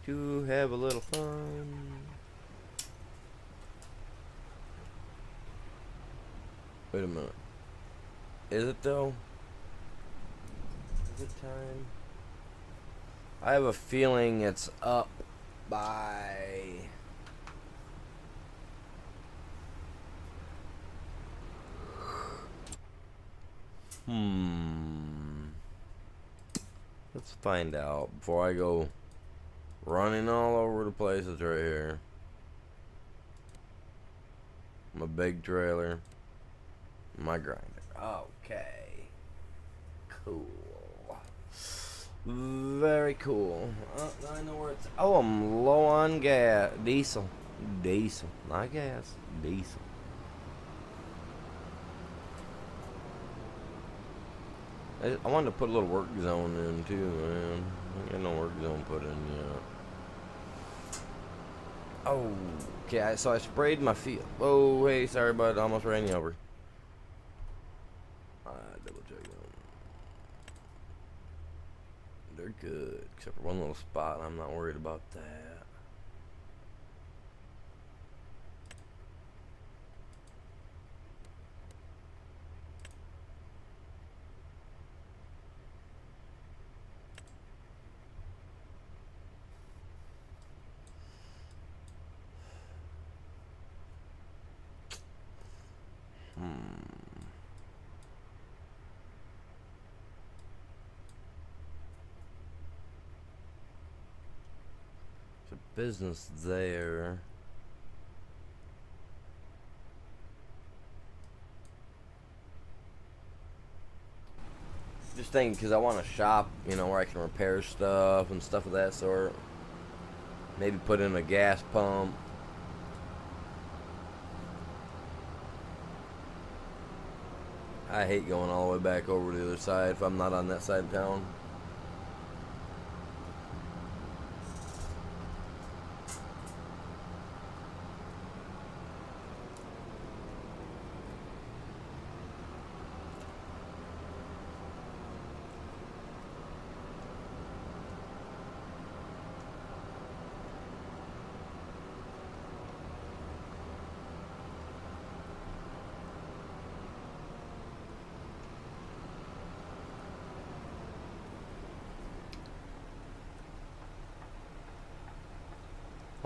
to have a little fun. Wait a minute. Is it though? Is it time? I have a feeling it's up by... Let's find out before I go running all over the place. It's right here. My big trailer. My grinder. Okay. Cool. Very cool. I know where it's... Oh, I'm low on gas. Diesel. Diesel. Not gas. Diesel. I wanted to put a little work zone in too, man. I got no work zone put in yet. Oh, okay. So I sprayed my field. Oh, hey, sorry, bud. Almost ran you over. Double check them. They're good, except for one little spot. I'm not worried about that. business there. Just thinking, because I want a shop, you know, where I can repair stuff and stuff of that sort. Maybe put in a gas pump. I hate going all the way back over to the other side if I'm not on that side of town.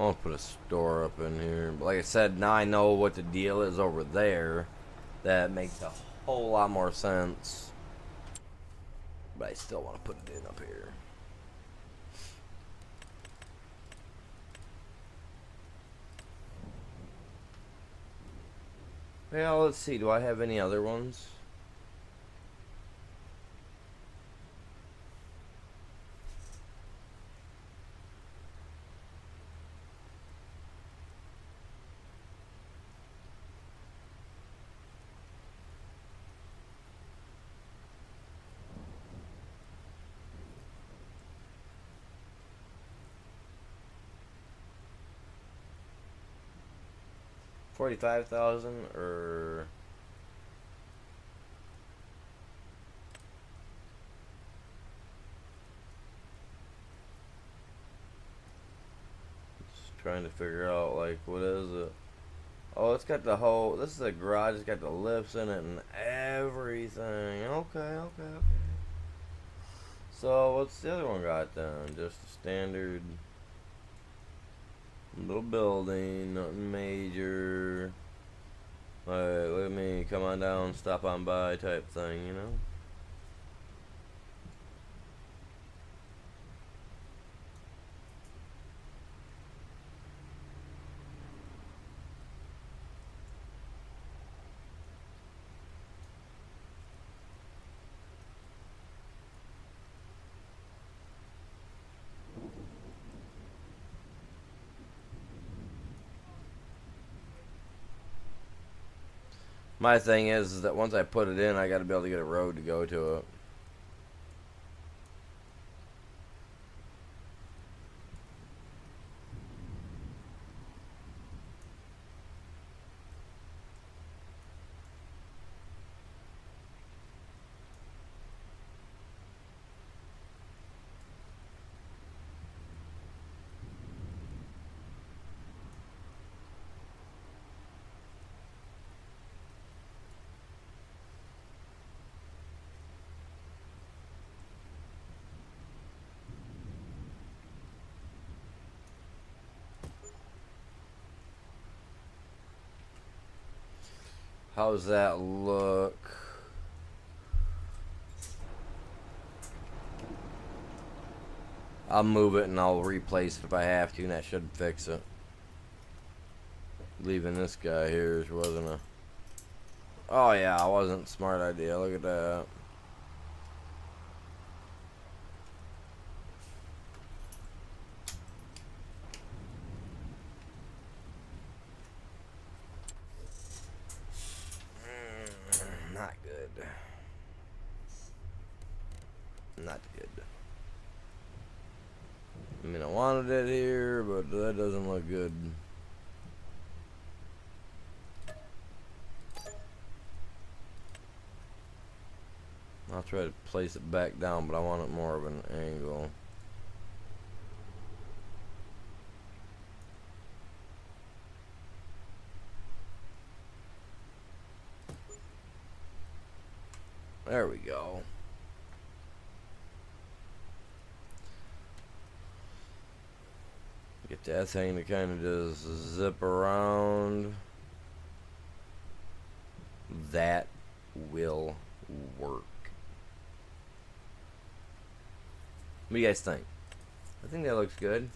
I'll put a store up in here. But like I said, now I know what the deal is over there. That makes a whole lot more sense. But I still want to put it in up here. Well, let's see. Do I have any other ones? $45,000 or just trying to figure out like what is it? Oh, it's got the whole. This is a garage. It's got the lifts in it and everything. Okay. So what's the other one got then? Just a standard little building, nothing major. Like, let me come on down, stop on by type thing, you know? My thing is that once I put it in, I got to be able to get a road to go to it. How's that look? I'll move it and I'll replace it if I have to, and that should fix it. Leaving this guy here wasn't a... Oh yeah, it wasn't a smart idea. Look at that. Not good. Not good. I mean, I wanted it here, but that doesn't look good. I'll try to place it back down, but I want it more of an angle. There we go. Get that thing to kind of just zip around. That will work. What do you guys think? I think that looks good.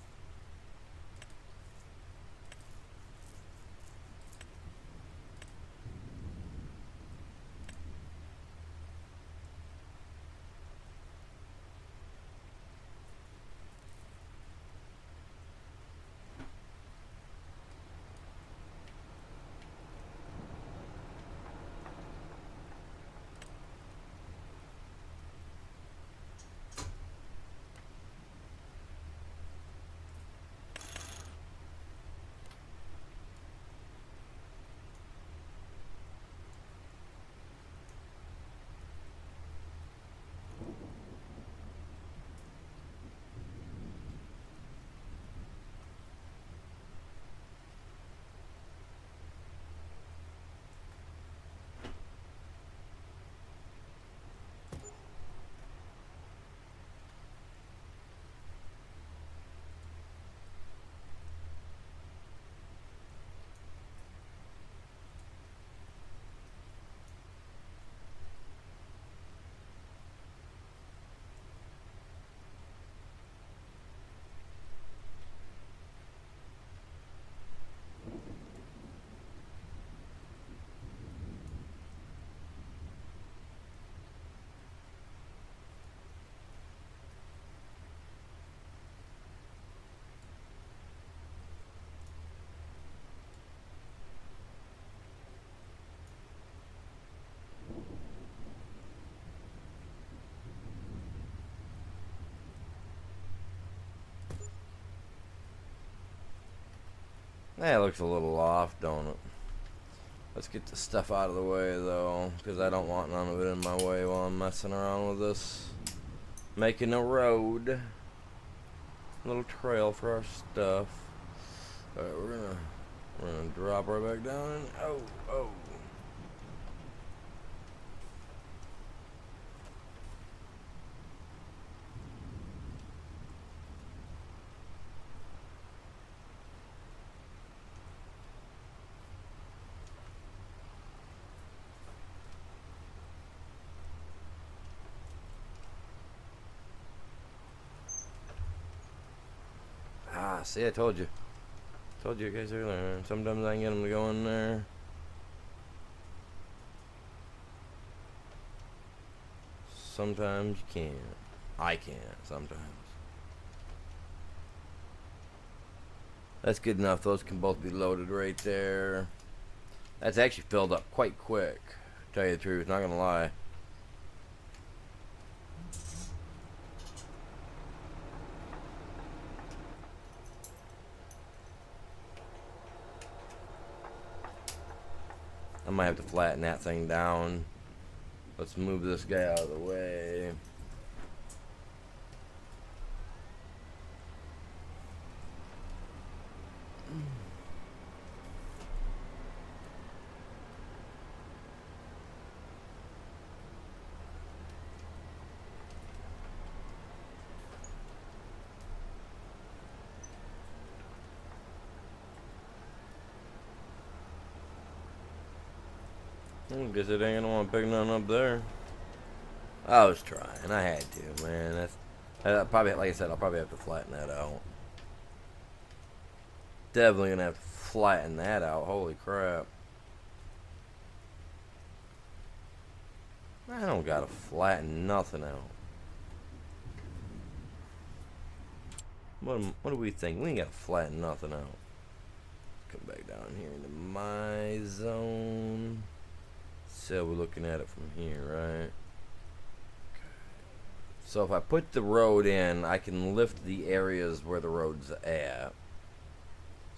That looks a little off, don't it? Let's get the stuff out of the way, though, because I don't want none of it in my way while I'm messing around with this. Making a road. A little trail for our stuff. Alright, we're gonna drop right back down and oh. See, I told you. Told you guys earlier. Sometimes I can get them to go in there. Sometimes you can't. I can't sometimes. That's good enough. Those can both be loaded right there. That's actually filled up quite quick. To tell you the truth, not gonna lie. I might have to flatten that thing down. Let's move this guy out of the way. I guess it ain't gonna want to pick nothing up there. I was trying. I had to, man. That's probably, like I said, I'll probably have to flatten that out. Definitely gonna have to flatten that out. Holy crap! I don't gotta flatten nothing out. What do we think? We ain't gotta flatten nothing out. Come back down here into my zone. So we're looking at it from here, right? So if I put the road in, I can lift the areas where the road's at.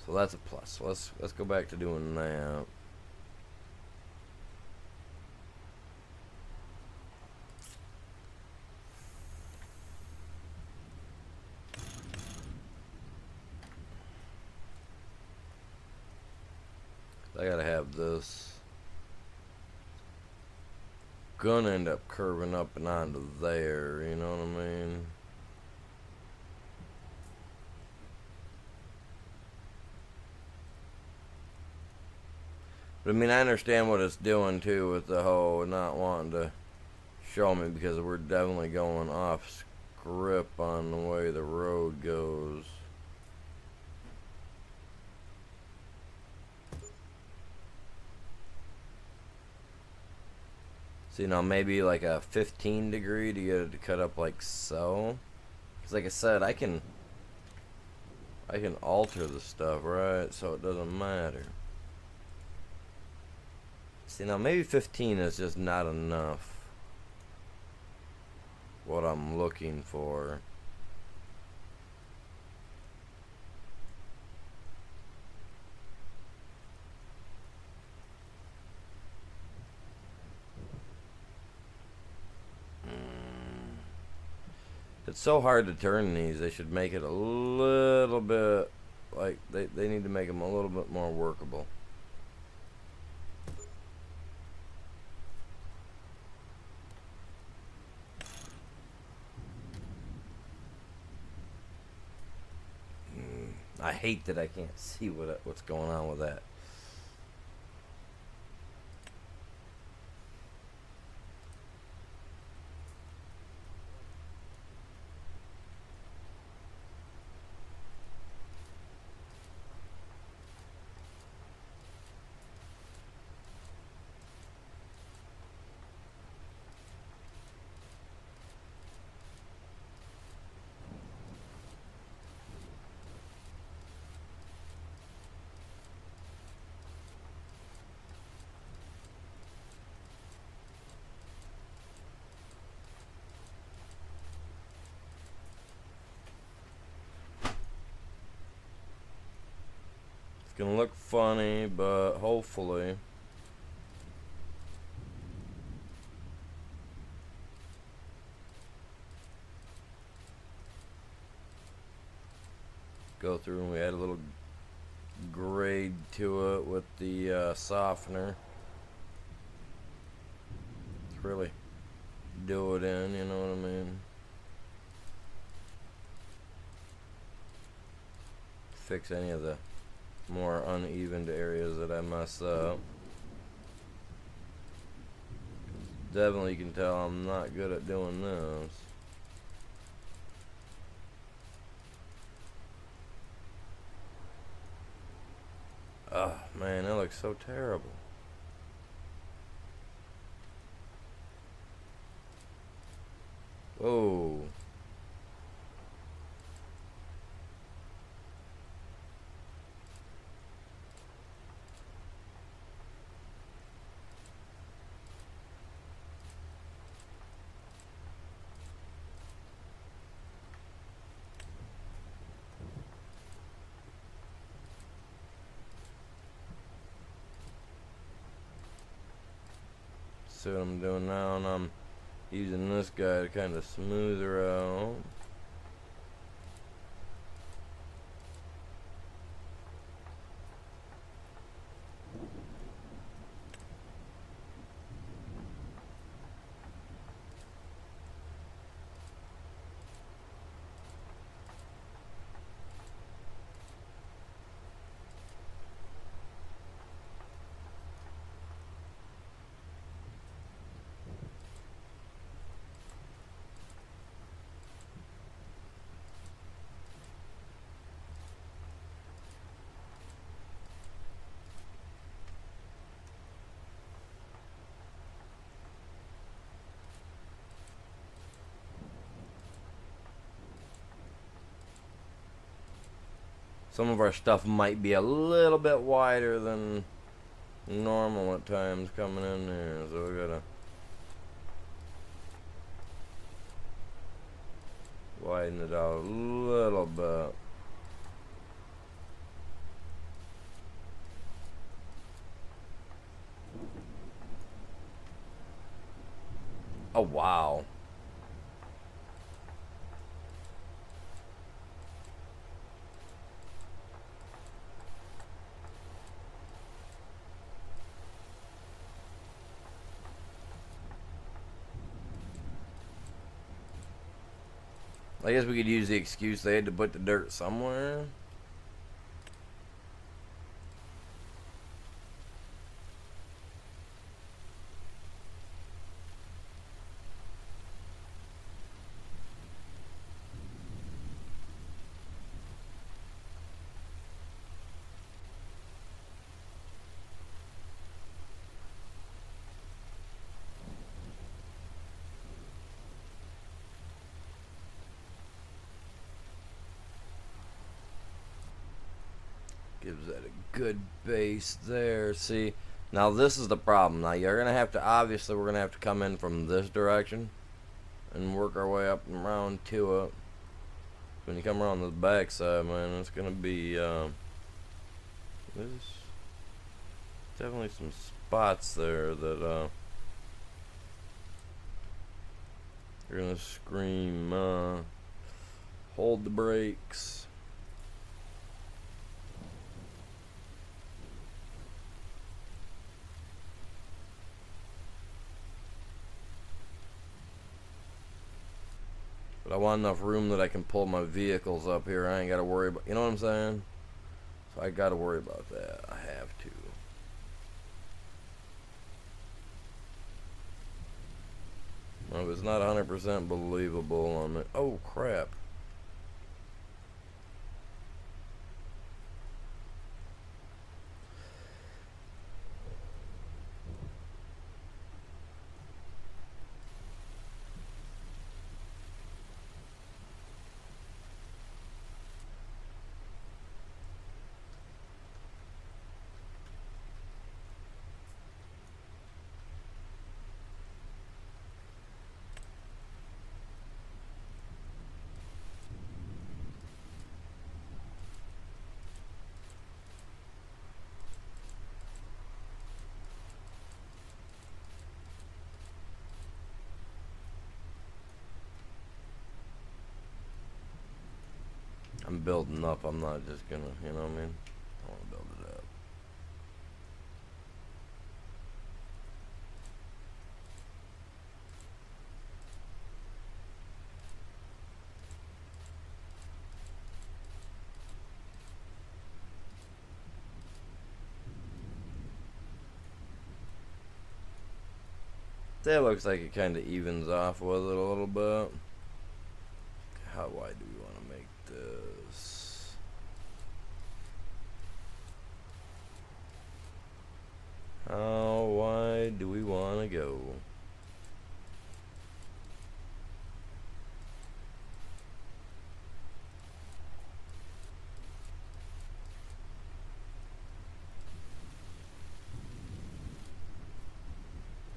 So that's a plus. So let's go back to doing that. I gotta have this. Gonna end up curving up and onto there, you know what I mean? But I mean, I understand what it's doing too with the whole not wanting to show me, because we're definitely going off script on the way the road goes. See, now maybe like a 15 degree to get it to cut up like so. Because like I said, I can alter the stuff, right? So it doesn't matter. See, now maybe 15 is just not enough. What I'm looking for. It's so hard to turn these. They should make it a little bit, like, they need to make them a little bit more workable. I hate that I can't see what's going on with that. It's gonna look funny, but hopefully go through and we add a little grade to it with the softener. Let's really do it in, you know what I mean? Fix any of the more uneven areas that I mess up. Definitely you can tell I'm not good at doing this. Oh man, that looks so terrible. Whoa. See what I'm doing now, and I'm using this guy to kind of smooth her out. Some of our stuff might be a little bit wider than normal at times coming in there, so we gotta widen it out a little bit. Oh wow. I guess we could use the excuse they had to put the dirt somewhere. Gives that a good base there. See, now this is the problem. Now you're gonna have to, obviously we're gonna have to come in from this direction and work our way up and around to it. When you come around the back side, man, it's gonna be there's definitely some spots there that you're gonna scream hold the brakes. But I want enough room that I can pull my vehicles up here. I ain't got to worry about, you know what I'm saying? So I got to worry about that. I have to. Well, it's not 100% believable on it. Oh, crap. I'm building up. I'm not just gonna, you know what I mean? I want to build it up. That looks like it kind of evens off with it a little bit. How wide do we want to make this? How wide do we want to go?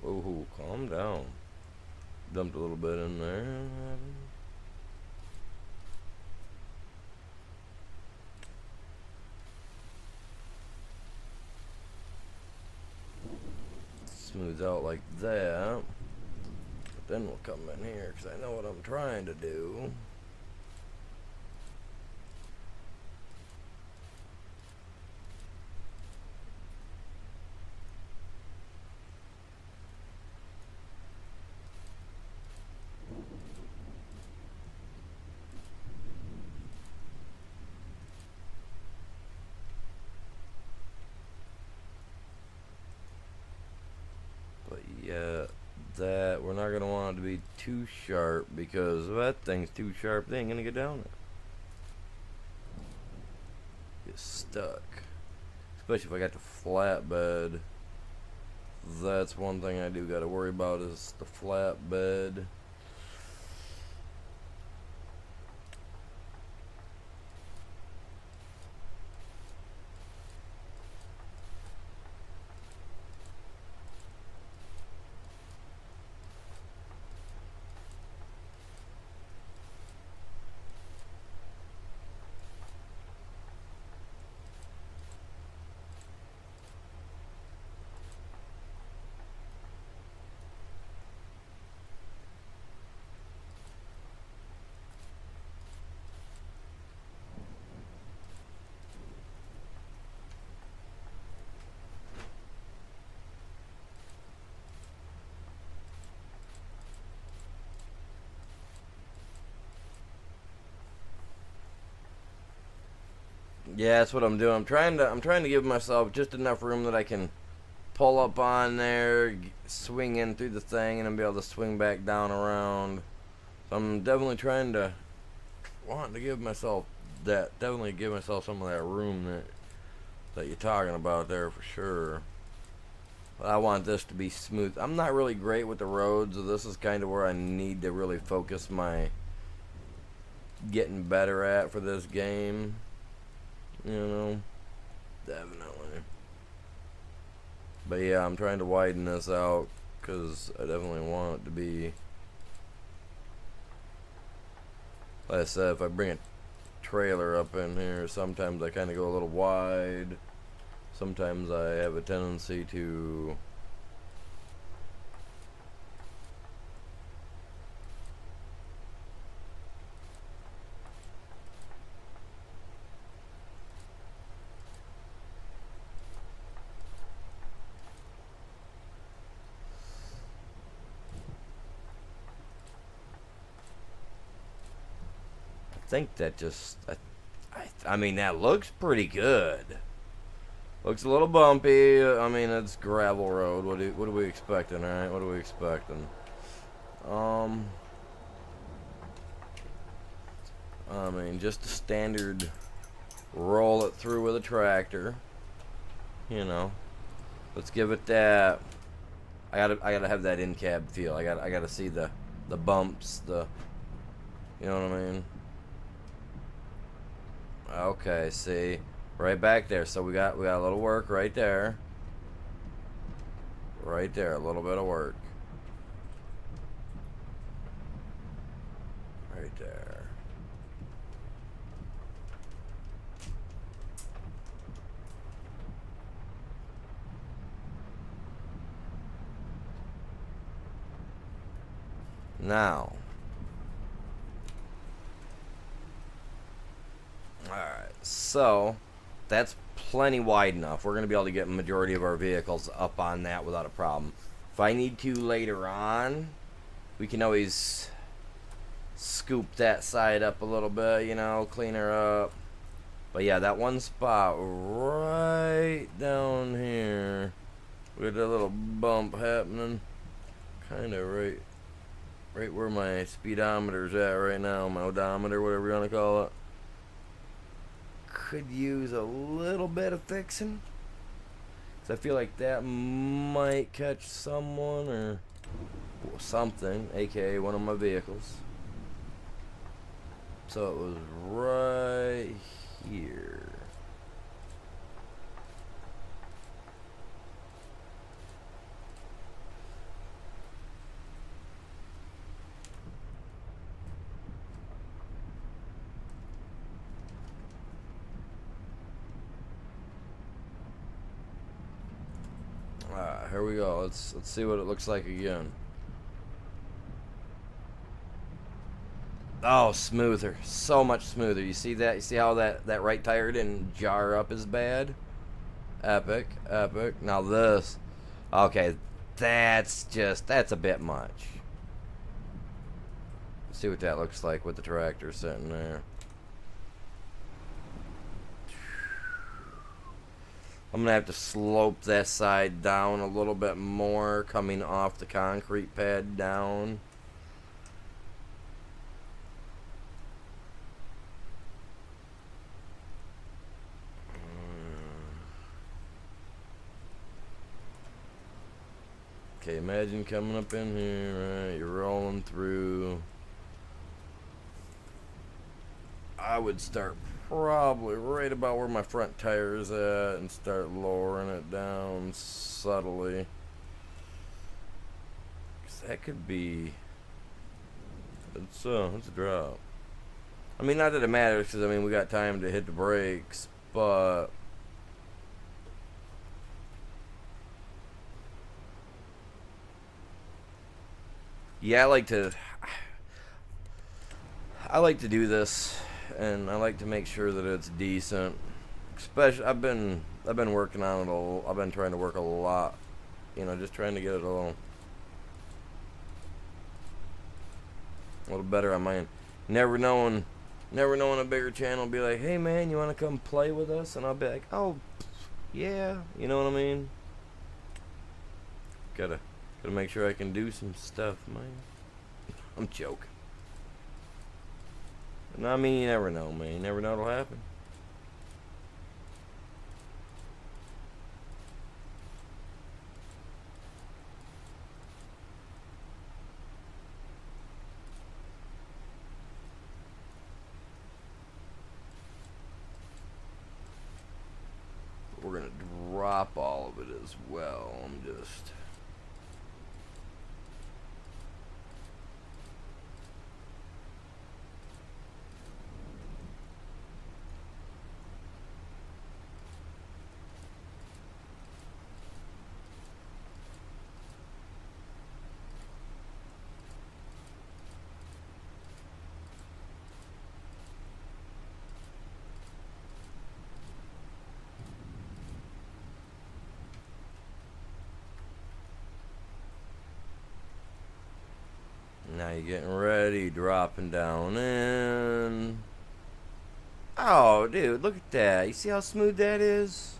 Oh, calm down. Dumped a little bit in there. Smooths out like that. But then we'll come in here because I know what I'm trying to do. But yeah, that we're not gonna want it to be too sharp because if that thing's too sharp, they ain't gonna get down there. Get stuck. Especially if I got the flatbed. That's one thing I do gotta worry about is the flatbed. Yeah, that's what I'm doing. I'm trying to give myself just enough room that I can pull up on there, swing in through the thing, and then be able to swing back down around. So I'm definitely wanting to give myself definitely give myself some of that room that you're talking about there for sure. But I want this to be smooth. I'm not really great with the roads, so this is kind of where I need to really focus my getting better at for this game. You know, definitely. But yeah, I'm trying to widen this out because I definitely want it to be. Like I said, if I bring a trailer up in here, sometimes I kind of go a little wide. Sometimes I have a tendency to think that just I mean that looks pretty good. Looks a little bumpy. I mean it's gravel road. What are we expecting, alright? What are we expecting? I mean just a standard roll it through with a tractor. You know. Let's give it that. I gotta have that in cab feel. I gotta see the bumps, you know what I mean? Okay, see, right back there. So we got a little work right there. Right there, a little bit of work. Right there. Now, So that's plenty wide enough. We're going to be able to get a majority of our vehicles up on that without a problem. If I need to later on, we can always scoop that side up a little bit, you know, clean her up. But yeah, that one spot right down here with a little bump happening, kind of right where my speedometer's at right now, my odometer, whatever you want to call it, could use a little bit of fixing. So I feel like that might catch someone or something, aka one of my vehicles. So it was right here. Alright, here we go. Let's see what it looks like again. Oh, smoother. So much smoother. You see that? You see how that right tire didn't jar up as bad? Epic, epic. Now this. Okay, that's a bit much. Let's see what that looks like with the tractor sitting there. I'm going to have to slope that side down a little bit more, coming off the concrete pad down. Okay, imagine coming up in here, right? You're rolling through. I would start probably right about where my front tire is at and start lowering it down subtly. 'Cause that could be. It's a drop. I mean, not that it matters, because I mean we got time to hit the brakes, but. Yeah, I like to do this, and I like to make sure that it's decent. Especially, I've been working on it. I've been trying to work a lot, you know, just trying to get it a little better on mine. Never knowing a bigger channel will be like, hey man, you want to come play with us? And I'll be like, oh, yeah, you know what I mean? Gotta make sure I can do some stuff, man. I'm joking. No, I mean, you never know, man. You never know what'll happen. We're gonna drop all of it as well. I'm just. Now you're getting ready, dropping down in. Oh, dude, look at that. You see how smooth that is?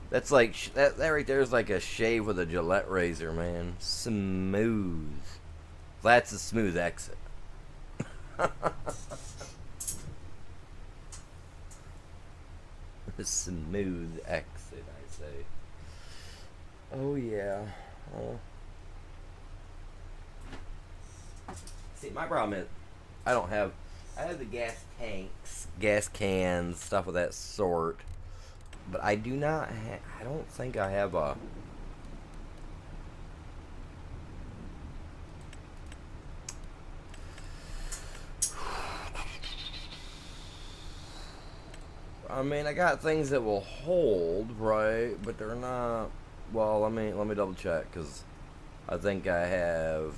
That's like, that right there is like a shave with a Gillette razor, man. Smooth. That's a smooth exit. A smooth exit, I say. Oh yeah. See, my problem is I have the gas tanks, gas cans, stuff of that sort, but I do not I don't think I have a I mean, I got things that will hold, right? But they're not. Well, let me double check, because I think I have.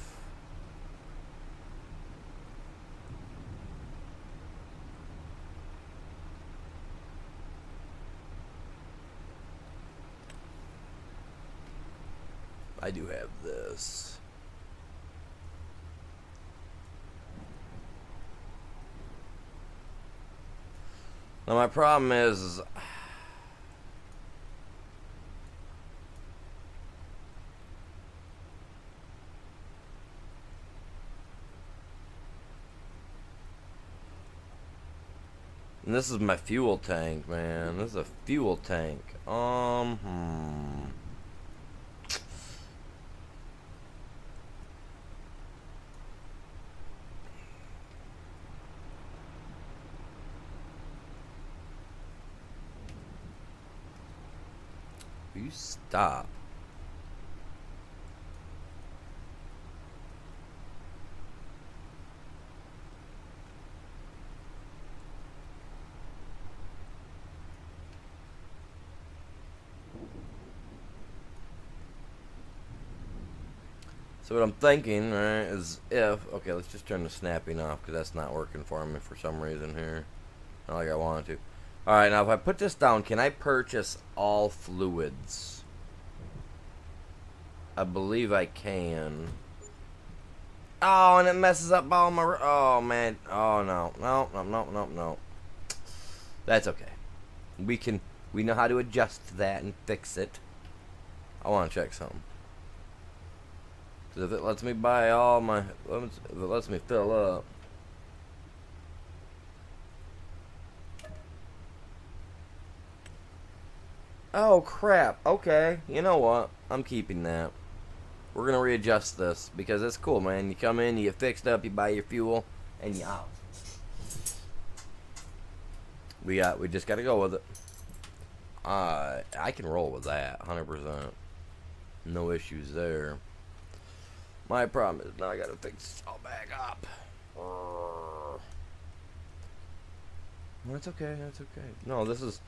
I do have this. Now my problem is and this is my fuel tank, man. This is a fuel tank. Will you stop? So what I'm thinking, right, is okay, let's just turn the snapping off because that's not working for me for some reason here. Not like I wanted to. Alright, now if I put this down, can I purchase all fluids? I believe I can. Oh, and it messes up all my... Oh, man. Oh, no. No. That's okay. We know how to adjust that and fix it. I want to check something. If it lets me buy all my, if it lets me fill up. Oh crap, okay, you know what, I'm keeping that. We're gonna readjust this, because it's cool, man. You come in, you get fixed up, you buy your fuel, and you out. We just gotta go with it. I can roll with that, 100%. No issues there. My problem is now I gotta fix this all back up. That's okay, that's okay. No, this is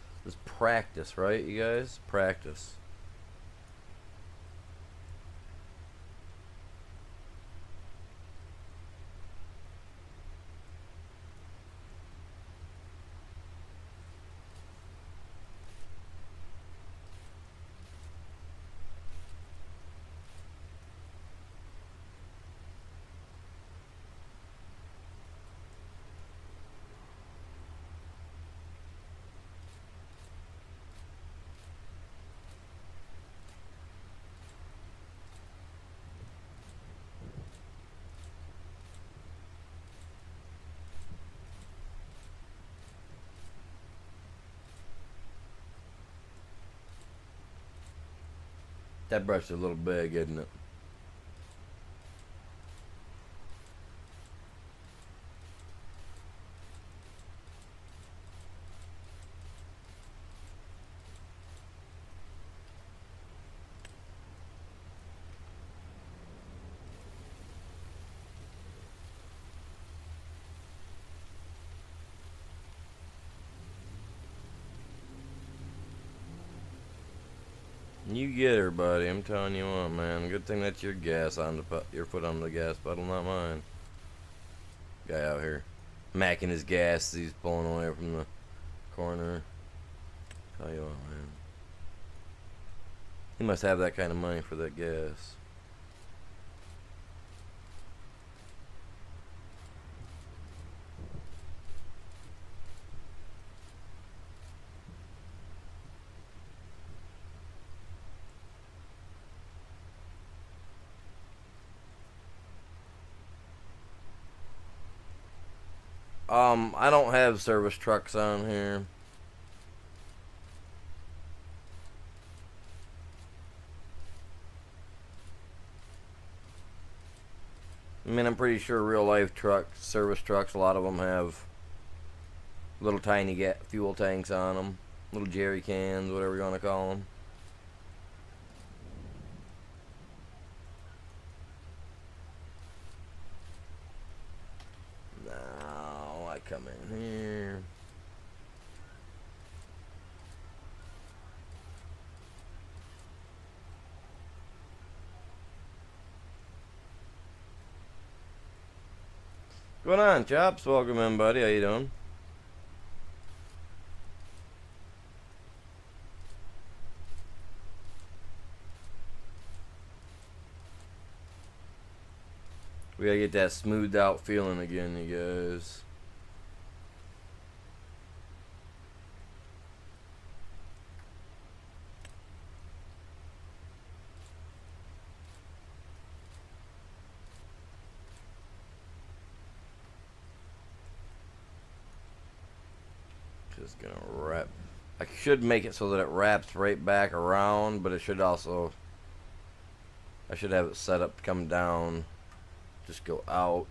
practice, right, you guys? Practice. That brush is a little big, isn't it? You get her, buddy. I'm telling you what, man. Good thing that's your gas on your foot on the gas pedal, not mine. Guy out here macking his gas as he's pulling away from the corner. Tell you what, man. He must have that kind of money for that gas. I don't have service trucks on here. I mean, I'm pretty sure real life trucks, service trucks, a lot of them have little tiny fuel tanks on them. Little jerry cans, whatever you want to call them. Now I come in here. What's going on, Chops? Welcome in, buddy. How you doing? We gotta get that smoothed out feeling again, you guys. Just gonna wrap. I should make it so that it wraps right back around, but it should also, I should have it set up to come down, just go out.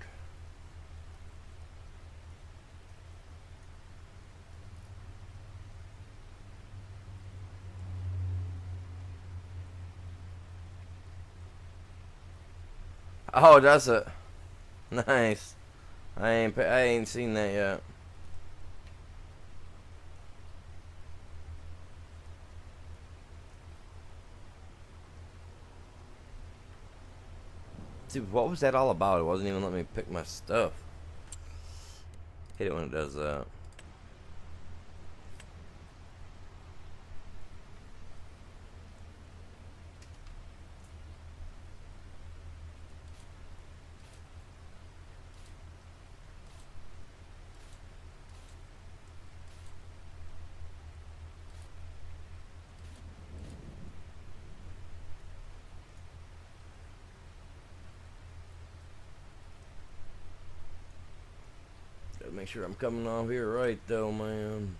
Oh, does it? Nice. I ain't seen that yet. Dude, what was that all about? It wasn't even letting me pick my stuff. Hate it when it does that. Gotta make sure I'm coming off here right though, man.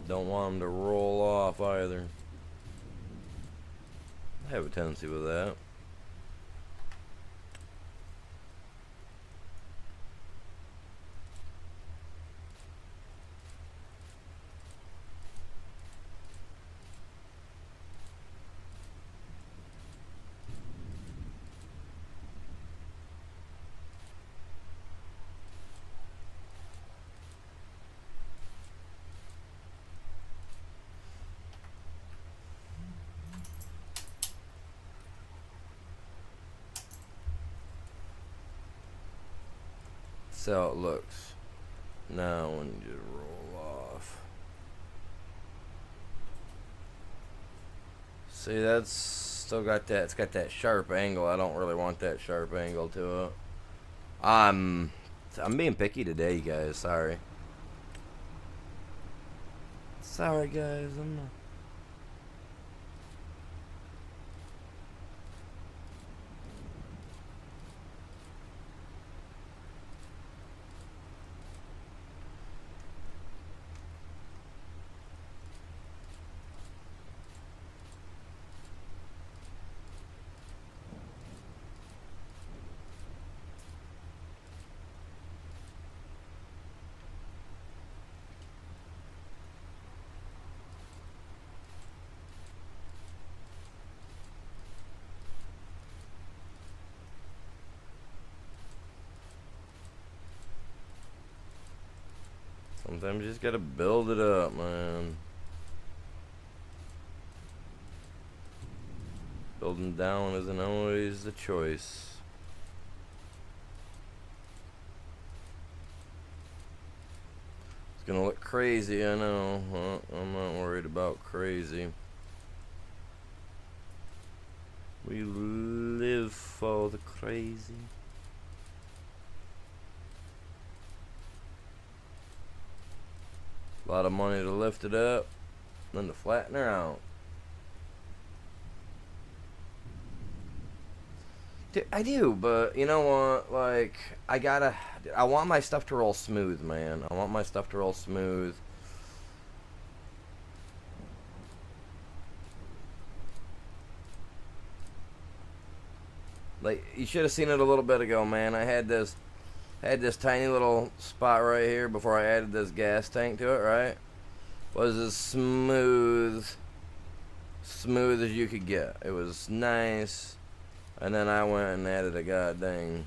Don't want them to roll off either. I have a tendency with that. That's how it looks. Now when you just roll off. See, that's still got that, it's got that sharp angle. I don't really want that sharp angle to it. I'm being picky today, you guys. Sorry. Sorry, guys. I'm not. Sometimes you just gotta build it up, man. Building down isn't always the choice. It's gonna look crazy, I know. I'm not worried about crazy. We live for the crazy. A lot of money to lift it up, then to flatten her out. Dude, I do, but you know what? Like, I want my stuff to roll smooth, man. I want my stuff to roll smooth. Like, you should have seen it a little bit ago, man. I had this tiny little spot right here before I added this gas tank to it, right? Was as smooth as you could get. It was nice. And then I went and added a goddamn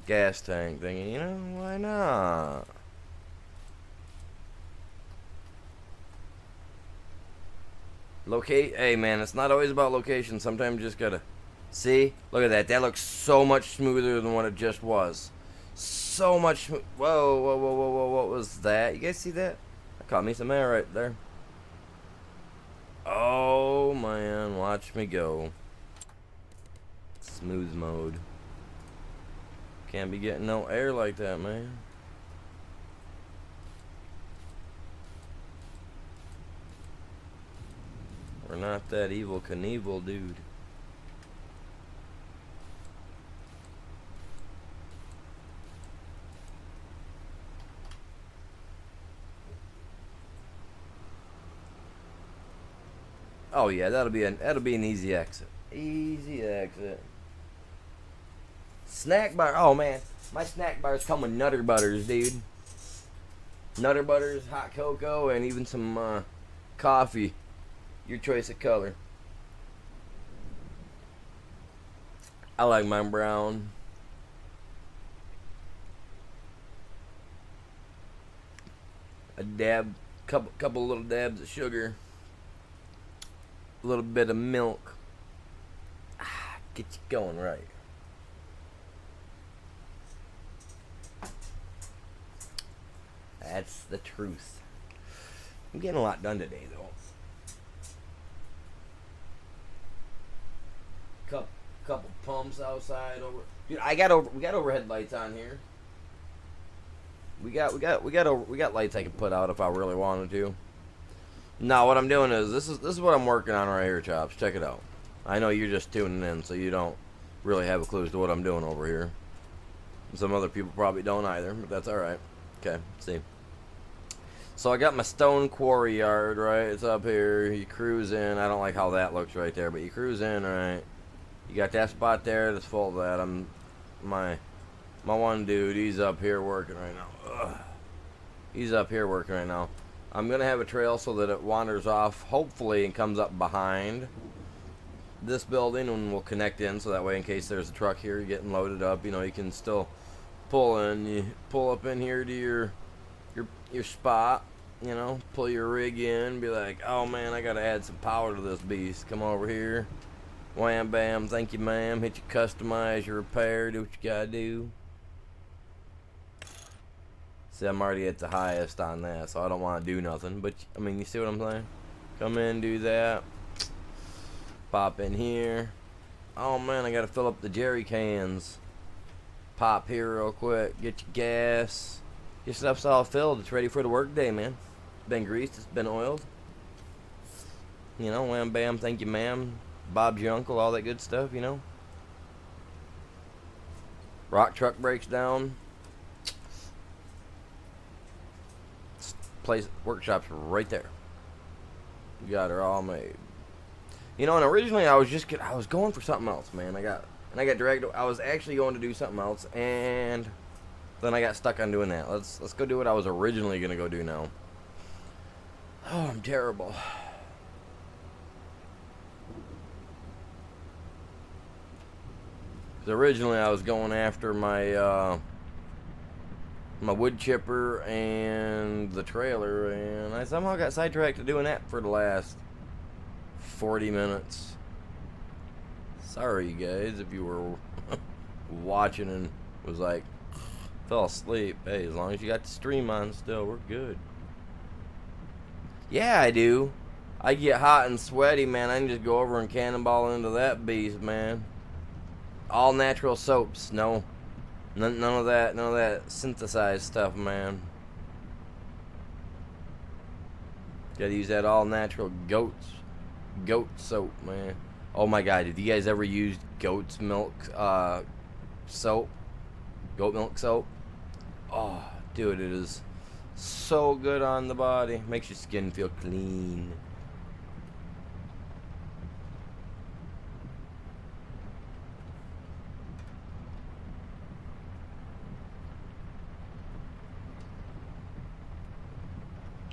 gas tank thinking, you know, why not? Hey man, it's not always about location. Sometimes you just gotta see. Look at that. That looks so much smoother than what it just was. So much. Whoa, whoa, whoa, whoa, whoa! What was that? You guys see that? That caught me some air right there. Oh man, watch me go. Smooth mode. Can't be getting no air like that, man. We're not that evil Knievel, dude. Oh yeah, that'll be an easy exit. Easy exit. Snack bar. Oh man, my snack bars come with Nutter Butters, dude. Nutter Butters, hot cocoa, and even some coffee. Your choice of color. I like mine brown. A dab, couple little dabs of sugar. A little bit of milk. Get you going right. That's the truth. I'm getting a lot done today, though. Couple pumps outside over. Dude, we got overhead lights on here. We got lights I can put out if I really wanted to. Now what I'm doing is this is what I'm working on right here, Chops. Check it out. I know you're just tuning in, so you don't really have a clue as to what I'm doing over here. Some other people probably don't either, but that's alright. Okay, let's see. So I got my stone quarry yard, right? It's up here. You cruise in. I don't like how that looks right there, but you cruise in, right? You got that spot there that's full of that. My one dude, he's up here working right now. Ugh. He's up here working right now. I'm going to have a trail so that it wanders off, hopefully, and comes up behind this building, and we'll connect in, so that way in case there's a truck here getting loaded up, you know, you can still pull in. You pull up in here to your spot, you know, pull your rig in, be like, oh man, I got to add some power to this beast. Come over here. Wham bam, thank you ma'am. Hit your customize, your repair, do what you gotta do. See, I'm already at the highest on that, so I don't want to do nothing. But, I mean, you see what I'm saying? Come in, do that. Pop in here. Oh, man, I got to fill up the jerry cans. Pop here real quick. Get your gas. Your stuff's all filled. It's ready for the work day, man. It's been greased. It's been oiled. You know, wham, bam, thank you, ma'am. Bob's your uncle, all that good stuff, you know. Rock truck breaks down. Place workshop's right there. You got her all made. You know, and originally I was going for something else, man. I got dragged. I was actually going to do something else, and then I got stuck on doing that. Let's go do what I was originally gonna go do now. Oh, I'm terrible. Originally I was going after my my wood chipper and the trailer, and I somehow got sidetracked to doing that for the last 40 minutes. Sorry, you guys, if you were watching and was like, fell asleep. Hey, as long as you got the stream on still, we're good. Yeah, I do. I get hot and sweaty, man. I can just go over and cannonball into that beast, man. All natural soaps. None of that synthesized stuff, man. Gotta use that all natural goat soap, man. Oh my god, have you guys ever used goat's milk soap? Goat milk soap? Oh, dude, it is so good on the body. Makes your skin feel clean.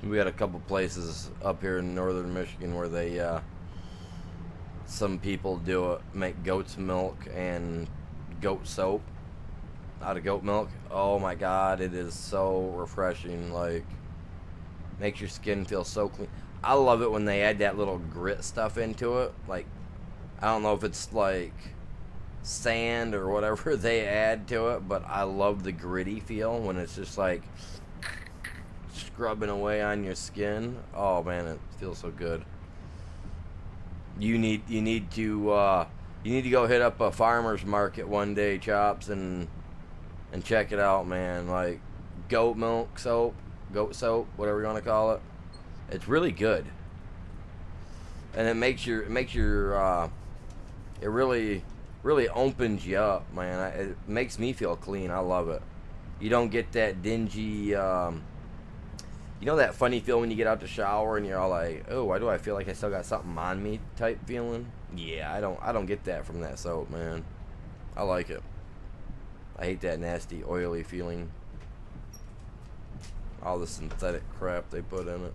We got a couple places up here in northern Michigan where they, some people make goat's milk and goat soap out of goat milk. Oh my god, it is so refreshing. Like, makes your skin feel so clean. I love it when they add that little grit stuff into it. Like, I don't know if it's like sand or whatever they add to it, but I love the gritty feel when it's just like scrubbing away on your skin. Oh man, it feels so good. You need to go hit up a farmer's market one day, Chops, and check it out, man. Like goat milk soap, goat soap, whatever you want to call it. It's really good, and it really opens you up, man. It makes me feel clean. I love it. You don't get that dingy, you know that funny feeling when you get out the shower and you're all like, oh, why do I feel like I still got something on me type feeling? Yeah, I don't get that from that soap, man. I like it. I hate that nasty, oily feeling. All the synthetic crap they put in it.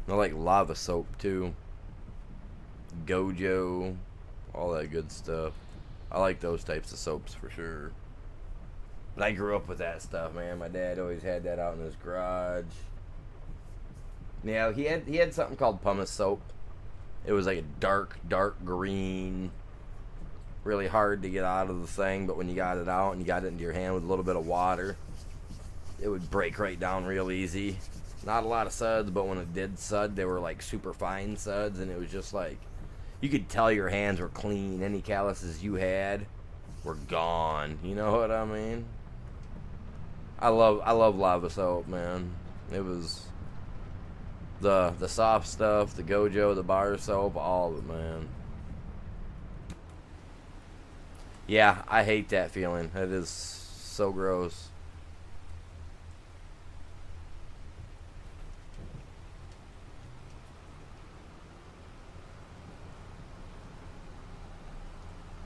I like lava soap too. Gojo, all that good stuff. I like those types of soaps for sure. But I grew up with that stuff, man. My dad always had that out in his garage. Yeah, he had something called pumice soap. It was like a dark green, really hard to get out of the thing, but when you got it out and you got it into your hand with a little bit of water, it would break right down real easy. Not a lot of suds, but when it did sud, they were like super fine suds, and it was just like, you could tell your hands were clean. Any calluses you had were gone. You know what I mean? I love lava soap, man. It was the soft stuff, the Gojo, the bar soap, all of it, man. Yeah, I hate that feeling. It is so gross.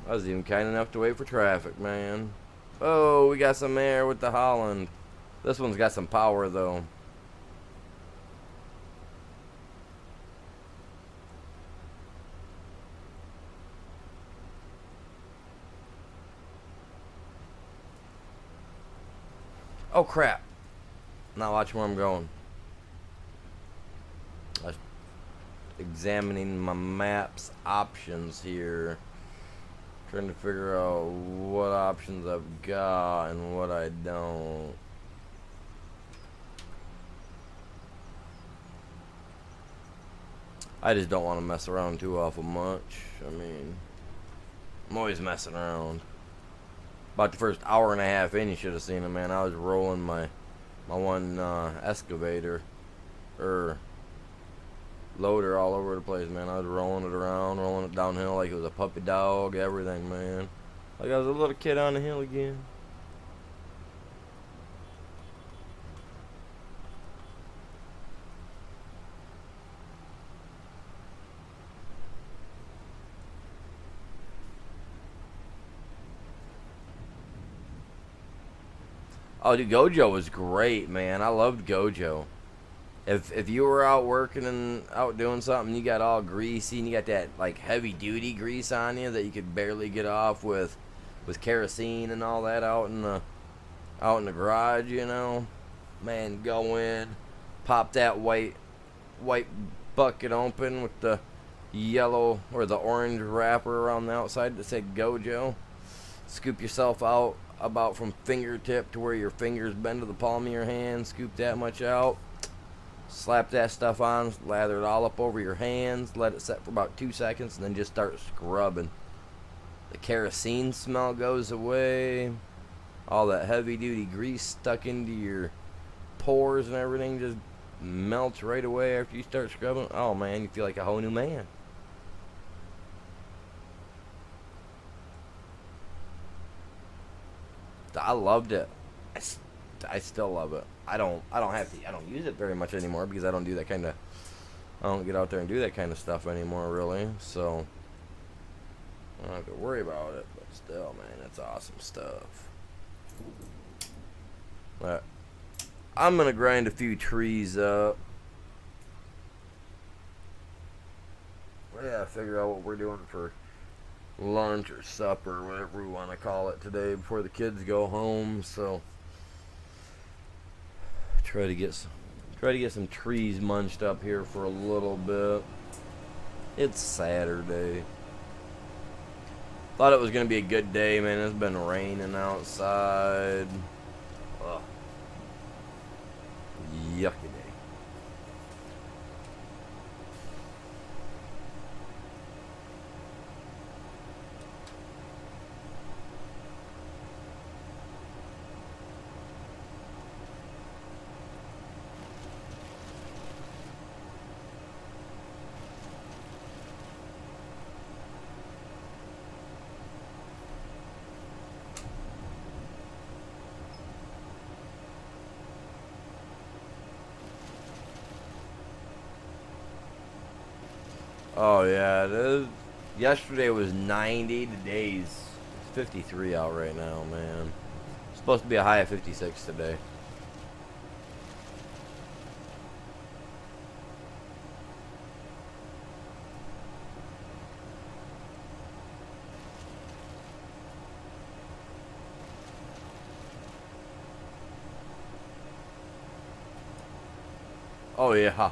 I was even kind enough to wait for traffic, man. Oh, we got some air with the Holland. This one's got some power, though. Oh, crap. Not watching where I'm going. I'm examining my map's options here. Trying to figure out what options I've got and what I don't. I just don't want to mess around too awful much. I mean, I'm always messing around. About the first hour and a half in, you should have seen it, man. I was rolling my one excavator or loader all over the place, man. I was rolling it around, rolling it downhill like it was a puppy dog, everything, man. Like I was a little kid on the hill again. Oh, dude, Gojo was great, man. I loved Gojo. If you were out working and out doing something, you got all greasy and you got that like heavy duty grease on you that you could barely get off with kerosene and all that out in the garage, you know. Man, go in, pop that white bucket open with the yellow or the orange wrapper around the outside that said Gojo. Scoop yourself out about from fingertip to where your fingers bend to the palm of your hand. Scoop that much out. Slap that stuff on, lather it all up over your hands, let it set for about 2 seconds, and then just start scrubbing. The kerosene smell goes away. All that heavy duty grease stuck into your pores and everything just melts right away after you start scrubbing. Oh man, you feel like a whole new man. I loved it. I still love it. I don't use it very much anymore because I don't get out there and do that kind of stuff anymore, really. So I don't have to worry about it. But still, man, that's awesome stuff. But I'm gonna grind a few trees up. Yeah, figure out what we're doing for lunch or supper, whatever we want to call it today, before the kids go home. So try to get some trees munched up here for a little bit. It's Saturday. Thought it was gonna be a good day, man. It's been raining outside. Ugh. Yucky day. Oh yeah, it is. Yesterday was 90. Today's it's 53 out right now, man. It's supposed to be a high of 56 today. Oh yeah.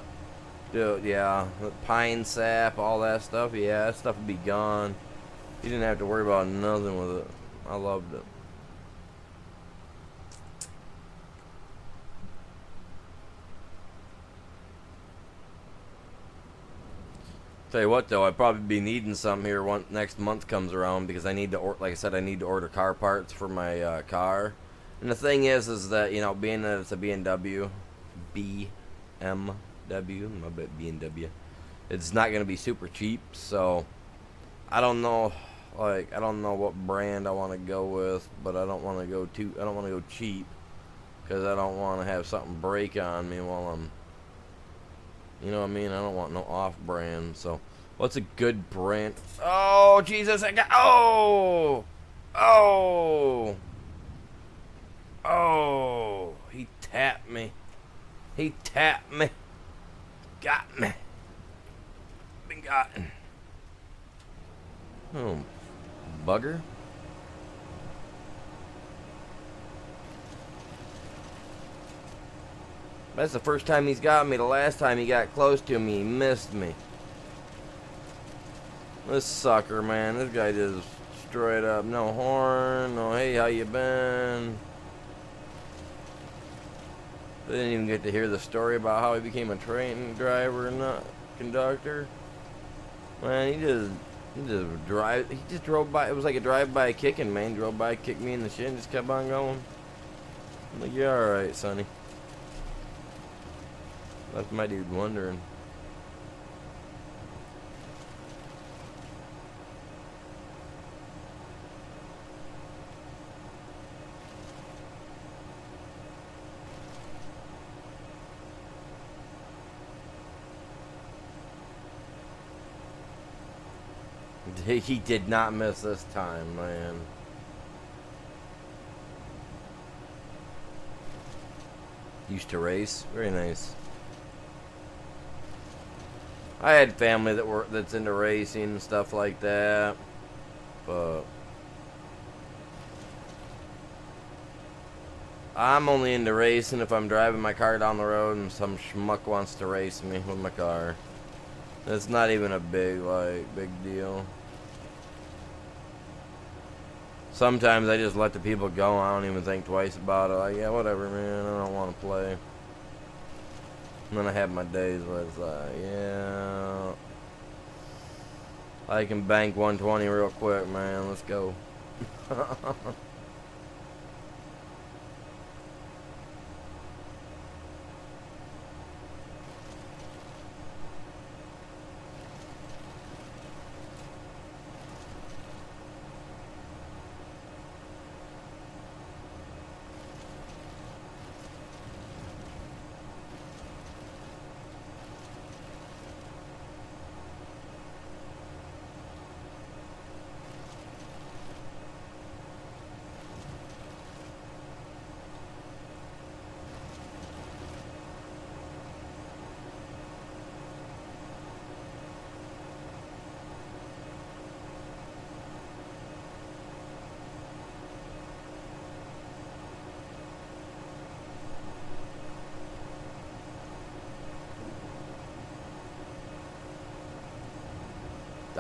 Dude, yeah. The pine sap, all that stuff, yeah, that stuff would be gone. You didn't have to worry about nothing with it. I loved it. Tell you what though, I'd probably be needing some here once next month comes around because I need to, like I said, I need to order car parts for my car. And the thing is that being that it's a BMW, my bit BMW, it's not gonna be super cheap. So I don't know, I don't know what brand I want to go with, but I don't want to go I don't want to go cheap because I don't want to have something break on me while I'm. You know what I mean? I don't want no off-brand. So, what's a good brand? Oh, Jesus! Oh! He tapped me. He tapped me. Got me. Been gotten. Oh, bugger. That's the first time he's got me. The last time he got close to me, he missed me. This sucker, man. This guy just straight up. No horn. No, hey, how you been? They didn't even get to hear the story about how he became a train driver and not conductor. Man, he just drove by. It was like a drive-by kicking, man. He drove by, kicked me in the shin, and just kept on going. I'm like, yeah, alright, sonny. Left my dude wondering. He did not miss this time, man. Used to race. Very nice. I had family that's into racing and stuff like that, but I'm only into racing if I'm driving my car down the road and some schmuck wants to race me with my car. It's not even a big deal. Sometimes I just let the people go. I don't even think twice about it. Like, yeah, whatever, man. I don't want to play. And then I have my days where it's like, yeah, I can bank 120 real quick, man. Let's go.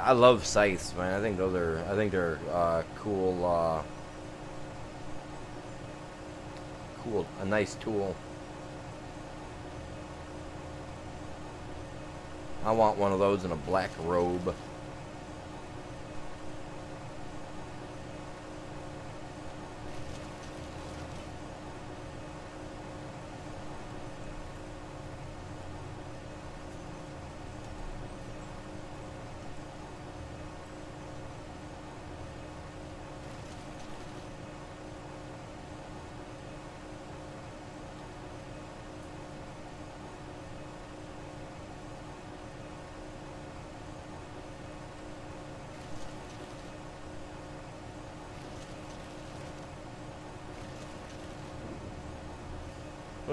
I love scythes, man. I think they're cool, a nice tool. I want one of those in a black robe.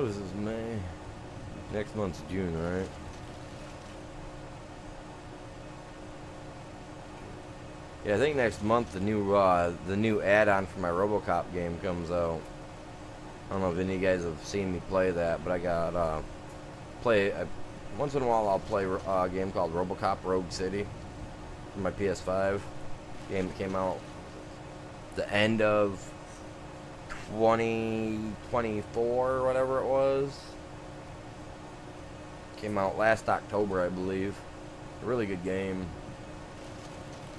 What is this, May? Next month's June, right? Yeah, I think next month the new add-on for my RoboCop game comes out. I don't know if any of you guys have seen me play that, but I got once in a while I'll play a game called RoboCop Rogue City for my PS5. Game that came out the end of 2024 or whatever it was. Came out last October, I believe. A really good game.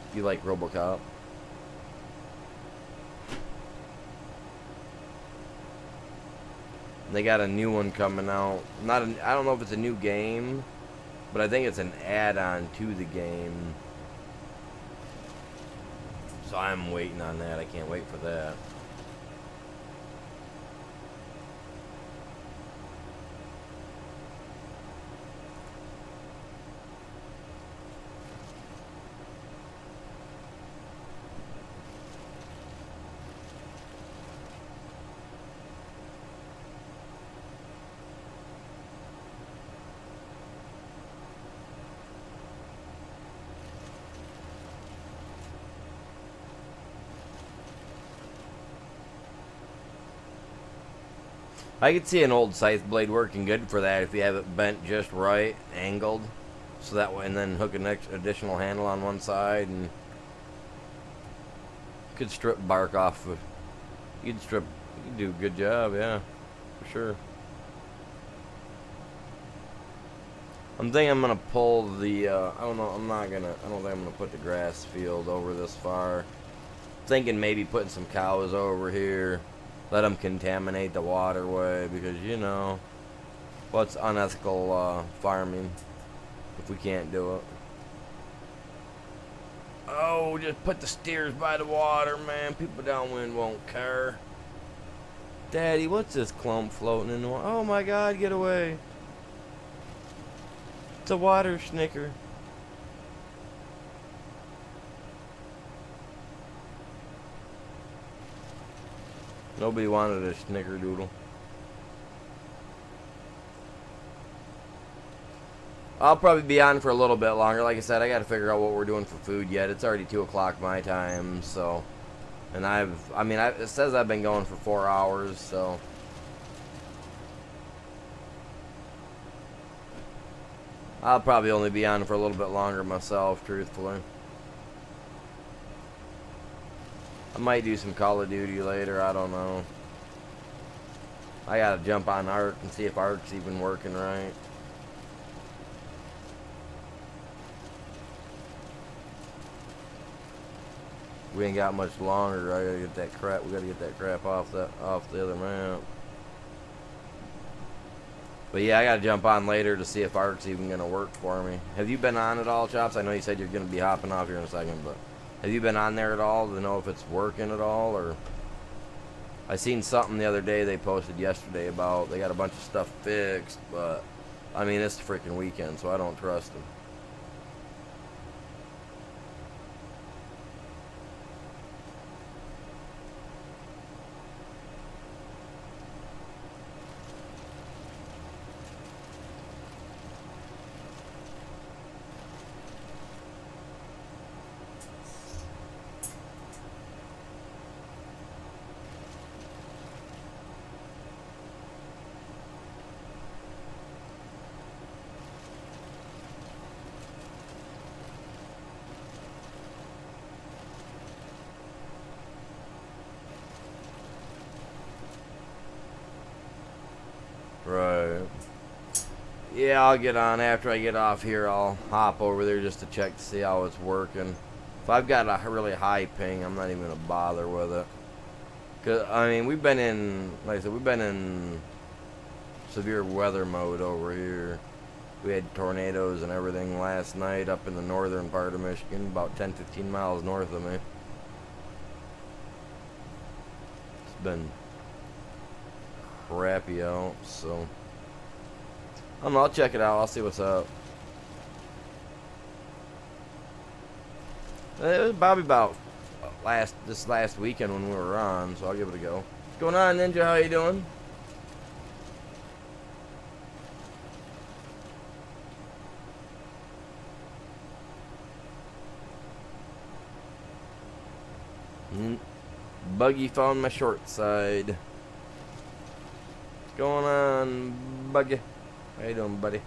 If you like RoboCop. They got a new one coming out. I don't know if it's a new game, but I think it's an add-on to the game. So I'm waiting on that. I can't wait for that. I could see an old scythe blade working good for that if you have it bent just right, angled, so that way, and then hook an additional handle on one side, and could strip bark off. You could do a good job, yeah, for sure. I'm thinking I'm gonna pull the. I don't know. I don't think I'm gonna put the grass field over this far. Thinking maybe putting some cows over here. Let them contaminate the waterway because, you know, what's unethical farming if we can't do it? Oh, just put the steers by the water, man. People downwind won't care. Daddy, what's this clump floating in the water? Oh my God, get away. It's a water snicker. Nobody wanted a snickerdoodle. I'll probably be on for a little bit longer. Like I said, I got to figure out what we're doing for food yet. It's already 2 o'clock my time, so. And it says I've been going for 4 hours, so. I'll probably only be on for a little bit longer myself, truthfully. I might do some Call of Duty later, I don't know. I gotta jump on Ark and see if Ark's even working right. We ain't got much longer. I gotta get that crap. We gotta get that crap off the other map. But yeah, I gotta jump on later to see if Ark's even gonna work for me. Have you been on at all, Chops? I know you said you're gonna be hopping off here in a second, but have you been on there at all to know if it's working at all? Or I seen something the other day they posted yesterday about they got a bunch of stuff fixed, but I mean it's the freaking weekend, so I don't trust them. Right. Yeah, I'll get on. After I get off here, I'll hop over there just to check to see how it's working. If I've got a really high ping, I'm not even going to bother with it. Cause, I mean, we've been in, like I said, we've been in severe weather mode over here. We had tornadoes and everything last night up in the northern part of Michigan, about 10-15 miles north of me. It's been crappy out, so I don't know, I'll check it out. I'll see what's up. It was probably about this last weekend when we were on, so I'll give it a go. What's going on, Ninja? How you doing? Mm, Buggy found my short side. What's going on, Buggy? How you doing, buddy?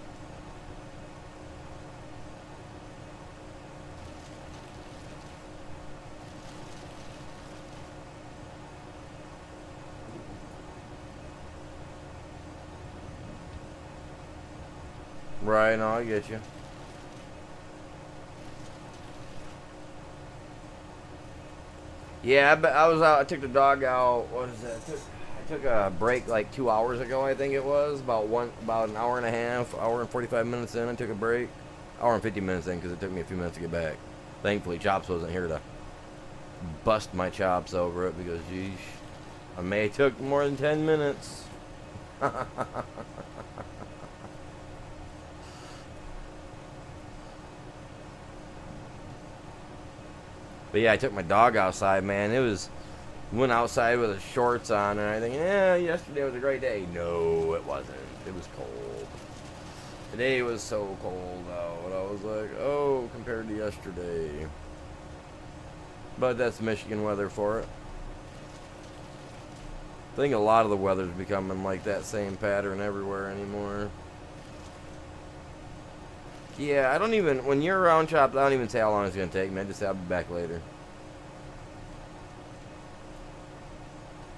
Right, no, I get you. Yeah, I was out. I took the dog out. What is that? I took a break like 2 hours ago. I think it was about an hour and a half, hour and 45 minutes in. I took a break, hour and 50 minutes in because it took me a few minutes to get back. Thankfully, Chops wasn't here to bust my chops over it because, geez, I may have took more than 10 minutes. But yeah, I took my dog outside, man. Went outside with the shorts on and everything. Yeah, yesterday was a great day. No, it wasn't. It was cold. Today was so cold out. I was like, oh, compared to yesterday. But that's Michigan weather for it. I think a lot of the weather's becoming like that same pattern everywhere anymore. Yeah, I don't even, when you're around Chops, I don't even say how long it's going to take me. I just say I'll be back later.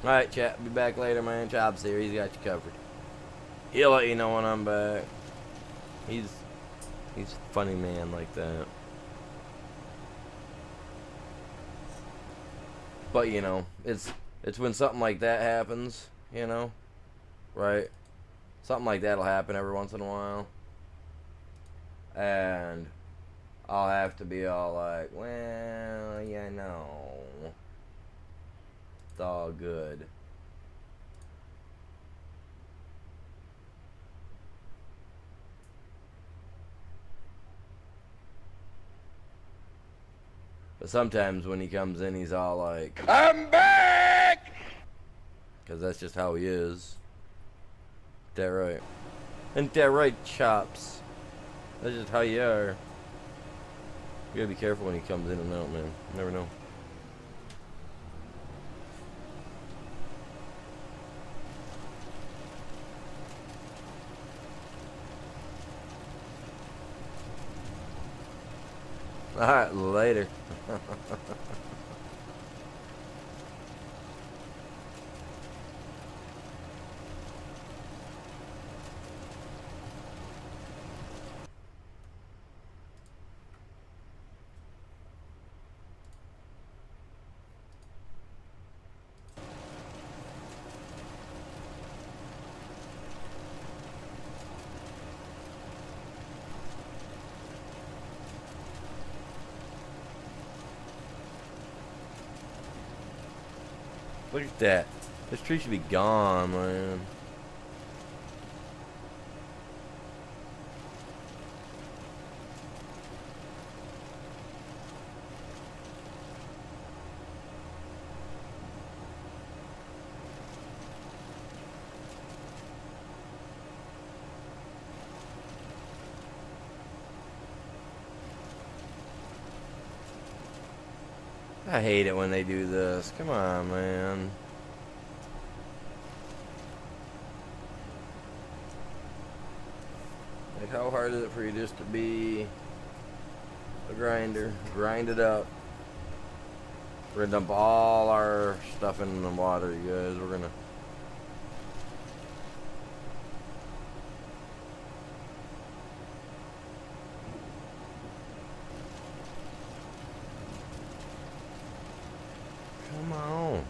Alright, chat, be back later, man. Chops here, he's got you covered. He'll let you know when I'm back. He's a funny man like that. But, you know, it's when something like that happens, you know, right? Something like that'll happen every once in a while. And I'll have to be all like, well, yeah, no. It's all good. But sometimes when he comes in, he's all like, I'm back! Because that's just how he is. Ain't that right? Ain't that right, Chops? That's just how you are. You gotta be careful when he comes in and out, man. You never know. Alright, later. Look at that. This tree should be gone, man. I hate it when they do this. Come on, man. Like, how hard is it for you just to be a grinder? Grind it up. We're gonna dump all our stuff in the water, you guys. We're gonna... Come on.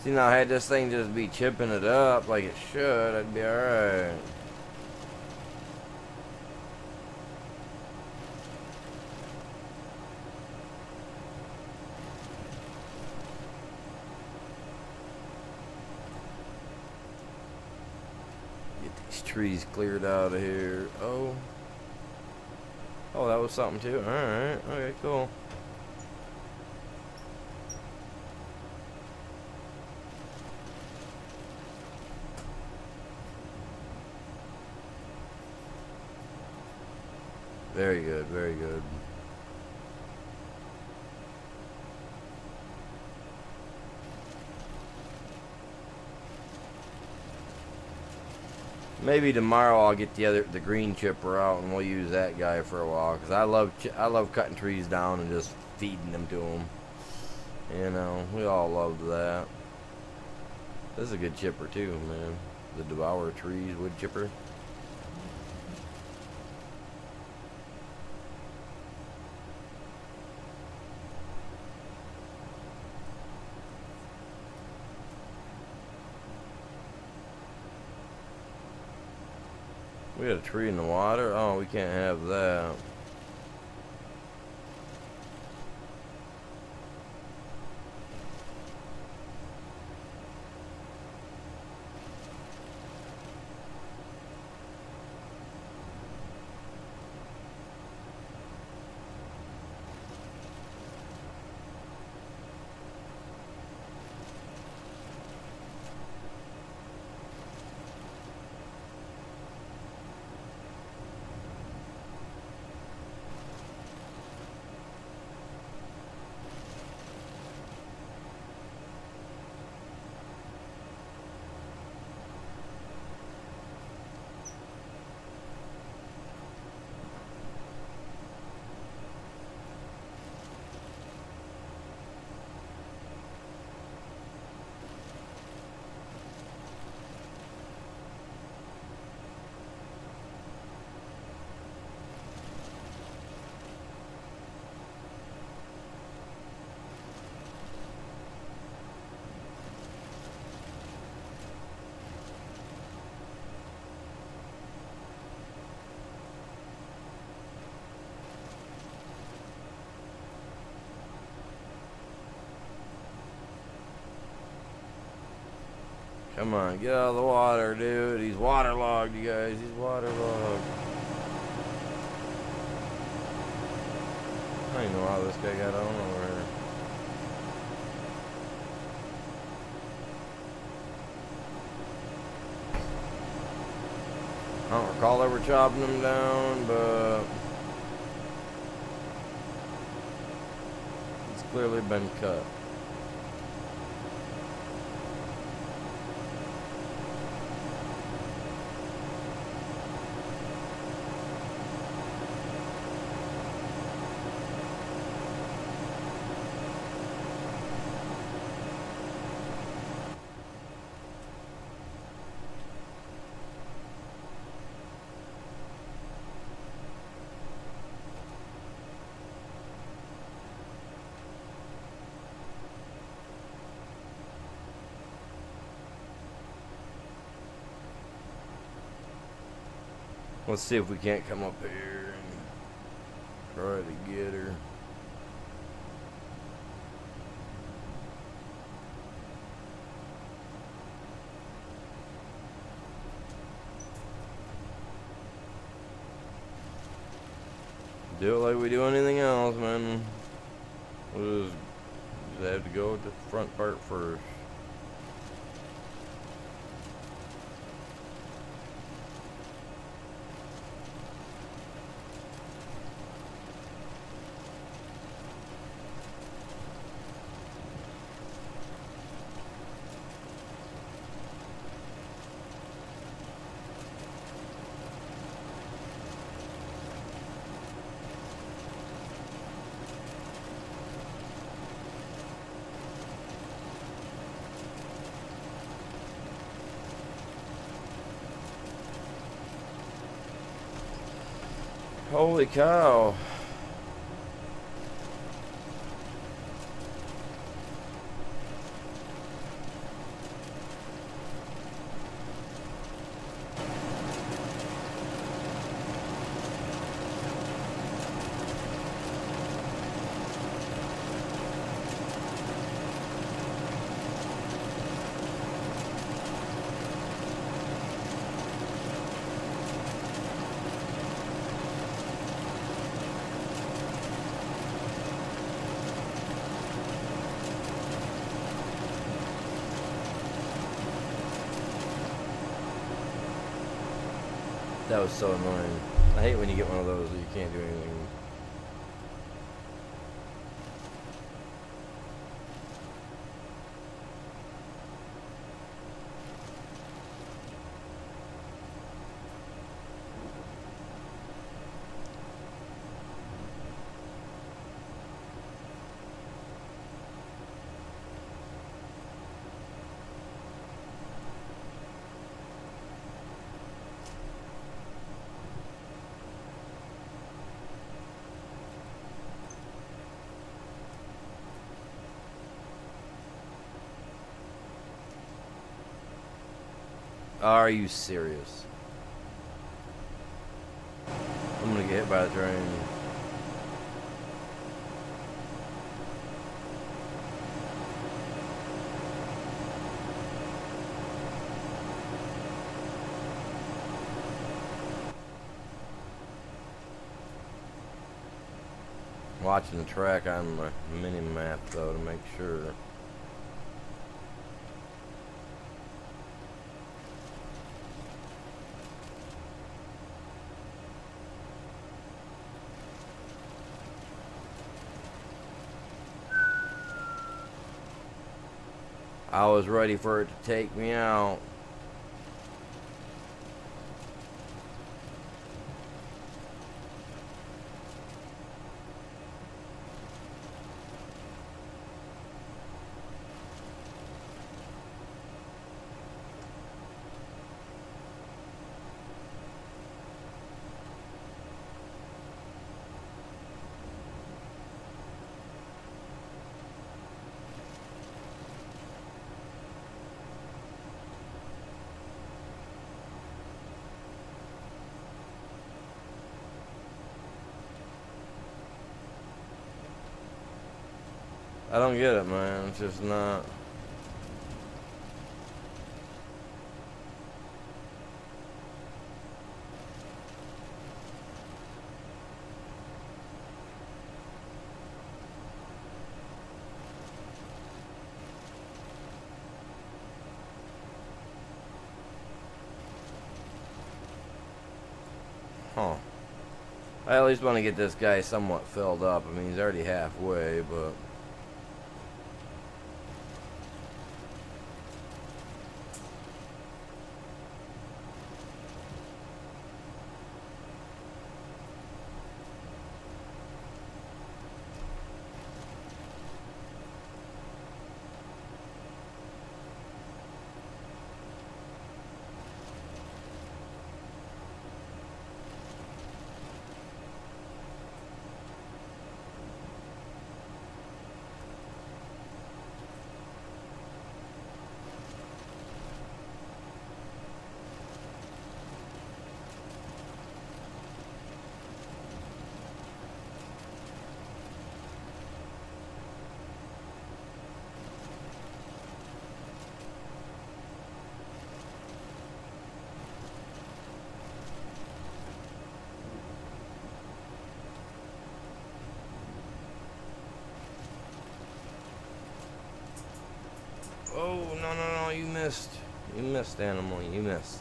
See, now, had this thing just be chipping it up like it should, I'd be alright. these trees cleared out of here. Oh, that was something too. All right, okay, cool. Very good, very good. Maybe tomorrow I'll get the green chipper out and we'll use that guy for a while, because I love cutting trees down and just feeding them to them. You know, we all love that. This is a good chipper too, man. The Devour Trees wood chipper. We got a tree in the water? Oh, we can't have that. Come on, get out of the water, dude. He's waterlogged, you guys. He's waterlogged. I don't even know how this guy got on over here. I don't recall ever chopping him down, but it's clearly been cut. Let's see if we can't come up here and try to get her. Do it like we do anything else, man. We'll just have to go with the front part first. Holy cow. That was so annoying. I hate when you get one of those that you can't do anything. Are you serious? I'm gonna get hit by a train. Watching the track on my mini map though to make sure. I was ready for it to take me out. I don't get it, man. It's just not. Huh. I at least want to get this guy somewhat filled up. I mean, he's already halfway, but... Oh, no, you missed. You missed, animal. You missed.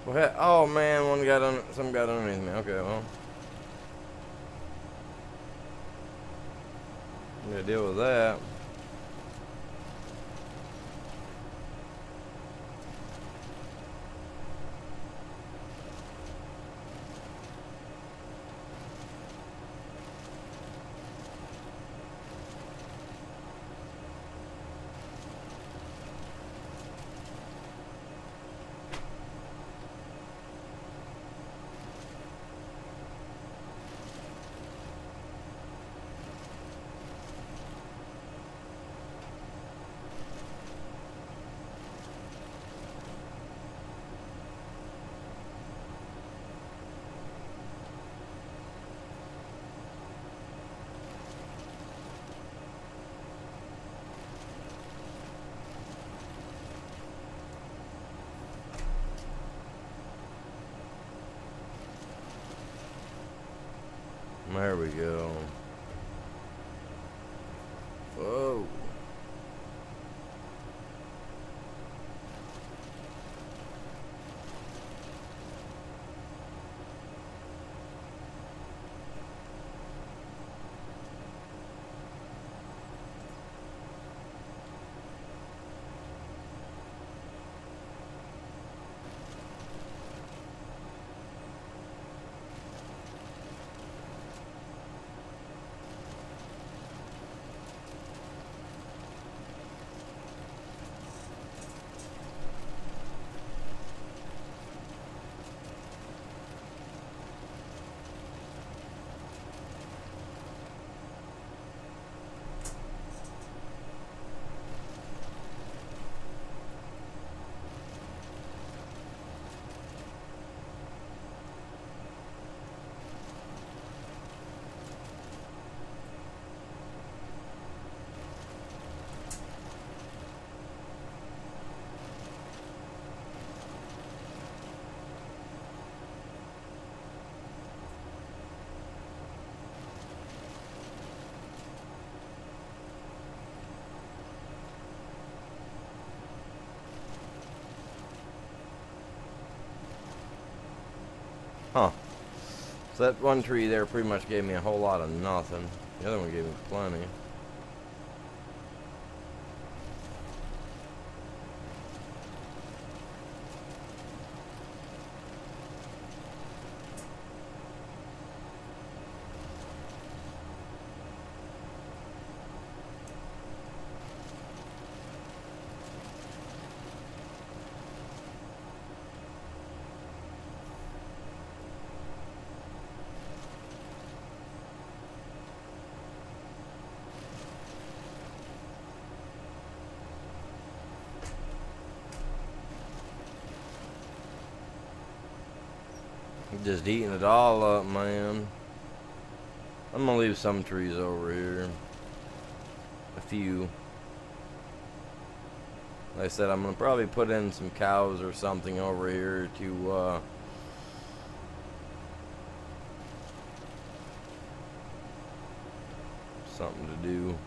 Well, oh man, some got underneath me. Okay, well, I'm gonna deal with that. There we go. Whoa. Huh. So that one tree there pretty much gave me a whole lot of nothing. The other one gave me plenty. Just eating it all up, man. I'm gonna leave some trees over here. A few. Like I said, I'm gonna probably put in some cows or something over here to something to do.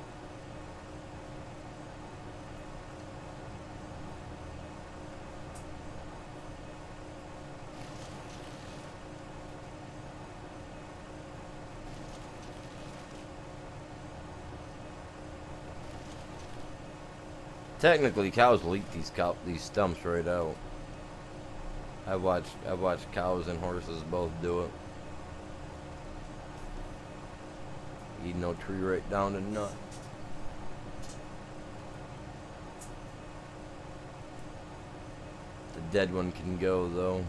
Technically, cows will eat these stumps right out. I've watched cows and horses both do it. Eat no tree right down to nut. The dead one can go though.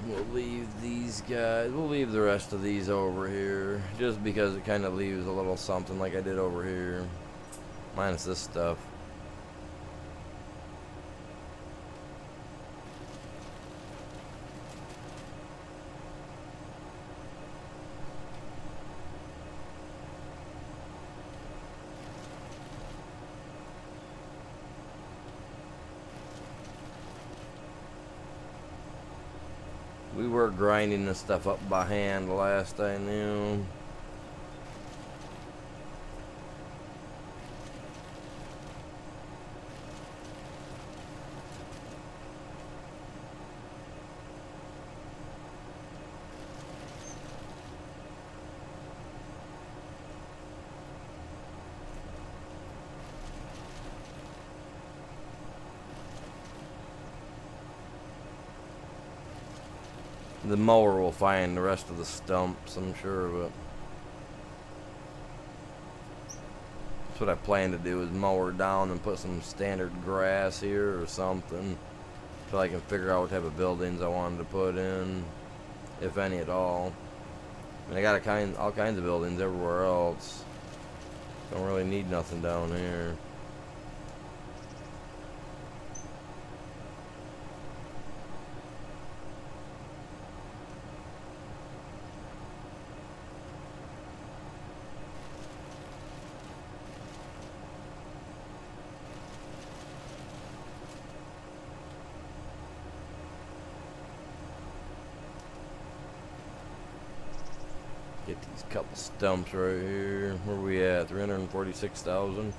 We'll leave these guys. We'll leave the rest of these over here. Just because it kind of leaves a little something like I did over here. Minus this stuff. We were grinding this stuff up by hand last I knew. The mower will find the rest of the stumps, I'm sure, but that's what I plan to do, is mow her down and put some standard grass here or something, so I can figure out what type of buildings I wanted to put in, if any at all. I mean, I got all kinds of buildings everywhere else. Don't really need nothing down here. Get these couple stumps right here. Where we at? 346,000.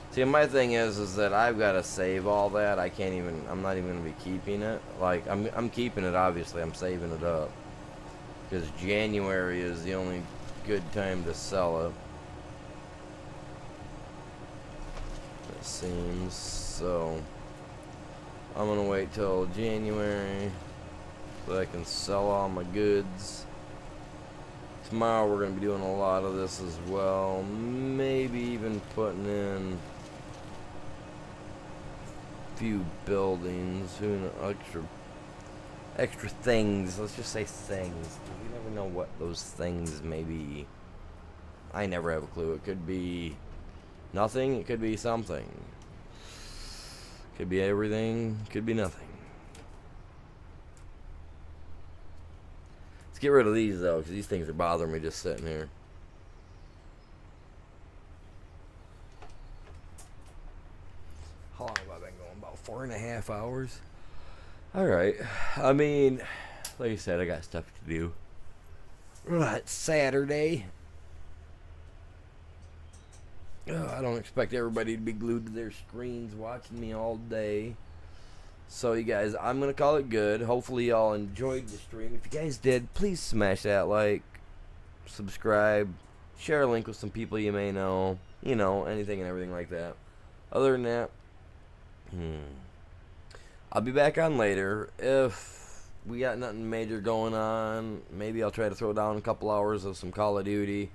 See, my thing is that I've got to save all that. I'm not even gonna be keeping it. Like, I'm keeping it. Obviously, I'm saving it up because January is the only good time to sell it. It seems so. I'm gonna wait till January so I can sell all my goods. Tomorrow we're going to be doing a lot of this as well. Maybe even putting in a few buildings. Who knows, extra things. Let's just say things. You never know what those things may be. I never have a clue. It could be nothing. It could be something. Could be everything. Could be nothing. Let's get rid of these, though, because these things are bothering me just sitting here. How long have I been going? About 4.5 hours? Alright. I mean, like I said, I got stuff to do. It's Saturday. I don't expect everybody to be glued to their screens watching me all day. So, you guys, I'm going to call it good. Hopefully, y'all enjoyed the stream. If you guys did, please smash that like, subscribe, share a link with some people you may know. You know, anything and everything like that. Other than that, I'll be back on later. If we got nothing major going on, maybe I'll try to throw down a couple hours of some Call of Duty,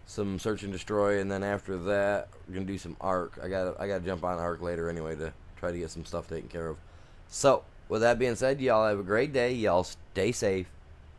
some Search and Destroy, and then after that, we're going to do some Ark. I gotta jump on Ark later anyway to try to get some stuff taken care of. So, with that being said, y'all have a great day. Y'all stay safe.